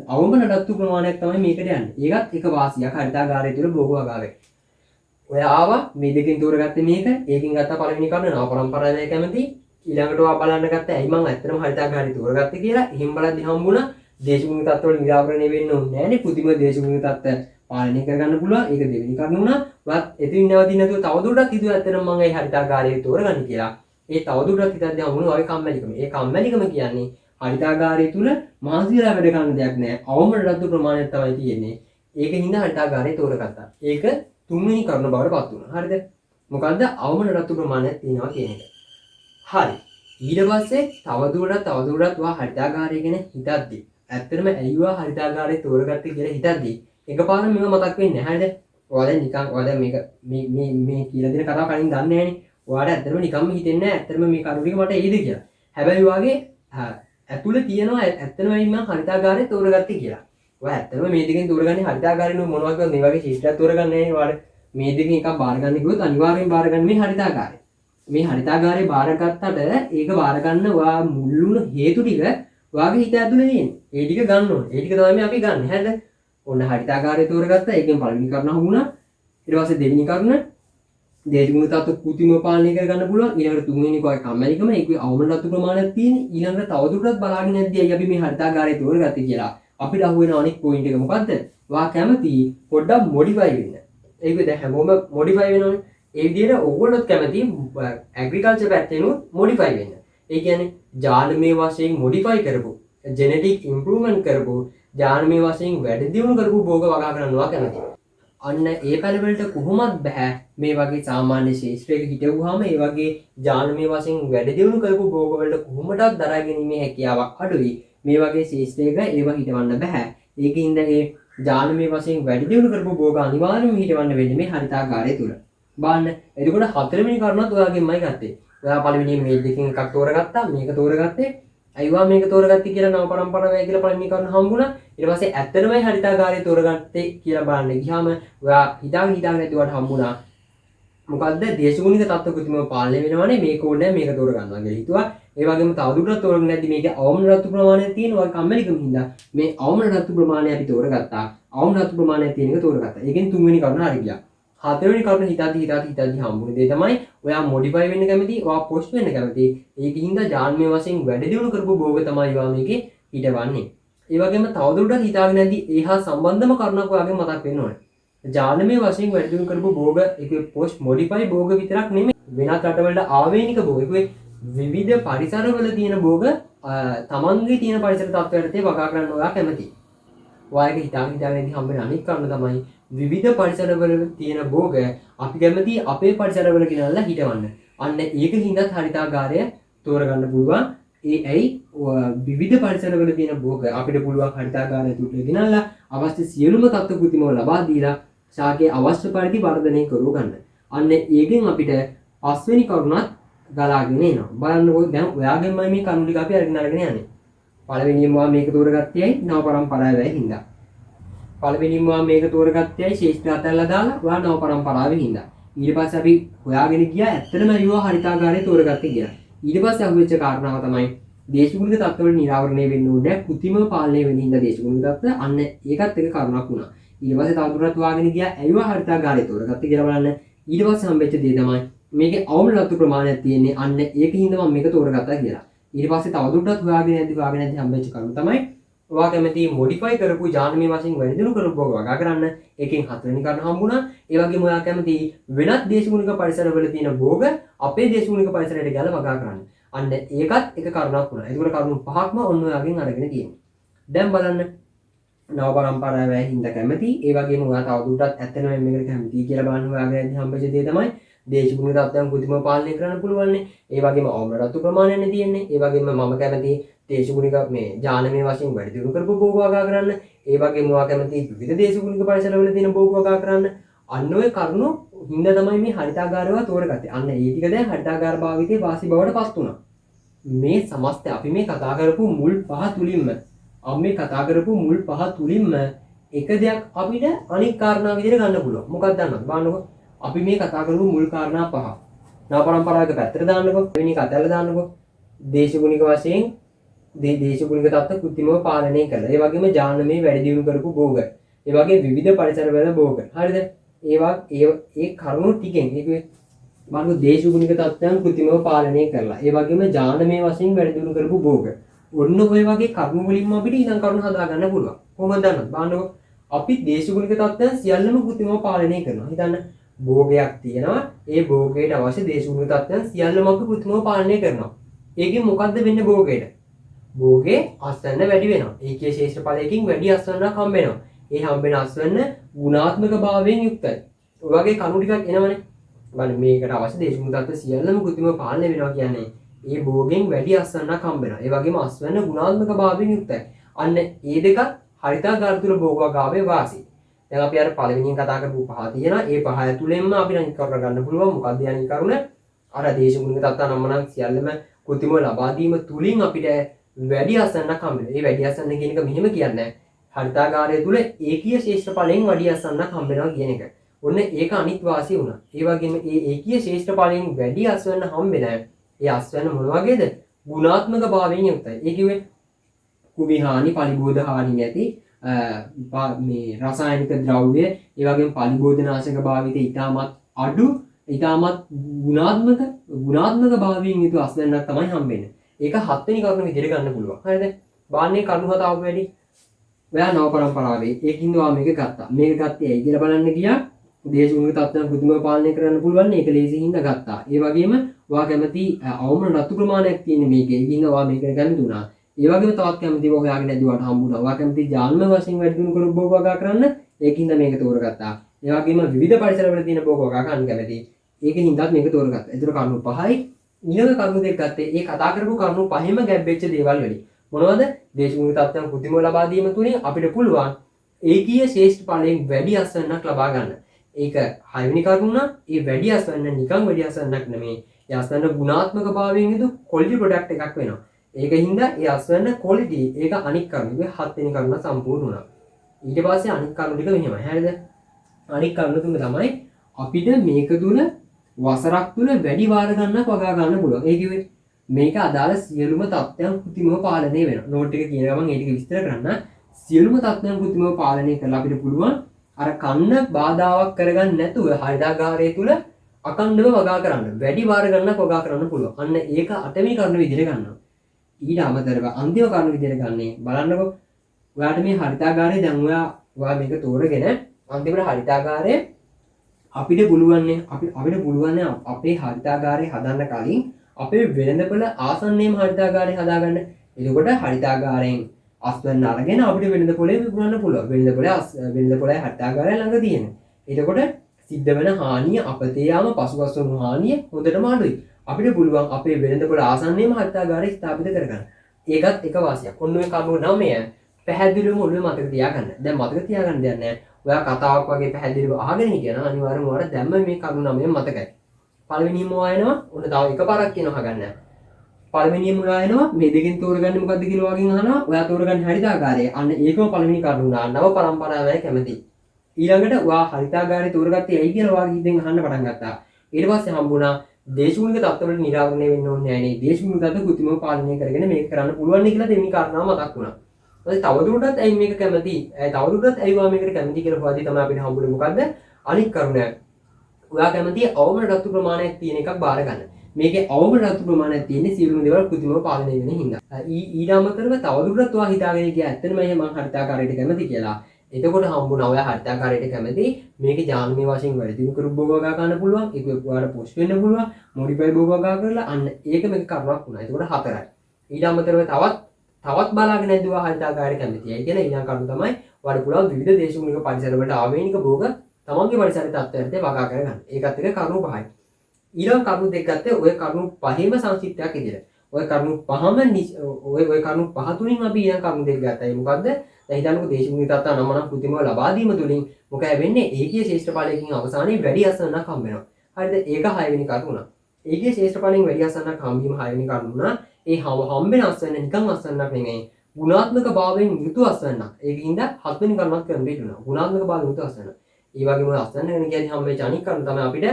අවම නඩත්තු ප්‍රමාණයක් තමයි මේකට යන්නේ. ඒකත් එක වාසියක් හරිතාගාරය තුළ භෝග වගාවේ. ඔයා ආවා මේ දෙකෙන් තෝරගත්තේ මේක. ඒකෙන් ගත්ත පළවෙනි කරුණ නව පරම්පරාවයි කැමති. ඊළඟට ඔයා බලන්න ගත්තා ඇයි මං ඇත්තටම හරිතාගාරය තෝරගත්තේ කියලා. එහෙන් බලද්දි හම්බුණා දේශගුණික තත්ත්වවල නිරාවරණය වෙන්න ඕනේ නැහැනේ. පුදුම දේශගුණික තත්ත්ව පාලනය කරගන්න පුළුවන්. ඒක දෙවෙනි කරුණ වුණා. ඔයත් එතින් නැවතින් නැතුව තවදුරටත් හිතුවා ඇත්තටම මං ඒ හරිතාගාරය තෝරගන්න කියලා. ඒ තවදුරටත් හිතද්දී හම්බුණා ඔය කම්මැලිකම. ඒ කම්මැලිකම කියන්නේ හරිතාගාරය තුල මහන්සියලා වැඩ කරන්න දෙයක් නැහැ. අවම නඩත්තු ප්‍රමාණයක් තමයි තියෙන්නේ. ඒකින්ද හරිතාගාරය තෝරගත්තා. ඒක තුන්වෙනි කරුණ බවට පත් වුණා. හරිද? මොකද්ද? අවම නඩත්තු ප්‍රමාණයක් තියෙනවා කියන එක. හරි. ඊට පස්සේ තවදුරටත් ඔයා හරිතාගාරය ගැන හිතද්දී ඇත්තටම ඇයි ඔයා හරිතාගාරය තෝරගත්තේ කියලා හිතද්දී එකපාරම මේව මතක් වෙන්නේ නැහැ. හරිද? ඔයා දැන් මේක මේ කියලා දෙන කතාව කලින් දන්නේ නැහනේ. ඔයාට ඇත්තටම නිකම්ම හිතෙන්නේ නැහැ ඇත්තටම මේ කරුණ ටික මට එයිද කියලා. හැබැයි ඔයාගේ ඇතුළේ තියෙනවා ඇත්තටම මම හරිතාගාරය තෝරගත්තේ කියලා. ඔයා ඇත්තටම මේ දෙකෙන් තෝරගන්නේ හරිතාගාරය නෙවෙයි මොනවද මේ වගේ ශිෂ්ටයක් තෝරගන්නේ නැහැ. ඔයාට මේ දෙකෙන් එකක් බාර ගන්න කිව්වොත් අනිවාර්යෙන් බාර ගන්න මේ හරිතාගාරය. මේ හරිතාගාරය බාරගත්තට ඒක බාර ගන්න ඔයා මුල්ුණු හේතු ටික ඔයාගේ හිත ඇතුලේ තියෙනවා. ඒ ටික ගන්න ඕනේ. ඒ ටික තමයි අපි ගන්න. හරිද? ඔන්න හරිතාගාරය තෝරගත්තා. ඒකෙන් පළවෙනි කරුණ හුණා. ඊට පස්සේ දෙවෙනි කරුණ දේශගුණික තත්ත්ව කෘත්‍රිමව පාලනය කරගන්න පුළුවන්. ඊළඟට තුන්වෙනි කොයි කම්මැලිකම ඒකේ අවම නඩත්තු ප්‍රමාණයක් තියෙන. ඊළඟට තවදුරටත් බලාගෙන නැද්දී අයියා අපි මේ හරිතාගාරය තෝරගත්තේ කියලා. අපිට අහු වෙන අනෙක් පොයින්ට් එක මොකද්ද? ඔයා කැමති පොඩ්ඩක් මොඩිෆයි වෙන්න. ඒක දැන් හැමෝම මොඩිෆයි වෙනවනේ. ඒ විදිහට ඕගොල්ලොත් කැමති ඇග්‍රිකල්චර් පැත්තෙනුත් මොඩිෆයි වෙන්න. ඒ කියන්නේ ජානමය වශයෙන් මොඩිෆයි කරපු, ජෙනෙටික් ඉම්ප්‍රූව්මන්ට් කරපු, ජානමය වශයෙන් වැඩි දියුණු කරපු භෝග වගා කරනවා කැමති. අන්න ඒ පැලවලට කොහොමත් බෑ මේ වගේ සාමාන්‍ය ශේෂ්ත්‍රයක හිටවුවාම ඒ වගේ ජානමය වශයෙන් වැඩි දියුණු කරපු භෝගවලට කොහොමදත් දරා ගැනීමේ හැකියාවක් අඩුයි. මේ වගේ ශේෂ්ත්‍රයක ඒවා හිටවන්න බෑ. ඒකින්ද ඒ ජානමය වශයෙන් වැඩි දියුණු කරපු භෝග අනිවාර්යයෙන්ම හිටවන්න වෙන්නේ මේ හරිතාගාරය තුල. බලන්න. එතකොට හතරවෙනි කරුණත් ඔයාගෙන්මයි ගත්තේ. ඔයා පළවෙනි මේ දෙකෙන් එකක් තෝරගත්තා, මේක තෝරගත්තේ. අයිවා මේක තෝරගත්තේ කියලා නව පරම්පරාවයි කියලා පළවෙනි කරුණ හම්බුණා. ඊට පස්සේ ඇත්තටමයි හරිතාගාරය තෝරගත්තේ කියලා බලන්න ගියාම ඔයා හිතාගෙන නැතුවට හම්බුණා. මොකද්ද දේශගුණික තත්ත්ව කෘත්‍රිමව පාලනය වෙනවනේ මේක ඕනේ මේක තෝරගන්නවා කියලා හිතුවා. ඒ වගේම තවදුරටත් තෝරගන්න නැති මේකේ අවම රතු ප්‍රමාණයක් තියෙනවා කම්මැලිකම හින්දා මේ අවම රතු ප්‍රමාණය අපි තෝරගත්තා. අවම රතු ප්‍රමාණයක් තියෙන එක තෝරගත්තා. ඒකෙන් තුන්වෙනි කරුණ හරි ගියා. හතරවෙනි කරුණ හිතාදී හම්බුනේ දේ තමයි ඔයා මොඩිෆයි වෙන්න කැමති, ඔයා පොස්ට් වෙන්න කැමති. ඒකින්ද ජාන්මය වශයෙන් වැඩි දියුණු කරපු භෝග තමයි ඔයා මේකේ හිටවන්නේ. ඒ වගේම තවදුරටත් හිතාගෙන නැති ඒහා සම්බන්ධම කරුණක් ඔයාගෙන් මතක් වෙන්න ඕනේ. ජානමය වශයෙන් වැඩි දියුණු කරපු භෝග ඒකේ පොස්ට් මොඩිෆයි භෝග විතරක් නෙමෙයි වෙනත් රටවලට ආවේනික භෝග. ඒකේ විවිධ පරිසරවල තියෙන භෝග තමන්ගේ තියෙන පරිසර තත්ත්වයට වගා කරන්න ඔයා කැමති. ඔයාගේ හිතාගෙන හම්බෙන අනිත් කරුණ තමයි විවිධ පරිසරවල තියෙන භෝග අපි කැමති අපේ පරිසරවල ගෙනල්ලා හිටවන්න. අන්න ඒකින්දත් හරිතාගාරය තෝරගන්න පුළුවන්. ඒ ඇයි විවිධ පරිසරවල තියෙන භෝග අපිට පුළුවන් හරිතාගාරය තුල ගෙනල්ලා අවශ්‍ය සියලුම තත්ත්ව කෘත්‍රිමව ලබා දීලා ශාකයේ අවශ්‍ය පරිදි වර්ධනය කරව ගන්න. අන්න ඒකෙන් අපිට පස්වෙනි කරුණත් ගලාගෙන එනවා. බලන්නකෝ දැන් ඔයාගෙන්ම මේ කරුණු ටික අපි අරගෙන යන්නේ. පළවෙනියෙන්ම මේක තෝරගත්තේයි නව පරම්පරාවේ හින්දා. පළවෙනියෙන්ම මේක තෝරගත්තේයි ශේෂ්ත්‍ර අතල්ලා දාලා ඔයා නව පරම්පරාවේ හින්දා. ඊට පස්සේ අපි හොයාගෙන ගියා ඇත්තටම අයුවා හරිතාගාරය තෝරගත්තේ කියලා. ඊට පස්සේ අහුවෙච්ච කාරණාව තමයි දේශගුණික තත්ත්වවල නිරාවරණය වෙන්න ඕනේ කෘත්‍රිමව පාලනය වෙන හින්දා දේශගුණික තත්ත්ව අන්න ඒකත් එක කාරණාවක් වුණා. ඊට පස්සේ තවදුරටත් හොයාගෙන ගියා අයුවා හරිතාගාරය තෝරගත්තේ කියලා බලන්න. ඊට පස්සේ හම්බෙච්ච දේ තමයි මේකේ අවම රතු ප්‍රමාණයක් තියෙන්නේ අන්න ඒකින්ද මම මේක තෝරගත්තා කියලා. ඊට පස්සේ තවදුරටත් හොයාගෙන යද්දි හම්බෙච්ච කරුණ තමයි ඔයා කැමති මොඩිෆයි කරපු ජානමය වශයෙන් වැඩි දියුණු කරපු භෝග වගා කරන්න. ඒකෙන් හතරවෙනි කරුණ හම්බුණා. ඒ වගේම ඔයා කැමති වෙනත් දේශගුණික පරිසරවල තියෙන භෝග අපේ දේශගුණික පරිසරයට ගාලා වගා කරන්න. අන්න ඒකත් එක කරුණක් වුණා. ඒකට කරුණු පහක්ම ඔන්න ඔයාගෙන් අරගෙන තියෙනවා. දැන් බලන්න නව පරම්පරාවේ හින්දා කැමති. ඒ වගේම ඔයා තවදුරටත් ඇත්තටම මේකට කැමති කියලා බලන්න ඔයාගෙන හම්බෙච්ච දේ තමයි දේශගුණික තත්ත්වයන් කෘත්‍රිමව පාලනය කරන්න පුළුවන්. ඒ වගේම අවම රතු ප්‍රමාණයනේ තියෙන්නේ. ඒ වගේම මම කැමති දේශගුණික මේ ජානමය වශයෙන් වැඩි දියුණු කරපු භෝග වගා කරන්න. ඒ වගේම ඔයා කැමති විවිධ දේශගුණික පරිසරවල තියෙන භෝග වගා කරන්න. අන්න ඔය කරුණු හින්දා තමයි මේ හරිතාගාරයව තෝරගත්තේ. අන්න ඒ ටික දැන් හරිතාගාර භාවිතයේ වාසි බවට පත් වුණා. මේ සමස්ත අපි මේ කතා කරපු මුල් පහ තුලින්ම එක දෙයක් අපිට අනික් කාරණා විදිහට ගන්න පුළුවන්. මොකක්ද දන්නවද? බලන්නකො. අපි මේ කතා කරපු මුල් කාරණා පහ. නව පරම්පරාවක පැත්තට දාන්නකො. වෙන එක අතල්ලා දාන්නකො. දේශගුණික වශයෙන් දේශගුණික තත්ත්ව කෘත්‍රිමව පාලනය කළා. ඒ වගේම ජානමය වැඩි දියුණු කරපු භෝග. ඒ වගේ විවිධ පරිසරවල භෝග. හරිද? ඒ කරුණු ටිකෙන් ඒකේ බලන්න දේශගුණික තත්ත්වයන් කෘත්‍රිමව පාලනය කරලා. ඒ වගේම ජානමය වශයෙන් වැඩි දියුණු කරපු භෝග. ඔන්න ඔය වගේ කරුණු වලින්ම අපිට ඊළඟ කරුණු හදා ගන්න පුළුවන්. කොහොමද දන්නවද? බලන්නකො. අපි දේශගුණික තත්ත්වයන් සියල්ලම කෘත්‍රිමව පාලනය කරනවා. හිතන්න භෝගයක් තියෙනවා. ඒ භෝගයට අවශ්‍ය දේශගුණික තත්ත්වයන් සියල්ලම අපි කෘත්‍රිමව පාලනය කරනවා. ඒකෙන් මොකද්ද වෙන්නේ භෝගයට? භෝගේ අස්වැන්න වැඩි වෙනවා. ඒකේ ශේෂ්ඨ ඵලයකින් වැඩි අස්වැන්නක් හම්බ වෙනවා. ඒ හම්බෙන අස්වැන්න ගුණාත්මක භාවයෙන් යුක්තයි. ඔය වගේ කරුණු ටිකක් එනවනේ. බලන්න මේකට අවශ්‍ය දේශගුණික තත්ත්ව සියල්ලම කෘත්‍රිමව පාලනය වෙනවා කියන්නේ ඒ භෝගෙන් වැඩි අස්වැන්නක් හම්බ වෙනවා. ඒ වගේම අස්වැන්න ගුණාත්මක භාවයෙන් යුක්තයි. අන්න ඒ දෙකත් හරිතාගාර තුල භෝග වගාවේ වාසි. දැන් අපි අර පළවෙනියෙන් කතා කරපු පහ තියෙනවා. ඒ පහ ඇතුළෙන්ම අපිට අනිත් කරුණ ගන්න පුළුවන්. මොකක්ද යන්නේ කරුණ? අර දේශගුණික තත්ත්ව නම්මනම් සියල්ලම කෘත්‍රිමව ලබා දීම තුලින් අපිට වැඩි අස්වැන්නක් හම්බ වෙනවා. ඒ වැඩි අස්වැන්න කියන එක මෙහෙම කියන්නේ හරිතාගාරය තුල ඒකීය ශේෂ්ඨ ඵලයෙන් වැඩි අස්වැන්නක් හම්බ වෙනවා කියන එක. ඔන්න ඒක අනිත් වාසිය වුණා. ඒ වගේම ඒ ඒකීය ශේෂ්ඨ ඵලයෙන් වැඩි අස්වැන්න හම්බ වෙන ඒ අස්වැන්න මොන වගේද? ගුණාත්මක භාවයෙන් යුක්තයි. ඒ කිව්වේ කුමි හානි, පලිබෝධ හානි නැති මේ රසායනික ද්‍රව්‍ය, ඒ වගේම පලිබෝධනාශක භාවිතය ඉතාමත් අඩු, ඉතාමත් ගුණාත්මක භාවයෙන් යුතු අස්වැන්නක් තමයි හම්බෙන්නේ. ඒක හත්වෙනි කරුණ විදිහට ගන්න පුළුවන්. හරිද? බාන්නේ කරුණු හත ආපු වැඩි. ඔයා නව පරම්පරාවේ ඒකින්ද ඔයා මේක ගත්තා. මේක ගත්තේ ඇයි කියලා බලන්න ගියා. දේශගුණික තත්ත්වයන් කෘත්‍රිමව පාලනය කරන්න පුළුවන්. ඒක ලේසියෙන් හින්දා ගත්තා. ඒ වගේම ඔයා කැමති අවම රතු ප්‍රමාණයක් තියෙන මේකේ. ඒකින්ද ඔයා මේකට කැමති වුණා. ඒ වගේම තවත් කැමති ඔයාගේ නැදිවට හම්බුණා. ඔයා කැමති ජාන්ම වශයෙන් වැඩි දියුණු කරු භෝග වගා කරන්න. ඒකින්ද මේක තෝරගත්තා. ඒ වගේම විවිධ පරිසරවල තියෙන භෝග වගා ගන්න කැමති. ඒකින්දත් මේක තෝරගත්තා. ඒතර කරුණු 5යි. ඊළඟ කරුණු දෙක ගත්තේ ඒ කතා කරපු කරුණු පහෙම ගැබ් වෙච්ච දේවල් වලින්. මොනවද? දේශගුණික තත්ත්වයන් කෘත්‍රිමව ලබා දීම තුලින් අපිට පුළුවන් ඒකීය ශ්‍රේෂ්ඨ ඵලයෙන් වැඩි අස්වැන්නක් ලබා ගන්න. ඒක 6 වෙනි කරුණ. ඒ වැඩි අස්වැන්න නිකන් වැඩි අස්වැන්නක් නෙමෙයි. ඒ අස්වැන්න ගුණාත්මක භාවයෙන් යුතු ක්වොලිටි ප්‍රොඩක්ට් එකක් වෙනවා. ඒකින්ද ඒ අස්වැන්න ක්වොලිටි ඒක අනික් කරුණ. මේ 7 වෙනි කරුණ සම්පූර්ණ වුණා. ඊට පස්සේ අනික් කරුණ ටික මෙහෙමයි. හරිද? අනික් කරුණ තුන තමයි අපිට මේක තුල වසරක් තුල වැඩි වාර ගන්නක් වගා ගන්න පුළුවන්. ඒ කිව්වේ මේක අදාළ සියලුම තත්ත්වයන් කෘත්‍රිමව පාලනය වෙනවා. නෝට් එක කියන ගමන් ඒ ටික විස්තර කරන්න. සියලුම තත්ත්වයන් කෘත්‍රිමව පාලනය කරලා අපිට පුළුවන් අර කන්න බාධාවක් කරගන්න නැතුව හරිතාගාරය තුල අකණ්ඩව වගා කරන්න. වැඩි වාර ගන්නක් වගා කරන්න පුළුවන්. අන්න ඒක 8 වෙනි කරුණ විදිහට ගන්නවා. ඊට අමතරව අන්තිම කරුණ විදිහට ගන්නේ බලන්නකෝ. ඔයාට මේ හරිතාගාරය දැන් ඔයා මේක තෝරගෙන අන්තිමට හරිතාගාරය අපිට පුළුවන්නේ අපිට පුළුවන්නේ අපේ හරිතාගාරය හදන්න කලින් අපේ වෙළඳපොළ ආසන්නයේම හරිතාගාරය හදාගන්න. එතකොට හරිතාගාරයෙන් අස්වැන්න අරගෙන අපිට වෙළඳපොළේ විකුණන්න පුළුවන්. වෙළඳපොළේ හරිතාගාරය ළඟ තියෙන. එතකොට සිද්ධ වෙන හානිය අපතේ යාම පසුපස වුණු හානිය හොඳටම අඩුයි. අපිට පුළුවන් අපේ වෙළඳපොළ ආසන්නයේම හරිතාගාරය ස්ථාපිත කරගන්න. ඒකත් එක වාසියක්. ඔන්න ඔය කරුණු 9 පැහැදිලිවම ඔළුවේ මතක තියාගන්න. දැන් මතක තියාගන්න දෙයක් නැහැ. ඔයා කතාවක් වගේ පැහැදිලිව අහගෙන හිටියනම් අනිවාර්යෙන්ම ඔයාලා දැම්ම මේ කරුණු 9 මතකයි. පළවෙනියම ඔයායනවා ඔන්න තව එකපාරක් කියනවා අහගන්න. පළවෙනියම ඔයායනවා මේ දෙකෙන් තෝරගන්නේ මොකද්ද කියලා වගේ අහනවා. ඔයා තෝරගන්නේ හරිතාගාරය. අන්න ඒකම පළවෙනි කරුණ උනා. නව පරම්පරාවයි කැමති. ඊළඟට ඔයා හරිතාගාරය තෝරගත්තේ ඇයි කියලා ඔයාගේ හිතෙන් අහන්න පටන් ගත්තා. ඊට පස්සේ හම්බුණා දේශගුණික තත්ත්වවල නිරාවරණය වෙන්න ඕනේ නැහැ නේ. දේශගුණික තත්ත්ව කෘත්‍රිමව පාලනය කරගෙන මේක කරන්න පුළුවන් කියලා දෙවෙනි කාරණාව මතක් වුණා. තවදුරටත් ඇයි මේක කැමති? තවදුරටත් ඇයි ඔයා මේකට කැමති කියලා හොයද්දී තමයි අපිට හම්බුනේ මොකද්ද? අනික් කරුණ. ඔයා කැමති අවම රතු ප්‍රමාණයක් තියෙන එකක් බාර ගන්න. මේකේ අවම රතු ප්‍රමාණයක් තියෙන්නේ සියලුම දේවල් කෘත්‍රිමව පාලනය වෙන හින්දා. ඊට අමතරව තවදුරටත් ඔයා හිතාගෙන ගියා ඇත්තටම මම හරිතාකාරයට කැමති කියලා. එතකොට හම්බුණා ඔයා හරිතාකාරයට කැමති මේකේ ජානමය වශයෙන් වැඩි දියුණු කරු භෝග වගා ගන්න පුළුවන්. ඒක ඔයාලට පොස්ට් වෙන්න පුළුවන්. මොඩිෆයි භෝග වගා කරලා අන්න ඒක මේක කරුණක් වුණා. එතකොට 4යි. ඊට අමතරව තවත් බලාගෙන ඉඳුවා හරිතාකාරයට කැමතියි කියලා ඊළඟ කරුණ තමයි ඔයාලට පුළුවන් විවිධ දේශගුණික පරිසරවලට ආවේනික භෝග තමන්ගේ පරිසරයේ තත්ත්වයට වගා කරගන්න. ඒකත් එක කරුණු 5යි. ඊළඟ කරුණු දෙක ගත්තේ ඔය කරුණු 5ෙම සංක්ෂිප්තයක් විදිහට. ඔය කරුණු 5ම ඔය කරුණු 5 තුලින් අපි ඊළඟ කරුණු දෙක ගත්තා. ඒ මොකද්ද? දැන් හිතන්නකෝ දේශගුණික තත්ත්ව නමනම් කෘත්‍රිමව ලබා දීම තුලින් මොකද වෙන්නේ? ඒකීය ශේෂ්ඨඵලයකින් අවසානයේ වැඩි අසන්නක් හම්බ වෙනවා. හරිද? ඒක 6 වෙනි කරුණ. ඒකීය ශේෂ්ඨඵලයෙන් වැඩි අසන්නක් හම්බවීම 6 වෙනි කරුණ. ඒ හම්බෙන අස්වැන්න නිකන් අස්වැන්නක් නෙමෙයි. ගුණාත්මක භාවයෙන් යුතු අස්වැන්නක්. ඒකින්ද 7 වෙනි කරුණක් කරන්න බැහැ. ගුණාත්මක භාවයෙන් යුතු අස්වැන්නක්. ඒ වගේම අස්වැන්න ගැන කියන්නේ හම්බෙච්ච අනික් කරුණ තමයි අපිට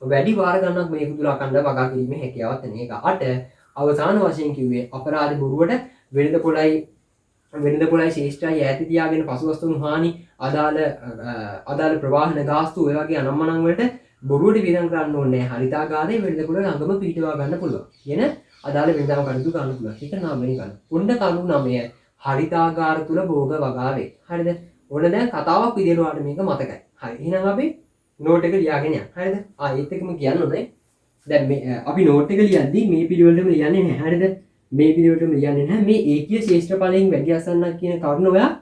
වැඩි වාර ගණනක් මේක තුල අකණ්ඩ වගා කිරීමේ හැකියාවක් තියෙන. ඒක 8 අවසාන වශයෙන් කිව්වේ අපරාධ බොරුවට වෙළඳපොළයි ශේෂ්ඨයි ඈත තියාගෙන පසුවස්තුන් හානි අදාළ ප්‍රවාහන ගාස්තු ඔය වගේ අනම්මනම් වලට බොරුවට වියදම් කරන්න ඕනේ නැහැ. හරිතාගාරයේ වෙළඳපොළ ළඟම පිටවා ගන්න පුළුවන්. කියන අදාළ වෙළඳාම් කටයුතු කරන්න පුළුවන්. ඒක 9 වෙනි කරුණ. ඔන්න කරුණු 9 හරිතාගාර තුල භෝග වගා වේ. හරිද? ඔන්න දැන් කතාවක් විදියට ඔයාලට මේක මතකයි. හරි. එහෙනම් අපි නෝට් එක ලියාගෙන යන්න. හරිද? ඒත් එකම කියන්න ඕනේ. දැන් මේ අපි නෝට් එක ලියද්දි මේ පිළිවෙලටම ලියන්නේ නැහැ. හරිද? මේ පිළිවෙලටම ලියන්නේ නැහැ. මේ ඒකීය ශේෂ්ඨඵලයෙන් වැඩි අසන්නක් කියන කරුණ ඔයා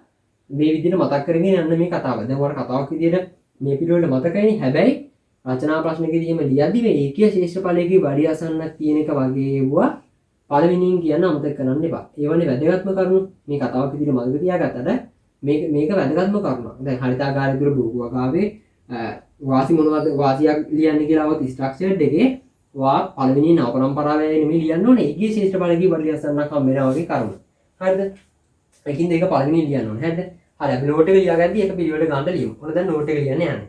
මේ විදිහට මතක් කරගෙන යන්න මේ කතාව. දැන් ඔයාලට කතාවක් විදියට මේ පිළිවෙලට මතකයි. හැබැයි රචනා ප්‍රශ්නකෙදීම ලියද්දි මේ ඒකීය ශේෂ්ඨඵලයේ වැඩි අසන්නක් කියන එක වගේ වුණා පළවෙනියෙන් කියන්න අමතක කරන්න එපා. ඒවනේ වැදගත්ම කරුණු මේ කතාවක් විදිහට මතක තියාගත්තට මේක වැදගත්ම කරුණක්. දැන් හරිතාගාරය තුල භෝග වගාවේ වාසි මොනවද වාසියක් ලියන්න කියලා આવත් ස්ට්‍රක්චර්ඩ් එකේ වා පළවෙනි නව පරම්පරාවේ නෙමෙයි ලියන්න ඕනේ. ඒකේ ශේෂ්ඨඵලයේ වැඩි අසන්නක් හම් වෙනවා වගේ කරුණු. හරිද? ඒකින්ද ඒක පළවෙනි ලියන්න ඕනේ. හරිද? හරි අපි නෝට් එක ලියාගද්දි ඒක පිළිවෙලට ගන්න ලියමු. ඔන්න දැන් නෝට් එක ලියන්න යන්නේ.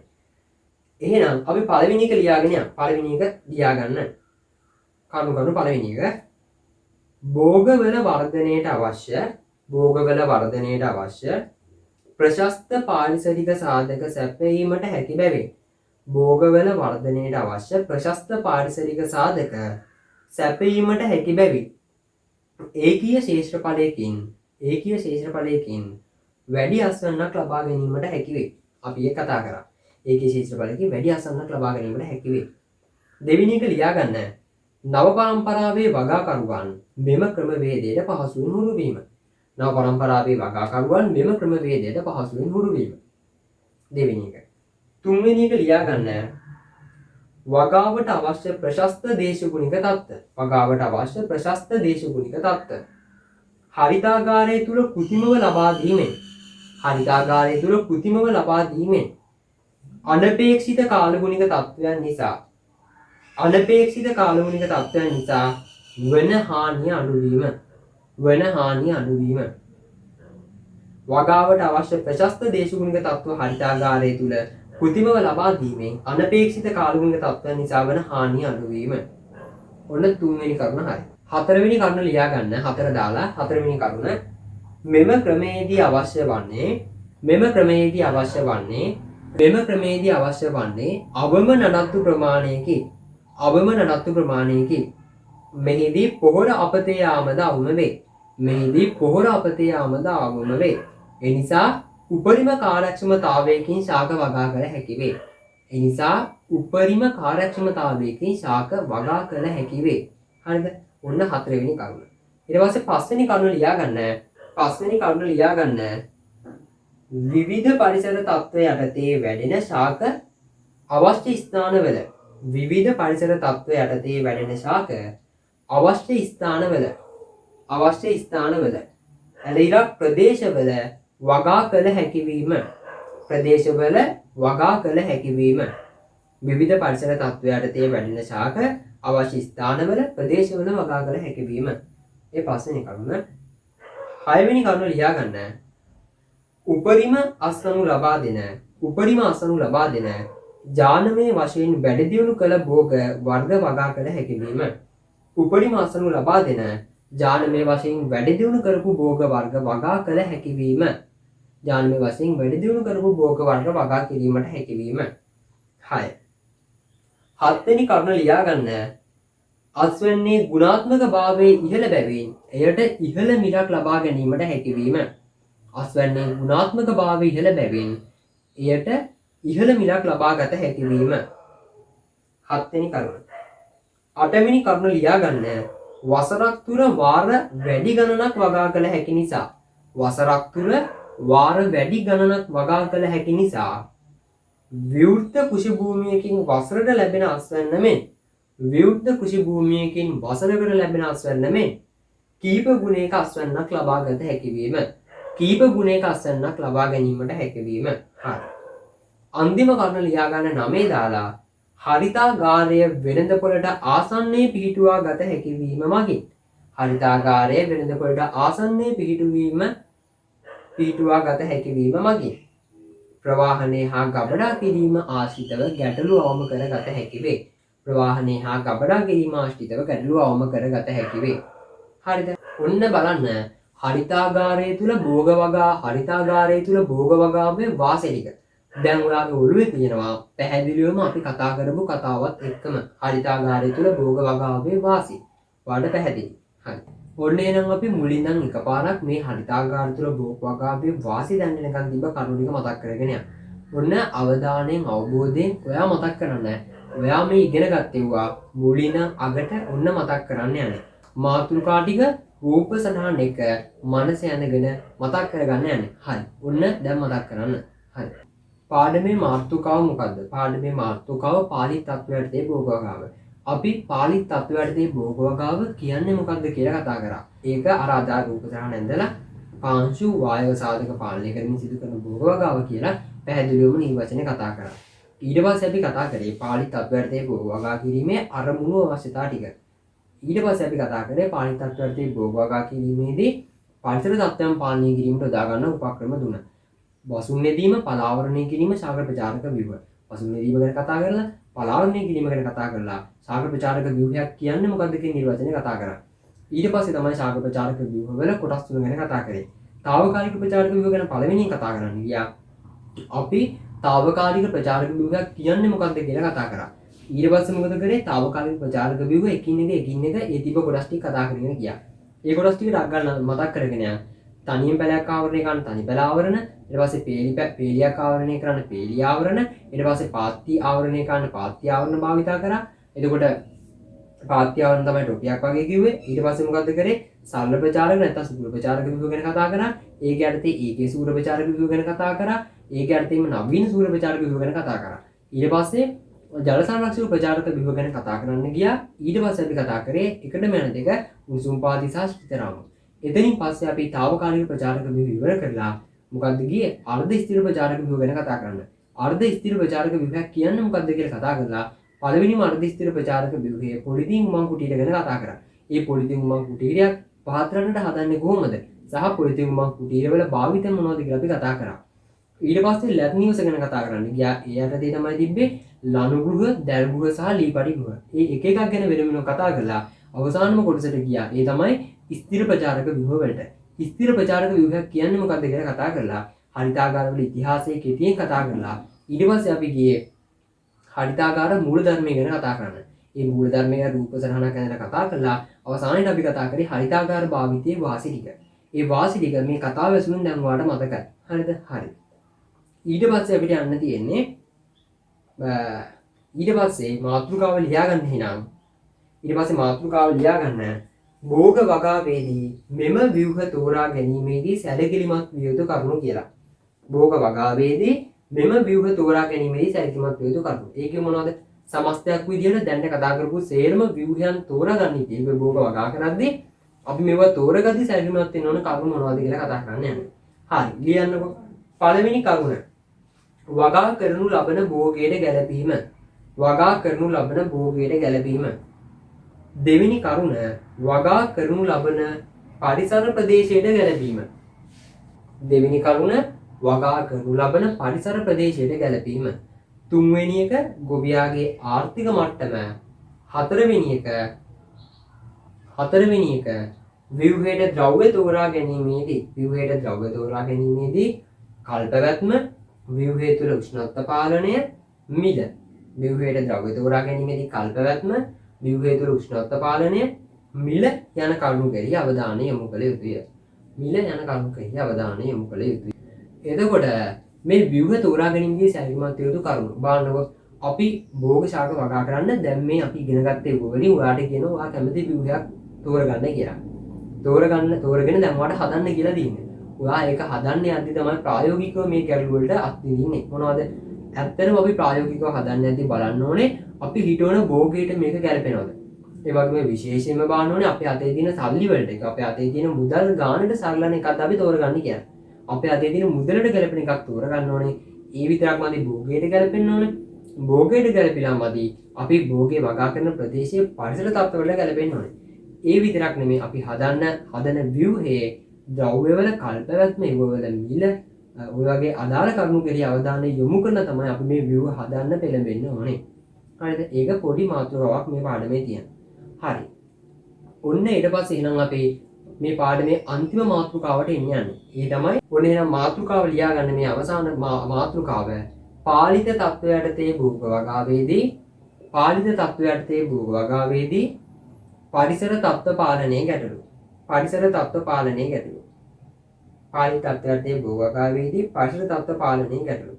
එහෙනම් අපි පළවෙනි එක ලියාගෙන යමු. පළවෙනි එක ලියාගන්න. කරුණු පළවෙනි එක භෝගවල වර්ධනයට අවශ්‍ය ප්‍රශස්ත පාරිසරික සාධක සැපයීමට හැකි බැවින් භෝගවල වර්ධනයට අවශ්‍ය ප්‍රශස්ත පාරිසරික සාධක සැපයීමට හැකි බැවින් ඒකීය ශේෂ්ඨඵලයකින් වැඩි අස්වැන්නක් ලබා ගැනීමට හැකි වේ. අපි ඒක කතා කරා. ඒකේ ශීඝ්‍රඵලයේ වැඩි ආසන්නක් ලබා ගැනීමට හැකි වේ. දෙවෙනි එක ලියා ගන්න. නව පරම්පරාවේ වගාකරුවන් මෙම ක්‍රමවේදයට පහසුවෙන් හුරු වීම. නව පරම්පරාවේ වගාකරුවන් මෙම ක්‍රමවේදයට පහසුවෙන් හුරු වීම. දෙවෙනි එක. තුන්වෙනි එක ලියා ගන්න. වගාවට අවශ්‍ය ප්‍රශස්ත දේශගුණික තත්ත්ව. වගාවට අවශ්‍ය ප්‍රශස්ත දේශගුණික තත්ත්ව. හරිතාගාරය තුල කෘතිමව ලබා දීමෙන්. හරිතාගාරය තුල කෘතිමව ලබා දීමෙන් අනපේක්ෂිත කාලගුණික තත්ත්වයන් නිසා වන හානිය අඩුවීම. වගාවට අවශ්‍ය ප්‍රශස්ත දේශගුණික තත්ත්ව හරිතාගාරය තුල කෘතිමව ලබා දීමෙන් අනපේක්ෂිත කාලගුණික තත්ත්වයන් නිසා වන හානිය අඩුවීම. ඔන්න තුන්වෙනි කරුණ හරි. හතරවෙනි කරුණ ලියා ගන්න. හතර දාලා හතරවෙනි කරුණ මෙම ක්‍රමයේදී අවශ්‍ය වන්නේ අවම නඩත්තු ප්‍රමාණයකි. මෙහිදී පොහොර අපතේ යාමද අවම වේ. එනිසා උපරිම කාර්යක්ෂමතාවයකින් ශාක වගා කළ හැකි වේ. හරිද? ඔන්න හතරවෙනි කරුණ. ඊට පස්සේ පස්වෙනි කරුණ ලියා ගන්න. විවිධ පරිසර තත්ත්ව යටතේ වැඩෙන ශාක අවශ්‍ය ස්ථානවල ඇලයිරක් ප්‍රදේශවල වගා කළ හැකිවීම. විවිධ පරිසර තත්ත්ව යටතේ වැඩෙන ශාක අවශ්‍ය ස්ථානවල ප්‍රදේශවල වගා කළ හැකිවීම. ඒ පස්වෙනි කරුණ. හයවෙනි කරුණ ලියා ගන්න. උපරිම අස්වනු ලබා දෙන ජානමය වශයෙන් වැඩි දියුණු කළ භෝග වර්ග වගා කළ හැකිවීම. උපරිම අස්වනු ලබා දෙන ජානමය වශයෙන් වැඩි දියුණු කරපු භෝග වර්ග වගා කළ හැකිවීම. හය. හත්වෙනි කරුණ ලියා ගන්න. අස්වැන්නේ ගුණාත්මක භාවයේ ඉහළ බැවින් එයට ඉහළ මිලක් ලබා ගැනීමට හැකිවීම. හත්වෙනි කරුණ. අටවෙනි කරුණ ලියා ගන්න. වසරක් තුර වාර වැඩි ගණනක් වගා කළ හැකි නිසා විවෘත කෘෂි භූමියකින් වසරකට ලැබෙන අස්වැන්න මෙන් කීප ගුණයක අස්වැන්නක් ලබා ගැනීමට හැකිවීම. හරි. අන්තිම කරුණ ලියා ගන්න 9 දාලා හරිතාගාරය වෙළඳපොළට ආසන්නයේ පිහිටුවා ගත හැකිවීම මගින් ප්‍රවාහනය හා ගබඩා කිරීම ආශ්‍රිතව ගැටලු අවම කරගත හැකි වේ. හරිද? ඔන්න බලන්න හරිතාගාරය තුල භෝග වගාවේ වාසය ටික. දැන් ඔයාගේ ඔළුවේ තියෙනවා පැහැදිලිවම අපි කතා කරපු කතාවත් එක්කම හරිතාගාරය තුල භෝග වගාවේ වාසි. වඩ පැහැදිලි. හරි. ඔන්න එහෙනම් අපි මුලින්නම් එකපාරක් මේ හරිතාගාරය තුල භෝග වගාවේ වාසි දැනෙනකන් තිබ්බ කරුණු ටික මතක් කරගෙන යන්න. ඔන්න අවධානයෙන් අවබෝධයෙන් ඔයා මතක් කරන්න. ඔයා මේ ඉගෙන ගත්තේවා මුලින් අගට ඔන්න මතක් කරන්න යන්නේ. මාතෘකා ටික රූප සටහන් එක මනස යනගෙන මතක් කරගන්න යන්නේ. හරි. ඔන්න දැන් මතක් කරන්න. හරි. පාඩමේ මාතෘකාව මොකද්ද? පාඩමේ මාතෘකාව පාලි තත්ත්වයටදී භෝග වගාව. අපි පාලි තත්ත්වයටදී භෝග වගාව කියන්නේ මොකද්ද කියලා කතා කරා. ඒක අර ආදාර රූප සටහන ඇඳලා පාංශු වායව සාධක පාලනය කරමින් සිදු කරන භෝග වගාව කියලා පැහැදිලිවම නිර්වචනය කතා කරා. ඊට පස්සේ අපි කතා කරේ පාලි තත්ත්වයටදී භෝග වගා කිරීමේ අරමුණු අවශ්‍යතා ටික. ඊට පස්සේ අපි කතා කරේ පාලි තත්ත්වයටදී භෝග වගා කිරීමේදී පරිසර තත්ත්වයන් පාලනය කිරීමට යොදා ගන්න උපක්‍රම තුන. වසුන් නෙදීම, පලාවරණය කිරීම, ශාක ප්‍රචාරක ව්‍යුහ. වසුන් නෙදීම ගැන කතා කරලා, පලාවරණය කිරීම ගැන කතා කරලා, ශාක ප්‍රචාරක ව්‍යුහයක් කියන්නේ මොකද්ද කියන නිර්වචනය කතා කරා. ඊට පස්සේ තමයි ශාක ප්‍රචාරක ව්‍යුහ වල කොටස් තුන ගැන කතා කරේ. తాවකාලික ප්‍රචාරක ව්‍යුහ ගැන පළවෙනියෙන් කතා කරන්න ගියා. අපි తాවකාලික ප්‍රචාරක ව්‍යුහයක් කියන්නේ මොකක්ද කියලා කතා කරා. ඊට පස්සේ මොකද කරේ? తాවකාලික ප්‍රචාරක ව්‍යුහ එකින් එක ඒ තිබ්බ කොටස් ටික කතා කරගෙන ගියා. ඒ කොටස් ටික ඩක් ගන්න මතක් කරගෙන යන්න. තනියෙන් පැලයක් ආවරණය කරන්න තනි පැල ආවරණ, ඊට පස්සේ පේලියක් ආවරණය කරන්න පේලිය ආවරණ, ඊට පස්සේ පාත්ති ආවරණය කරන්න පාත්ති ආවරණ භාවිතා කරා. එතකොට පාත්ති ආවරණ තමයි ටොපියක් වගේ කිව්වේ. ඊට පස්සේ මොකද්ද කරේ? සරල ප්‍රචාරක නැත්නම් සූර ප්‍රචාරක ව්‍යුහ ගැන කතා කරා. ඒක යටතේ ඒකේ සූර ප්‍රචාරක ව්‍යුහ ගැන කතා කරා. ඒක යටතේම නවීන සූර ප්‍රචාරක ව්‍යුහ ගැන කතා කරා. ඊට පස්සේ ජල සංරක්ෂක ප්‍රචාරක ව්‍යුහ ගැන කතා කරන්න ගියා. ඊට පස්සේ අපි කතා කරේ එකටම යන දෙක උණුසුම් පාති සහ ශීතරාම. එතනින් පස්සේ අපි తాවකාලික ප්‍රචාරක ව්‍යුහ ඉවර කරලා මොකද්ද ගියේ? අර්ධ ස්ථිර ප්‍රචාරක ව්‍යුහ ගැන කතා කරන්න. අර්ධ ස්ථිර ප්‍රචාරක ව්‍යුහයක් කියන්නේ මොකද්ද කියලා කතා කරලා පළවෙනිම අර්ධ ස්ථිර ප්‍රචාරක ව්‍යුහයේ පොලිතින් උමං කුටීර ගැන කතා කරා. මේ පොලිතින් උමං කුටීරයක් පහතරන්නට හදන්නේ කොහොමද? සහ පොලිතින් උමං කුටීරවල භාවිත මොනවද කියලා අපි කතා කරා. ඊට පස්සේ ලැබ් නිවස ගැන කතා කරන්න ගියා. ඒ යටතේ තමයි තිබ්බේ ලණු ගෘහ, දැල් ගෘහ සහ ලීපටි ගෘහ. මේ එක එකක් ගැන වෙන වෙනම කතා කරලා අවසානම කොටසට ගියා. ඒ තමයි ස්ථිර ප්‍රචාරක ව්‍යුහ වලට. ස්ථිර ප්‍රචාරක ව්‍යුහයක් කියන්නේ මොකක්ද කියලා කතා කරලා හරිතාගාරවල ඉතිහාසය කෙටියෙන් කතා කරලා ඊට පස්සේ අපි ගියේ හරිතාගාර මූලධර්මය ගැන කතා කරන්න. මේ මූලධර්මයේ රූප සරහනක් ගැන කතා කරලා අවසානයේදී අපි කතා කරේ හරිතාගාර භාවිතයේ වාසි ටික. ඒ වාසි ටික මේ කතාව ඇසුරුන් දැන් ඔයාලට මතකයි. හරිද? හරි. ඊට පස්සේ අපිට යන්න තියෙන්නේ ඊට පස්සේ මාතෘකාව ලියා ගන්න හිනම් ඊට පස්සේ මාතෘකාව ලියා ගන්න භෝග වගාවේදී මෙම ව්‍යුහ තෝරා ගැනීමේදී සැලකිලිමත් විය යුතු කරුණු කියලා. භෝග වගාවේදී මෙම ව්‍යුහ තෝරා ගැනීමේදී සැලකිලිමත් විය යුතු කරුණු. ඒකේ මොනවද? සමස්තයක් විදියට දැන් කතා කරපු සේරම ව්‍යුහයන් තෝරාගන්න ඉතින් මේ භෝග වගා කරද්දී අපි මේවා තෝරගද්දී සැලකිලිමත් වෙන්න ඕන කරුණු මොනවද කියලා කතා කරන්න යන්නේ. හරි ලියන්නකෝ. පළවෙනි කරුණ වගා කරනු ලබන භෝගයට ගැලපීම. වගා කරනු ලබන භෝගයට ගැලපීම. දෙවෙනි කරුණ වගා කරනු ලබන පරිසර ප්‍රදේශයට ගැලපීම. දෙවෙනි කරුණ වගා කරනු ලබන පරිසර ප්‍රදේශයට ගැලපීම. තුන්වෙනි එක ගොවියාගේ ආර්ථික මට්ටම. හතරවෙනි එක ව්‍යුහයට ද්‍රව්‍ය තෝරා ගැනීමේදී කල්පවැත්ම, ව්‍යුහය තුළ උෂ්ණත්ව පාලනය, මිල. ව්‍යුහයට ද්‍රව්‍ය තෝරා ගැනීමේදී කල්පවැත්ම, ව්‍යුහය තුළ උෂ්ණත්ව පාලනය, මිල යන කරුණු කෙරෙහි අවධානය යොමු කළ යුතුය. එතකොට මේ ව්‍යුහ තෝරා ගැනීමේදී සැලකිලිමත් යුතු කරුණු බලන්නකො. අපි භෝග ශාක වගා කරන්න දැන් මේ අපි ඉගෙන ගත්තේ වලින් ඔයාලට කියනවා ඔයා කැමති ව්‍යුහයක් තෝරගන්න කියලා. තෝරගෙන දැන් ඔයාලට හදන්න කියලා දෙන්නේ. ඔයා ඒක හදන්න යද්දි තමයි ප්‍රායෝගිකව මේ ගැටළු වලට අත්විඳින්නේ. මොනවද? ඇත්තටම අපි ප්‍රායෝගිකව හදන්න යද්දි බලන්න ඕනේ අපි හිතවන භෝගයට මේක ගැලපෙනවද? ඒ වගේම විශේෂයෙන්ම බලන්න ඕනේ අපේ අතේ තියෙන සල්ලි වලට එක අපේ අතේ තියෙන මුදල් ගානට සරලන එකක්ද අපි තෝරගන්න කියන්නේ. අපේ අතේ තියෙන මුදලට ගැලපෙන එකක් තෝරගන්න ඕනේ. ඒ විතරක් මදි භෝගයට ගැලපෙන්න ඕනේ. භෝගයට ගැලපිලා මදි අපි භෝගේ වගා කරන ප්‍රදේශයේ පරිසර තත්ත්වවල ගැලපෙන්න ඕනේ. ඒ විතරක් නෙමෙයි අපි හදන ව්‍යුහයේ ද්‍රව්‍යවල කල්පවැත්ම ඒවවල මිල ඔය වගේ අදාළ කරුණු කෙරෙහි අවධානය යොමු කරන තමයි අපි මේ ව්‍යුහ හදන්න පෙළඹෙන්න ඕනේ. හරිද? ඒක පොඩි මාතෘකාවක් මේ පාඩමේ තියෙනවා. හරි. ඔන්න ඊට පස්සේ එහෙනම් අපි මේ පාඩමේ අන්තිම මාතෘකාවට එන්න යන්නේ. ඒ තමයි ඔන්න එහෙනම් මාතෘකාව ලියා ගන්න මේ අවසාන මාතෘකාව පාලිත තත්ත්වයටතේ භෝග වගාවේදී පරිසර තත්ත්ව පාලනයේ ගැටලු. පාලිත තත්ත්වයටතේ භෝග වගාවේදී පරිසර තත්ත්ව පාලනයේ ගැටලු.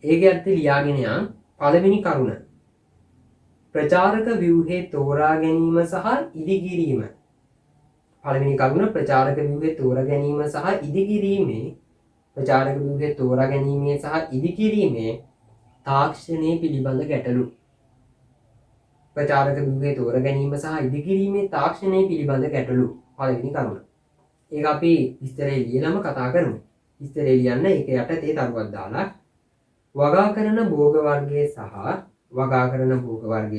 ඒක ඇත්තේ ලියාගෙන යන් පළවෙනි කරුණ ප්‍රචාරක ව්‍යුහයේ තෝරා ගැනීම සහ ඉදිකිරීම. පළවෙනි කරුණ ප්‍රචාරක ව්‍යුහයේ තෝරා ගැනීම සහ ඉදිකිරීමේ තාක්ෂණයේ පිළිබඳ ගැටලු. ප්‍රචාරක ව්‍යුහයේ තෝරා ගැනීම සහ ඉදිකිරීමේ තාක්ෂණයේ පිළිබඳ ගැටලු පළවෙනි කරුණ. ඒක අපි විස්තරේ ලියලම කතා කරමු. විස්තරේ ලියන්න ඒක යටතේ තරුවක් දාලා වගා කරන භෝග වර්ගයේ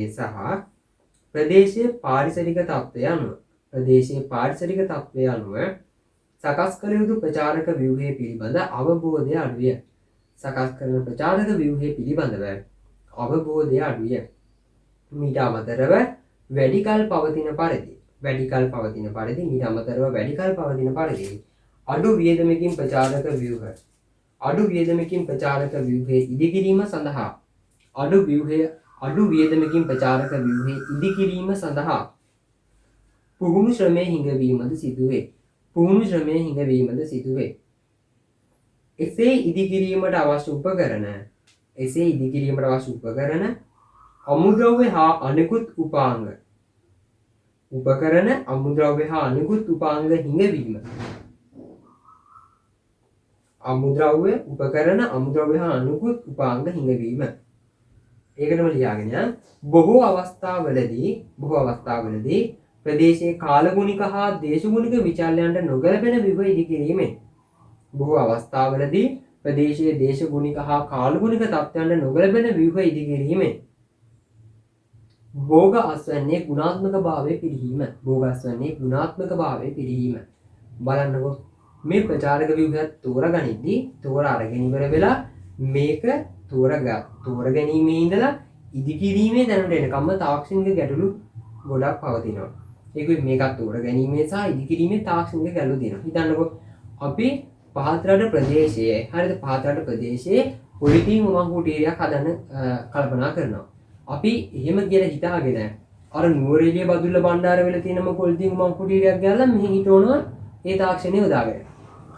සහ ප්‍රදේශීය පාරිසරික තත්ත්වය අනුව සකස් කළ යුතු ප්‍රචාරක ව්‍යුහය පිළිබඳ අවබෝධය අඩුය. මීට අමතරව වැඩි කල් පවතින පරිදි අඩු වියදමකින් ප්‍රචාරක ව්‍යුහයේ ඉදිකිරීම සඳහා පුහුණු ශ්‍රමයේ හිඟවීමද සිදුවේ. පුහුණු ශ්‍රමයේ හිඟවීමද සිදුවේ. එසේ ඉදිකිරීමට අවශ්‍ය උපකරණ අමුද්‍රව්‍ය හා අනෙකුත් උපාංග අමුද්‍රව්‍ය හා අනෙකුත් උපාංග හිඟවීම අමුද්‍රව්‍ය හා අනෙකුත් උපාංග හිඟවීම. ඒකටම ලියාගෙන බොහෝ අවස්ථාවලදී ප්‍රදේශයේ කාලගුණික හා දේශගුණික විචල්යන්ට නොගැලපෙන ව්‍යුහ ඉදිකිරීමෙන් බොහෝ අවස්ථාවලදී ප්‍රදේශයේ දේශගුණික හා කාලගුණික තත්ත්වයන්ට නොගැලපෙන ව්‍යුහ ඉදිකිරීමෙන් භෝග අස්වැන්නේ ගුණාත්මක භාවය පිරිහීම. බලන්නකො මේ ප්‍රචාරක ව්‍යුහයක් තෝරගනිද්දී අරගෙන ඉවර වෙලා මේක තෝරගැනීමේ ඉඳලා ඉදිකිරීමේ තැනට එනකම්ම තාක්ෂණික ගැටලු ගොඩක් පවතිනවා. ඒක මේකත් තෝරගැනීමේ සහ ඉදිකිරීමේ තාක්ෂණික ගැටලු තියෙනවා. හිතන්නකො අපි පහතරට ප්‍රදේශයේ පොලිතීන් උමං කුටීරයක් හදන්න කල්පනා කරනවා. අපි එහෙම කියලා හිතාගෙන අර නුවරඑළිය බදුල්ල බණ්ඩාරවල තියෙනම පොලිතීන් උමං කුටීරයක් ගාලා මෙහි හිටවනවා ඒ තාක්ෂණය යොදාගෙන.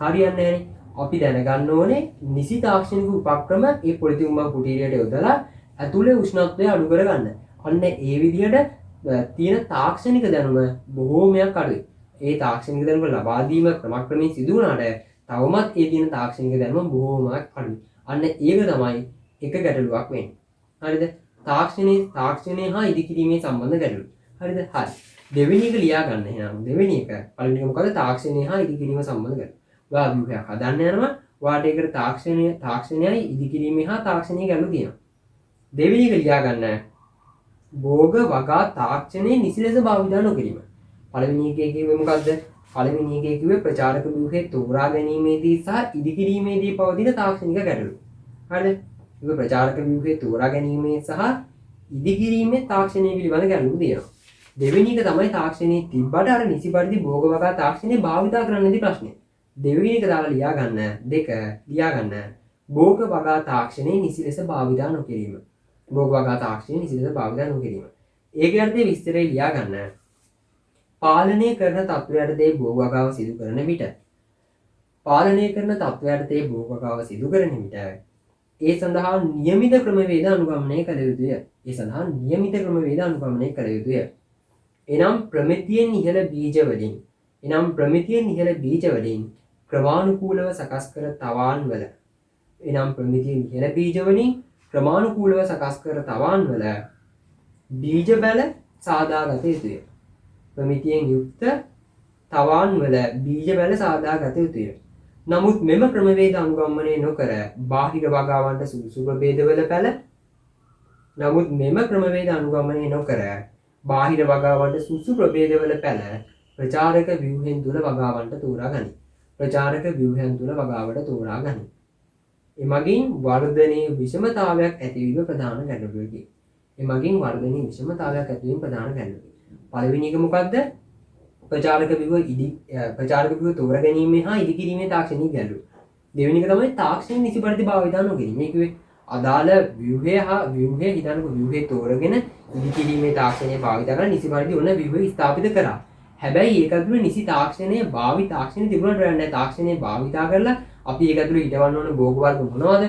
හරියන්නේ නැහැනේ. අපි දැනගන්න ඕනේ නිසි තාක්ෂණික උපක්‍රම ඒ පොලිතීන් උමං කුටීරයට යොදලා ඇතුලේ උෂ්ණත්වය අඩු කරගන්න. අන්න ඒ විදිහට තියෙන තාක්ෂණික දැනුම බොහෝමයක් අඩුයි. ඒ තාක්ෂණික දැනුම ලබා දීම ක්‍රමක්‍රමයෙන් සිදු වුණාට තවමත් ඒ තියෙන තාක්ෂණික දැනුම බොහෝමයක් අඩුයි. අන්න ඒක තමයි එක ගැටලුවක් වෙන්නේ. හරිද? තාක්ෂණය හා ඉදිකිරීමේ සම්බන්ධ ගැටලු. හරිද? හරි. දෙවෙනි එක ලියා ගන්න එහෙනම්. දෙවෙනි එක පළවෙනි එක මොකද? තාක්ෂණය හා ඉදිකිරීම සම්බන්ධ ගැටලු. ඔයා ව්‍යුහයක් හදන්න යනවා. ඔයාට ඒකට තාක්ෂණයයි ඉදිකිරීමේ හා තාක්ෂණයේ ගැටලු තියෙනවා. දෙවෙනි එක ලියා ගන්න භෝග වගා තාක්ෂණයේ නිසි ලෙස භාවිතා නොකිරීම. පළවෙනි එකේ කිව්වේ මොකද්ද? පළවෙනි එකේ කිව්වේ ප්‍රචාරක ව්‍යුහයේ තෝරා ගැනීමේදී සහ ඉදිකිරීමේදී පවතින තාක්ෂණික ගැටලු. හරිද? ඒක ප්‍රචාරක ව්‍යුහයේ තෝරා ගැනීමේ සහ ඉදිකිරීමේ තාක්ෂණය පිළිබඳ ගැටලු තියෙනවා. දෙවෙනි එක තමයි තාක්ෂණයේ තිබ්බට අර නිසි පරිදි භෝග වගා තාක්ෂණය භාවිතා කරන්නදී ප්‍රශ්නේ. දෙවෙනි එක දාලා ලියා ගන්න භෝග වගා තාක්ෂණයේ නිසි ලෙස භාවිතා නොකිරීම. භෝග වගා තාක්ෂණයේ නිසි ලෙස භාවිතා නොකිරීම. ඒකේ අර්ථය විස්තරේ ලියා ගන්න. පාලනය කරන තත්ත්වයටදී භෝග වගාව සිදු කරන විට ඒ සඳහා නියමිත ක්‍රමවේද අනුගමනය කළ යුතුය. එනම් ප්‍රමිතියෙන් ඉහළ බීජ වලින් ක්‍රමානුකූලව සකස් කර තවාන් වල බීජ බැල සාදාගත යුතුය. ප්‍රමිතියෙන් යුක්ත තවාන් වල බීජ බැල සාදාගත යුතුය. නමුත් මෙම ක්‍රමවේද අනුගමනය නොකර බාහිර වගාවන්ට සුදුසු ප්‍රභේදවල පැළ ප්‍රචාරක ව්‍යුහයෙන් තුල වගාවන්ට තෝරා ගනි. එමගින් වර්ධනයේ විෂමතාවයක් ඇතිවීම ප්‍රධාන ගැටලුවකි. පළවෙනි එක මොකද්ද? ප්‍රචාරක ව්‍යුහ තෝරා ගැනීමේ හා ඉදිකිරීමේ තාක්ෂණික ගැටලු. දෙවෙනි එක තමයි තාක්ෂණ නිසි පරිදි භාවිතා නොකිරීම. මේ කිව්වේ අදාළ ව්‍යුහය හිතන්නකො ව්‍යුහය තෝරගෙන ඉදිකිරීමේ තාක්ෂණය භාවිතා කරලා නිසි පරිදි ඔන්න ව්‍යුහය ස්ථාපිත කරා. හැබැයි ඒක ඇතුළේ නිසි තාක්ෂණය තිබුණාට වැඩක් නැහැ. තාක්ෂණය භාවිතා කරලා අපි ඒක ඇතුළේ හිටවන්න ඕන භෝග වර්ග මොනවද?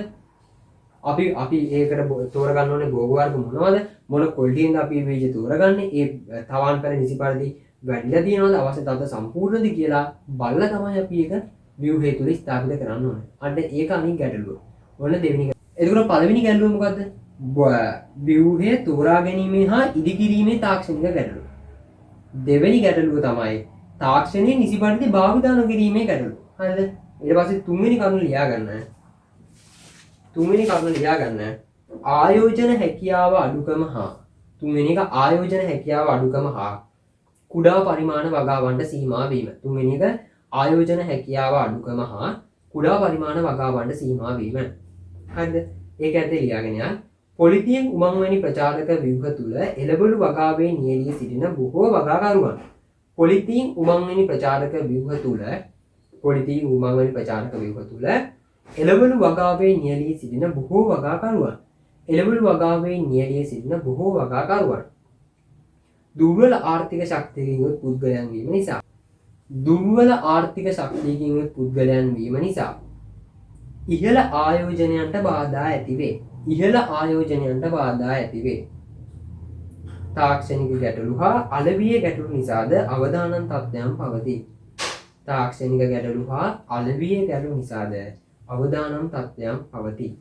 අපි ඒකට තෝරගන්න ඕනේ භෝග වර්ග මොනවද? මොන ක්වොලිටියෙන්ද අපි බීජ තෝරගන්නේ? ඒ තවාන් පැල නිසි පරිදි වැඩිලා තියෙනවද? අවශ්‍ය තත්ත්ව සම්පූර්ණද කියලා බලලා තමයි අපි ඒක ව්‍යුහය තුල ස්ථාපිත කරන්න ඕනේ. අන්න ඒක අනිත් ගැටලුව. ඔන්න දෙවෙනි එක. එතකොට පළවෙනි ගැටලුව මොකද්ද? ව්‍යුහය තෝරා ගැනීමේ හා ඉදිකිරීමේ තාක්ෂණික ගැටලුව. දෙවෙනි ගැටලුව තමයි තාක්ෂණයේ නිසි පරිදි භාවිතා නොකිරීමේ ගැටලුව. හරිද? ඊට පස්සේ තුන්වෙනි කරුණ ලියා ගන්න. ආයෝජන හැකියාව අඩුකම හා කුඩා පරිමාණ වගාවන්ට සීමා වීම. තුන්වෙනි එක ආයෝජන හැකියාව අඩුකම හා කුඩා පරිමාණ වගාවන්ට සීමා වීම. හරිද? ඒක ඇත්තේ ලියාගෙන යන්න. පොලිතියෙන් උමං වැනි ප්‍රචාරක ව්‍යුහ තුල එළවලු වගාවේ නියැලී සිටින බොහෝ වගාකරුවන්. පොලිතියෙන් උමං වැනි ප්‍රචාරක ව්‍යුහ තුල එළවලු වගාවේ නියැලී සිටින බොහෝ වගාකරුවන්. දුර්වල ආර්ථික ශක්තියකින් යුත් පුද්ගලයන් වීම නිසා. දුර්වල ආර්ථික ශක්තියකින් යුත් පුද්ගලයන් වීම නිසා ඉහළ ආයෝජනයන්ට බාධා ඇතිවේ. ඉහළ ආයෝජනයන්ට බාධා ඇතිවේ. තාක්ෂණික ගැටලු හා අලෙවිය ගැටලු නිසාද අවදානම් තත්ත්වයන් පවතී. තාක්ෂණික ගැටලු හා අලෙවිය ගැටලු නිසාද අවදානම් තත්ත්වයන් පවතී.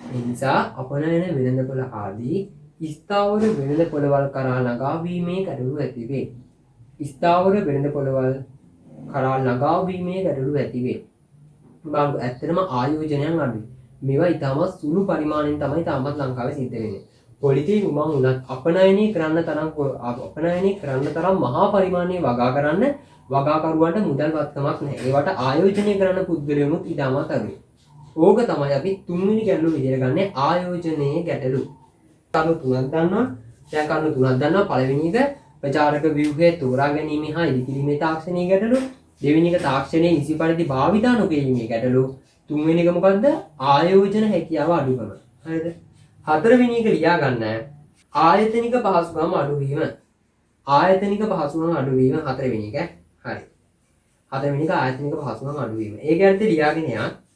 ඒ නිසා අපනයන වෙළඳපොළ ආදී ස්ථාවර වෙළඳපොළවල් කරා ළඟාවීමේ ගැටලු ඇතිවේ. ස්ථාවර වෙළඳපොළවල් කරා ළඟාවීමේ ගැටලු ඇතිවේ. බලන්න ඇත්තටම ආයෝජනයන් අඩුයි. මේවා ඉතාමත් සුළු පරිමාණයෙන් තමයි තාමත් ලංකාවේ සිද්ධ වෙන්නේ. පොලිතින් උමං උනත් අපනයනය කරන්න තරම් මහා පරිමාණයේ වගා කරන්න වගාකරුවන්ට මුදල් වත්කමක් නැහැ. ඒවට ආයෝජනය කරන්න පුද්ගලයනුත් ඉතාමත් අඩුයි. ඕක තමයි අපි තුන්වෙනි ගැටලුව විදිහට ගන්න ආයෝජනයේ ගැටලු. කරුණු තුනක් දන්නවා. දැන් කරුණු තුනක් දන්නවා. පළවෙනි එක ප්‍රචාරක ව්‍යුහය තෝරා ගැනීම හා ඉදිකිරීමේ තාක්ෂණීය ගැටලු. දෙවෙනි එක තාක්ෂණයේ නිසි පරිදි භාවිතා නොකිරීමේ ගැටලු. තුන්වෙනි එක මොකද්ද? ආයෝජන හැකියාව අඩුකම. හරිද? හතරවෙනි එක ලියා ගන්න. ආයතනික පහසුකම් අඩුවීම. ආයතනික පහසුකම් අඩුවීම හතරවෙනි එක. හරි. හතරවෙනි එක ආයතනික පහසුකම් අඩුවීම. ඒක ඇත්තට ලියාගෙන යන්න.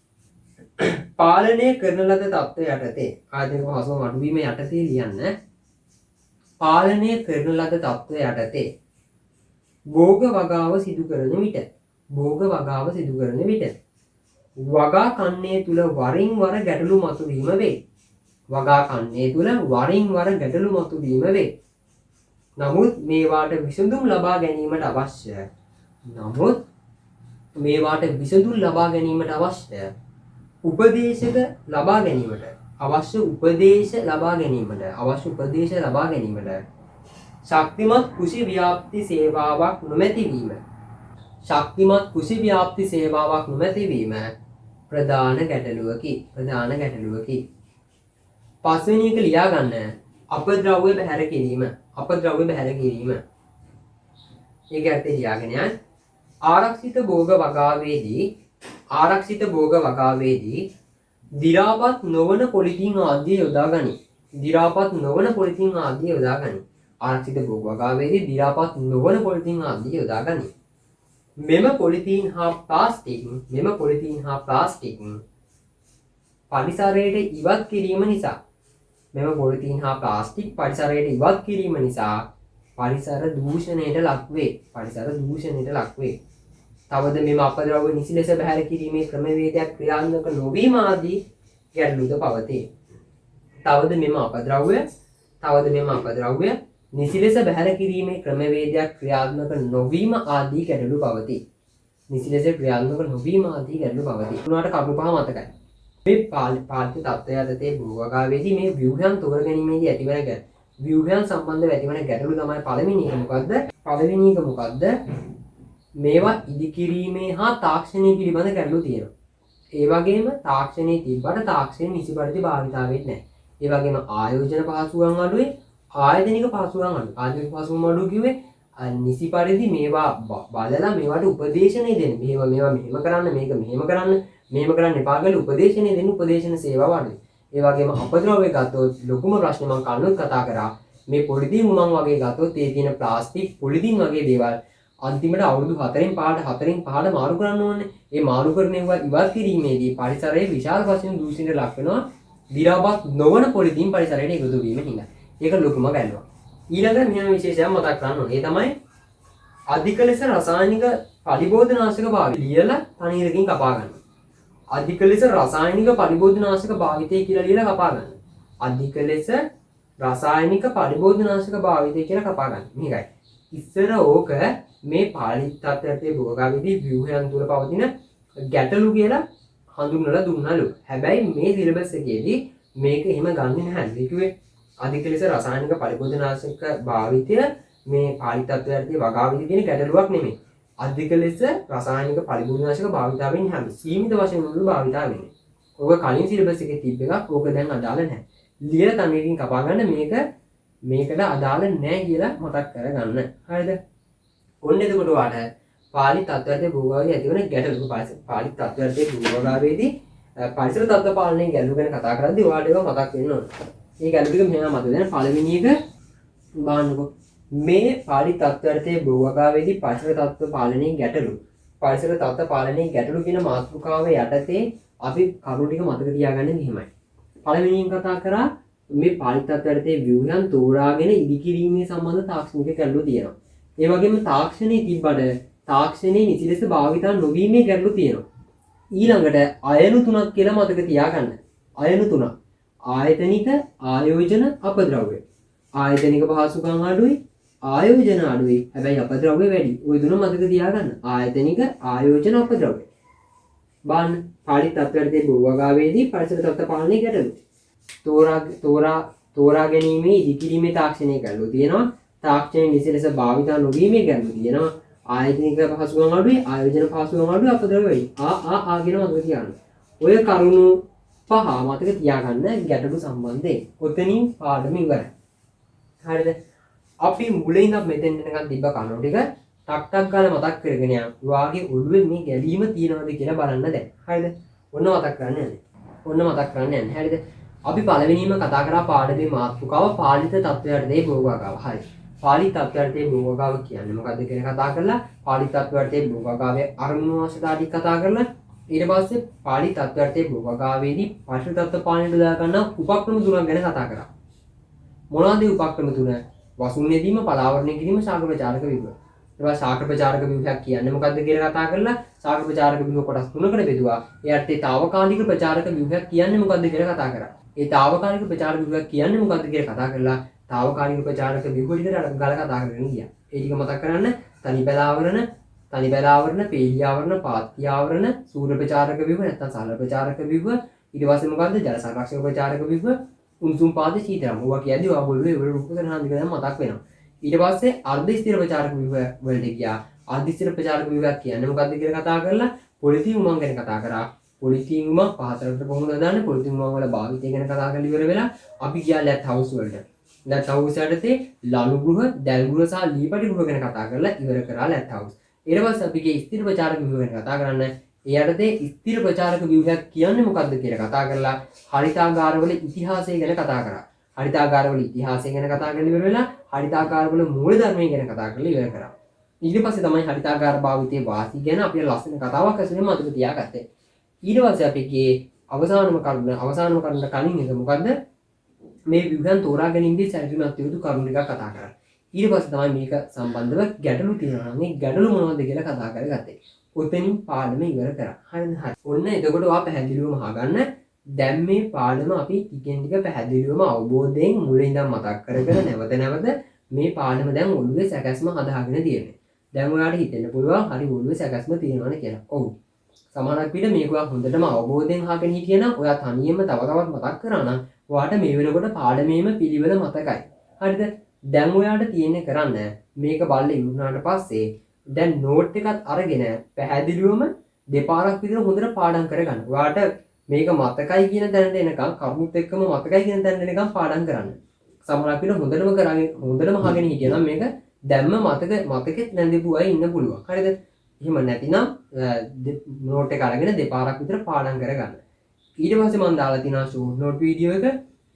පාලනය කරන ලද තත්ත්වය යටතේ ආයතනික පහසුකම් අඩුවීම යටතේ ලියන්න. පාලනය කරන ලද තත්ත්වය යටතේ භෝග වගාව සිදු කරන විට වගා කන්නේ තුල වරින් වර ගැටලු මතුවීම වේ. නමුත් මේවාට විසඳුම් ලබා ගැනීමට අවශ්‍ය උපදේශ ලබා ගැනීමට ශක්තිමත් කෘෂි ව්‍යාප්ති සේවාවක් නොමැතිවීම ප්‍රධාන ගැටලුවකි. පස්වෙනි එක ලියා ගන්න. අපද්‍රව්‍ය බැහැර කිරීම. ඒක ඇත්තේ ලියාගෙන යන්න. ආරක්ෂිත භෝග වගාවේදී දි รา පත් නොවන පොලිතින් ආදිය යොදා ගනි. ආරක්ෂිත භෝග වගාවේදී දි รา පත් නොවන පොලිතින් ආදිය යොදා ගනි. මෙම පොලිතීන් හා ප්ලාස්ටික් පරිසරයට ඉවත් කිරීම නිසා පරිසර දූෂණයට ලක්වේ. තවද මෙම අපද්‍රව්‍ය නිසි ලෙස බැහැර කිරීමේ ක්‍රමවේදයක් ක්‍රියාත්මක නොවීම ආදී ගැටලුද පවතී. තවද මෙම අපද්‍රව්‍ය නිසි ලෙස බැහැර කිරීමේ ක්‍රමවේදයක් ක්‍රියාත්මක නොවීම ආදී ගැටලු පවතී. උනාට කරුණු පහ මතකයි. මේ පාලිත තත්ත්වය යටතේ භූවගාවේදී මේ ව්‍යුහයන් තෝර ගැනීමේදී ඇතිවන ව්‍යුහයන් සම්බන්ධව ඇතිවන ගැටලු තමයි පළවෙනි එක මොකද්ද? මේවා ඉදිකිරීමේ හා තාක්ෂණය පිළිබඳ ගැටලු තියෙනවා. ඒ වගේම තාක්ෂණයේ තිබ්බට තාක්ෂණය නිසි පරිදි භාවිතා වෙන්නේ නැහැ. ඒ වගේම ආයෝජන පහසුකම් අඩුයි, ආයතනික පහසුකම් අඩුයි. ආයතනික පහසුකම් අඩුයි කිව්වේ නිසි පරිදි මේවා බලලා මේවට උපදේශනය දෙන්න. මේවා මෙහෙම කරන්න, මේක මෙහෙම කරන්න එපා කියලා උපදේශනය දෙන්න උපදේශන සේවාව අඩුයි. ඒ වගේම අපද්‍රව්‍ය ගත්තොත් ලොකුම ප්‍රශ්නේ මම කලින් කතා කරා. මේ පොලිතින් උමං වගේ ගත්තොත් ඒ තියෙන ප්ලාස්ටික් පොලිතින් වගේ දේවල් අන්තිමට අවුරුදු 4න් 5ට මාරු කරන්න ඕනේ. ඒ මාරු කරන ඒවා ඉවත් කිරීමේදී පරිසරයේ විශාල වශයෙන් දූෂණයට ලක් වෙනවා. දි รา පත් නොවන පොලිතින් පරිසරයට එකතු වීම හින්දා. ඒක ලොකුම ගැටලුවක්. ඊළඟ මෙහෙම විශේෂයක් මතක් කරන්න ඕනේ. ඒ තමයි අධික ලෙස රසායනික පලිබෝධනාශක භාවිතය ලියලා තනීරකින් කපා ගන්න. අධික ලෙස රසායනික පලිබෝධනාශක භාවිතය කියලා ලියලා කපා ගන්න. අධික ලෙස රසායනික පලිබෝධනාශක භාවිතය කියලා කපා ගන්න. මේකයි. ඉස්සර ඕක මේ පාලිත තත්ත්වයේ භෝගාවේදී ව්‍යුහයන් තුල පවතින ගැටලු කියලා හඳුන්වලා දුන්නලු. හැබැයි මේ සිලබස් එකේදී මේක එහෙම ගන්නෙ නැහැ. ඒ කිව්වේ අධික ලෙස රසායනික පලිබෝධනාශක භාවිතය මේ පාලිත තත්ත්වයේ වගාවේදී තියෙන ගැටලුවක් නෙමෙයි. අධික ලෙස රසායනික පලිබෝධනාශක භාවිතාවෙන් හැම සීමිත වශයෙන් උළු භාවිතා වෙන්නේ. ඕක කලින් සිලබස් එකේ තිබ්බ එකක්. ඕක දැන් අදාළ නැහැ. ලියලා තනියකින් කපා ගන්න මේකට අදාළ නැහැ කියලා මතක් කරගන්න. හරිද? ඔන්න එතකොට ඔයාලට පාලිත තත්ත්වයේ භූගාවේදී ඇතිවන ගැටලු පාලිත තත්ත්වයේ භූගාවේදී පරිසර තත්ත්ව පාලනයේ ගැටලු ගැන කතා කරද්දී ඔයාලට ඒවා මතක් වෙන්න ඕනේ. ඒ ගැටලු ටික මෙහෙම මතක දැන් පළවෙනි එක බලන්නකෝ. මේ පාලි තත්ත්වයටතේ භූවකාවේදී පරිසර තත්ත්ව පාලනයේ ගැටලු. පරිසර තත්ත්ව පාලනයේ ගැටලු කියන මාතෘකාව යටතේ අපි කරුණු ටික මතක තියාගන්න මෙහෙමයි. පළවෙනියෙන් කතා කරා මේ පාලි තත්ත්වයටතේ ව්‍යුහයන් තෝරාගෙන ඉදිකිරීමේ සම්බන්ධ තාක්ෂණික ගැටලු තියෙනවා. ඒ වගේම තාක්ෂණයේ තිබ්බට තාක්ෂණයේ නිසි ලෙස භාවිතා නොවීමේ ගැටලු තියෙනවා. ඊළඟට අයනු 3ක් කියලා මතක තියාගන්න. අයනු 3ක්. ආයතනික, ආයෝජන, අපද්‍රව්‍ය. ආයතනික පහසුකම් අඩුයි, ආයෝජන අඩුයි. හැබැයි අපද්‍රව්‍ය වැඩි. ওই තුන මතක තියාගන්න. ආයතනික, ආයෝජන, අපද්‍රව්‍ය. බලන්න පාලි තත්ත්වයටදී භූවකාවේදී පරිසර තත්ත්ව පාලනයේ ගැටලු. තෝරා ගැනීමේ ඉදිකිරීමේ තාක්ෂණයේ ගැටලු තියෙනවා. තාක්ෂණයේ නිසි ලෙස භාවිතා නොවීමේ ගැටලු තියෙනවා. ආයතනික පහසුකම් අඩුයි, ආයෝජන පහසුකම් අඩුයි, අපද්‍රව්‍ය වැඩි. කියන මතක තියාගන්න. ඔය කරුණු පහ මතක තියාගන්න ගැටලු සම්බන්ධයෙන්. ඔතනින් පාඩම ඉවරයි. හරිද? අපි මුලින් ඉඳන් මෙතෙන් එනකන් තිබ්බ කරුණු ටික ටක් ටක් ගාලා මතක් කරගෙන යන්න. ඔයාගේ ඔළුවේ මේ ගැලීම තියනවද කියලා බලන්න දැන්. හරිද? ඔන්න මතක් කරන්න යන්නේ. හරිද? අපි පළවෙනිම කතා කරා පාඩමේ මාතෘකාව පාලිත තත්ත්වයටදී භූවකාව. හරි. පාලිත තත්ත්වයටදී භූවකාව කියන්නේ මොකද්ද කියන කතා කරලා පාලිත තත්ත්වයටදී භූවකාවේ අරමුණු අවශ්‍යතා ටික කතා කරලා ඊට පස්සේ පාලිත තත්ත්වයටදී භූවකාවේදී පරිසර තත්ත්ව පාලනයට දා ගන්න උපක්‍රම තුනක් ගැන කතා කරා. මොනවද උපක්‍රම තුන? වසුන් යෙදීම, පලාවරණය කිරීම, ශාක ප්‍රචාරක ව්‍යුහ. ඊට ශාක ප්‍රචාරක ව්‍යුහයක් කියන්නේ මොකද්ද කියලා කතා කරලා ශාක ප්‍රචාරක ව්‍යුහ කොටස් තුනකට බෙදුවා. එයාට తాවකාලික ප්‍රචාරක ව්‍යුහයක් කියන්නේ මොකද්ද කියලා කතා කරා. ඒ తాවකාලික ප්‍රචාරක ව්‍යුහයක් කියන්නේ මොකද්ද කියලා කතා කරලා తాවකාලික ප්‍රචාරක ව්‍යුහ ටිකට ගාලා කතා කරගෙන ගියා. ඒ ටික මතක් කරන්න තනි බලාවරණ, පේලියාවරණ, පාත්‍යාවරණ, සූර්ය ප්‍රචාරක ව්‍යුහ නැත්නම් සරල ප්‍රචාරක ව්‍යුහ. ඊට පස්සේ මොකද්ද? ජල සංරක්ෂක ප්‍රචාරක ව්‍යුහ, උණුසුම් පාද සීතලම. ඔවා කියද්දි ඔයගොල්ලෝ ඒවල රූප සරහන් දෙක මතක් වෙනවා. ඊට පස්සේ අර්ධ ස්ථිර ප්‍රචාරක ව්‍යුහ වලට ගියා. අර්ධ ස්ථිර ප්‍රචාරක ව්‍යුහයක් කියන්නේ මොකද්ද කියලා කතා කරලා පොලිතින් උමං ගැන කතා කරා. පොලිතින් උමං පහතරකට කොහොමද දාන්නේ? පොලිතින් උමං වල භාවිතය ගැන කතා කරලා ඉවර වෙලා අපි ගියා ලැත් හවුස් වලට. ලැත් හවුස් යටතේ ලනු ගෘහ, දැල් ගෘහ සහ ලීපටි ගෘහ ගැන කතා කරලා ඉවර කරා ලැත් හවුස්. ඊට පස්සේ අපි ගියේ ස්ථිර ප්‍රචාරක ව්‍යුහ ගැන කතා කරන්න. ඒ යටතේ ස්ථිර ප්‍රචාරක ව්‍යුහයක් කියන්නේ මොකද්ද කියලා කතා කරලා හරිතාගාරවල ඉතිහාසය ගැන කතා කරා. හරිතාගාරවල ඉතිහාසය ගැන කතා කරලා ඉවර වෙලා හරිතාගාරවල මූලධර්මය ගැන කතා කරලා ඉවර කරා. ඊට පස්සේ තමයි හරිතාගාර භාවිතයේ වාසි ගැන අපි ලස්සන කතාවක් ඇසුරේ මතක තියාගත්තේ. ඊට පස්සේ අපි ගියේ අවසානම කරුණ කලින් එක මොකද්ද? මේ ව්‍යුහයන් තෝරා ගැනීමේදී සැලකිලිමත් යුතු කරුණු ටිකක් කතා කරා. ඊට පස්සේ තමයි මේක සම්බන්ධව ගැටලු තියෙනවා. මේ ගැටලු මොනවද කියලා කතා කරගත්තේ. ඔතනින් පාඩම ඉවර කරා. හරිද? හරි. ඔන්න එතකොට ඔයා පැහැදිලිවම අහගන්න. දැන් මේ පාඩම අපි ටිකෙන් ටික පැහැදිලිවම අවබෝධයෙන් මුලින් ඉඳන් මතක් කරගෙන නැවත මේ පාඩම දැන් ඔළුවේ සැකස්ම හදාගෙන තියෙන්නේ. දැන් ඔයාලට හිතෙන්න පුළුවන් හරි ඔළුවේ සැකස්ම තියෙනවනේ කියලා. ඔව්. සමහරක් විට මේක ඔයා හොඳටම අවබෝධයෙන් අහගෙන හිටියනම් ඔයා තනියම තව තවත් මතක් කරා නම් ඔයාට මේ වෙනකොට පාඩමේම පිළිවෙල මතකයි. හරිද? දැන් ඔයාට තියෙන්නේ කරන්න මේක බලලා ඉවරනාට පස්සේ දැන් නෝට් එකත් අරගෙන පැහැදිලිවම දෙපාරක් විතර හොඳට පාඩම් කරගන්න. ඔයාට මේක මතකයි කියන තැනට එනකම් කරුණුත් එක්කම මතකයි කියන තැනට එනකම් පාඩම් කරන්න. සමහරක් විට හොඳටම අහගෙන හිටියනම් මේක දැම්ම මතකෙත් නැඳපු අය ඉන්න පුළුවන්. හරිද? එහෙම නැතිනම් නෝට් එක අරගෙන දෙපාරක් විතර පාඩම් කරගන්න. ඊට පස්සේ මම දාලා තිනවා ෂෝට් නෝට් වීඩියෝ එක.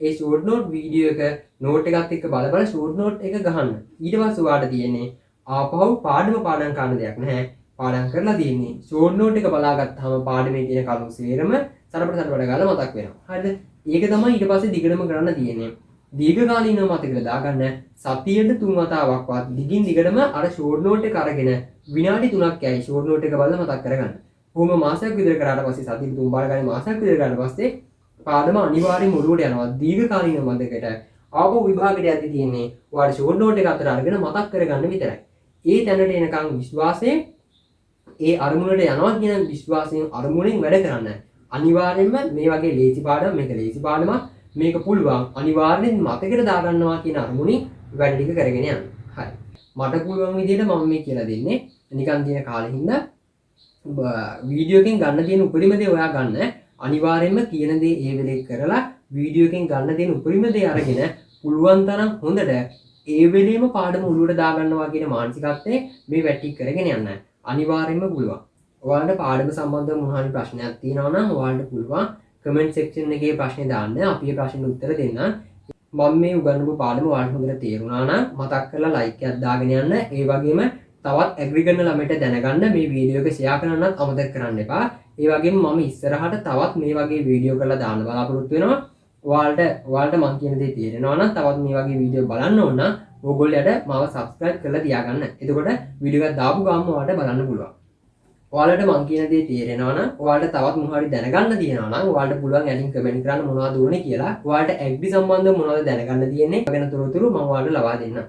ඒ ෂෝට් නෝට් වීඩියෝ එක නෝට් එකත් එක්ක බල ෂෝට් නෝට් එක ගහන්න. ඊට පස්සේ ඔයාලට තියෙන්නේ ආපහු පාඩම පාඩම් කරන්න දෙයක් නැහැ. පාඩම් කරලා තියෙන්නේ ෂෝට් නෝට් එක බලාගත්තාම පාඩමේ තියෙන කරුණු සේරම සරපට ගාලා මතක් වෙනවා. හරිද? ඒක තමයි ඊට පස්සේ දිගටම කරන්න තියෙන්නේ. දීර්ඝකාලීනව මතකෙට දාගන්න සතියට 3 වතාවක්වත් දිගින් දිගටම අර ෂෝට් නෝට් එක අරගෙන විනාඩි 3ක් යයි ෂෝට් නෝට් එක බලලා මතක් කරගන්න. කොහොම මාසයක් විතර කරාට පස්සේ සතියට 3 පාර ගානේ මාසයක් විතර කරාට පස්සේ පාඩම අනිවාර්යයෙන්ම ඔළුවට යනවා. දීර්ඝකාලීන මතකෙට ආපහු විභාගයට යද්දි තියෙන්නේ ඔයාලා ෂෝට් නෝට් එක අතර අරගෙන මතක් කරගන්න විතරයි. ඒ තැනට එනකන් විශ්වාසයෙන් ඒ අරමුණට යනවා කියන විශ්වාසයෙන් අරමුණෙන් වැඩ කරන්න. අනිවාර්යෙන්ම මේ වගේ ලේසි පාඩම මේක ලේසි පාඩමක් මේක පුළුවන් අනිවාර්යෙන් මතකෙට දාගන්නවා කියන අරමුණින් වැඩ ටික කරගෙන යන්න. හරි. මට පුළුවන් විදිහට මම මේ කියලා දෙන්නේ නිකන් තියෙන කාලේ හින්දා වීඩියෝ එකෙන් ගන්න තියෙන උපරිම දේ ඔයා ගන්න. අනිවාර්යෙන්ම කියන දේ ඒ වෙලේ කරලා වීඩියෝ එකෙන් ගන්න තියෙන උපරිම දේ අරගෙන පුළුවන් තරම් හොඳට ඒ වෙලේම පාඩම ඔළුවට දාගන්නවා කියන මානසිකත්වයේ මේ වැටි කරගෙන යන්න. අනිවාර්යෙන්ම පුළුවන්. ඔයාලට පාඩම සම්බන්ධව මොන හරි ප්‍රශ්නයක් තියෙනවා නම් ඔයාලට පුළුවන් කමෙන්ට් සෙක්ෂන් එකේ ප්‍රශ්නේ දාන්න. අපි ඒ ප්‍රශ්නෙට උත්තර දෙන්නම්. මම මේ උගන්වපු පාඩම ඔයාලට හොඳට තේරුණා නම් මතක් කරලා ලයික් එකක් දාගෙන යන්න. ඒ වගේම තවත් ඇග්‍රි කරන ළමයට දැනගන්න මේ වීඩියෝ එක ෂෙයා කරන්නත් අමතක කරන්න එපා. ඒ වගේම මම ඉස්සරහට තවත් මේ වගේ වීඩියෝ කරලා දාන්න බලාපොරොත්තු වෙනවා. ඔයාලට මම කියන දේ තේරෙනවා නම් තවත් මේ වගේ වීඩියෝ බලන්න ඕන නම් ඕගොල්ලෝට මාව subscribe කරලා තියාගන්න. එතකොට වීඩියෝ එකක් දාපු ගමන් ඔයාලට බලන්න පුළුවන්. ඔයාලට මං කියන දේ තේරෙනවා නම් ඔයාලට තවත් මොනවා හරි දැනගන්න තියෙනවා නම් ඔයාලට පුළුවන් ඇලින් කමෙන්ට් කරන්න මොනවද ඕනේ කියලා. ඔයාලට ඇග්‍රි සම්බන්ධව මොනවද දැනගන්න තියෙන්නේ ගැන තොරතුරු මම ඔයාලට ලබා දෙන්නම්.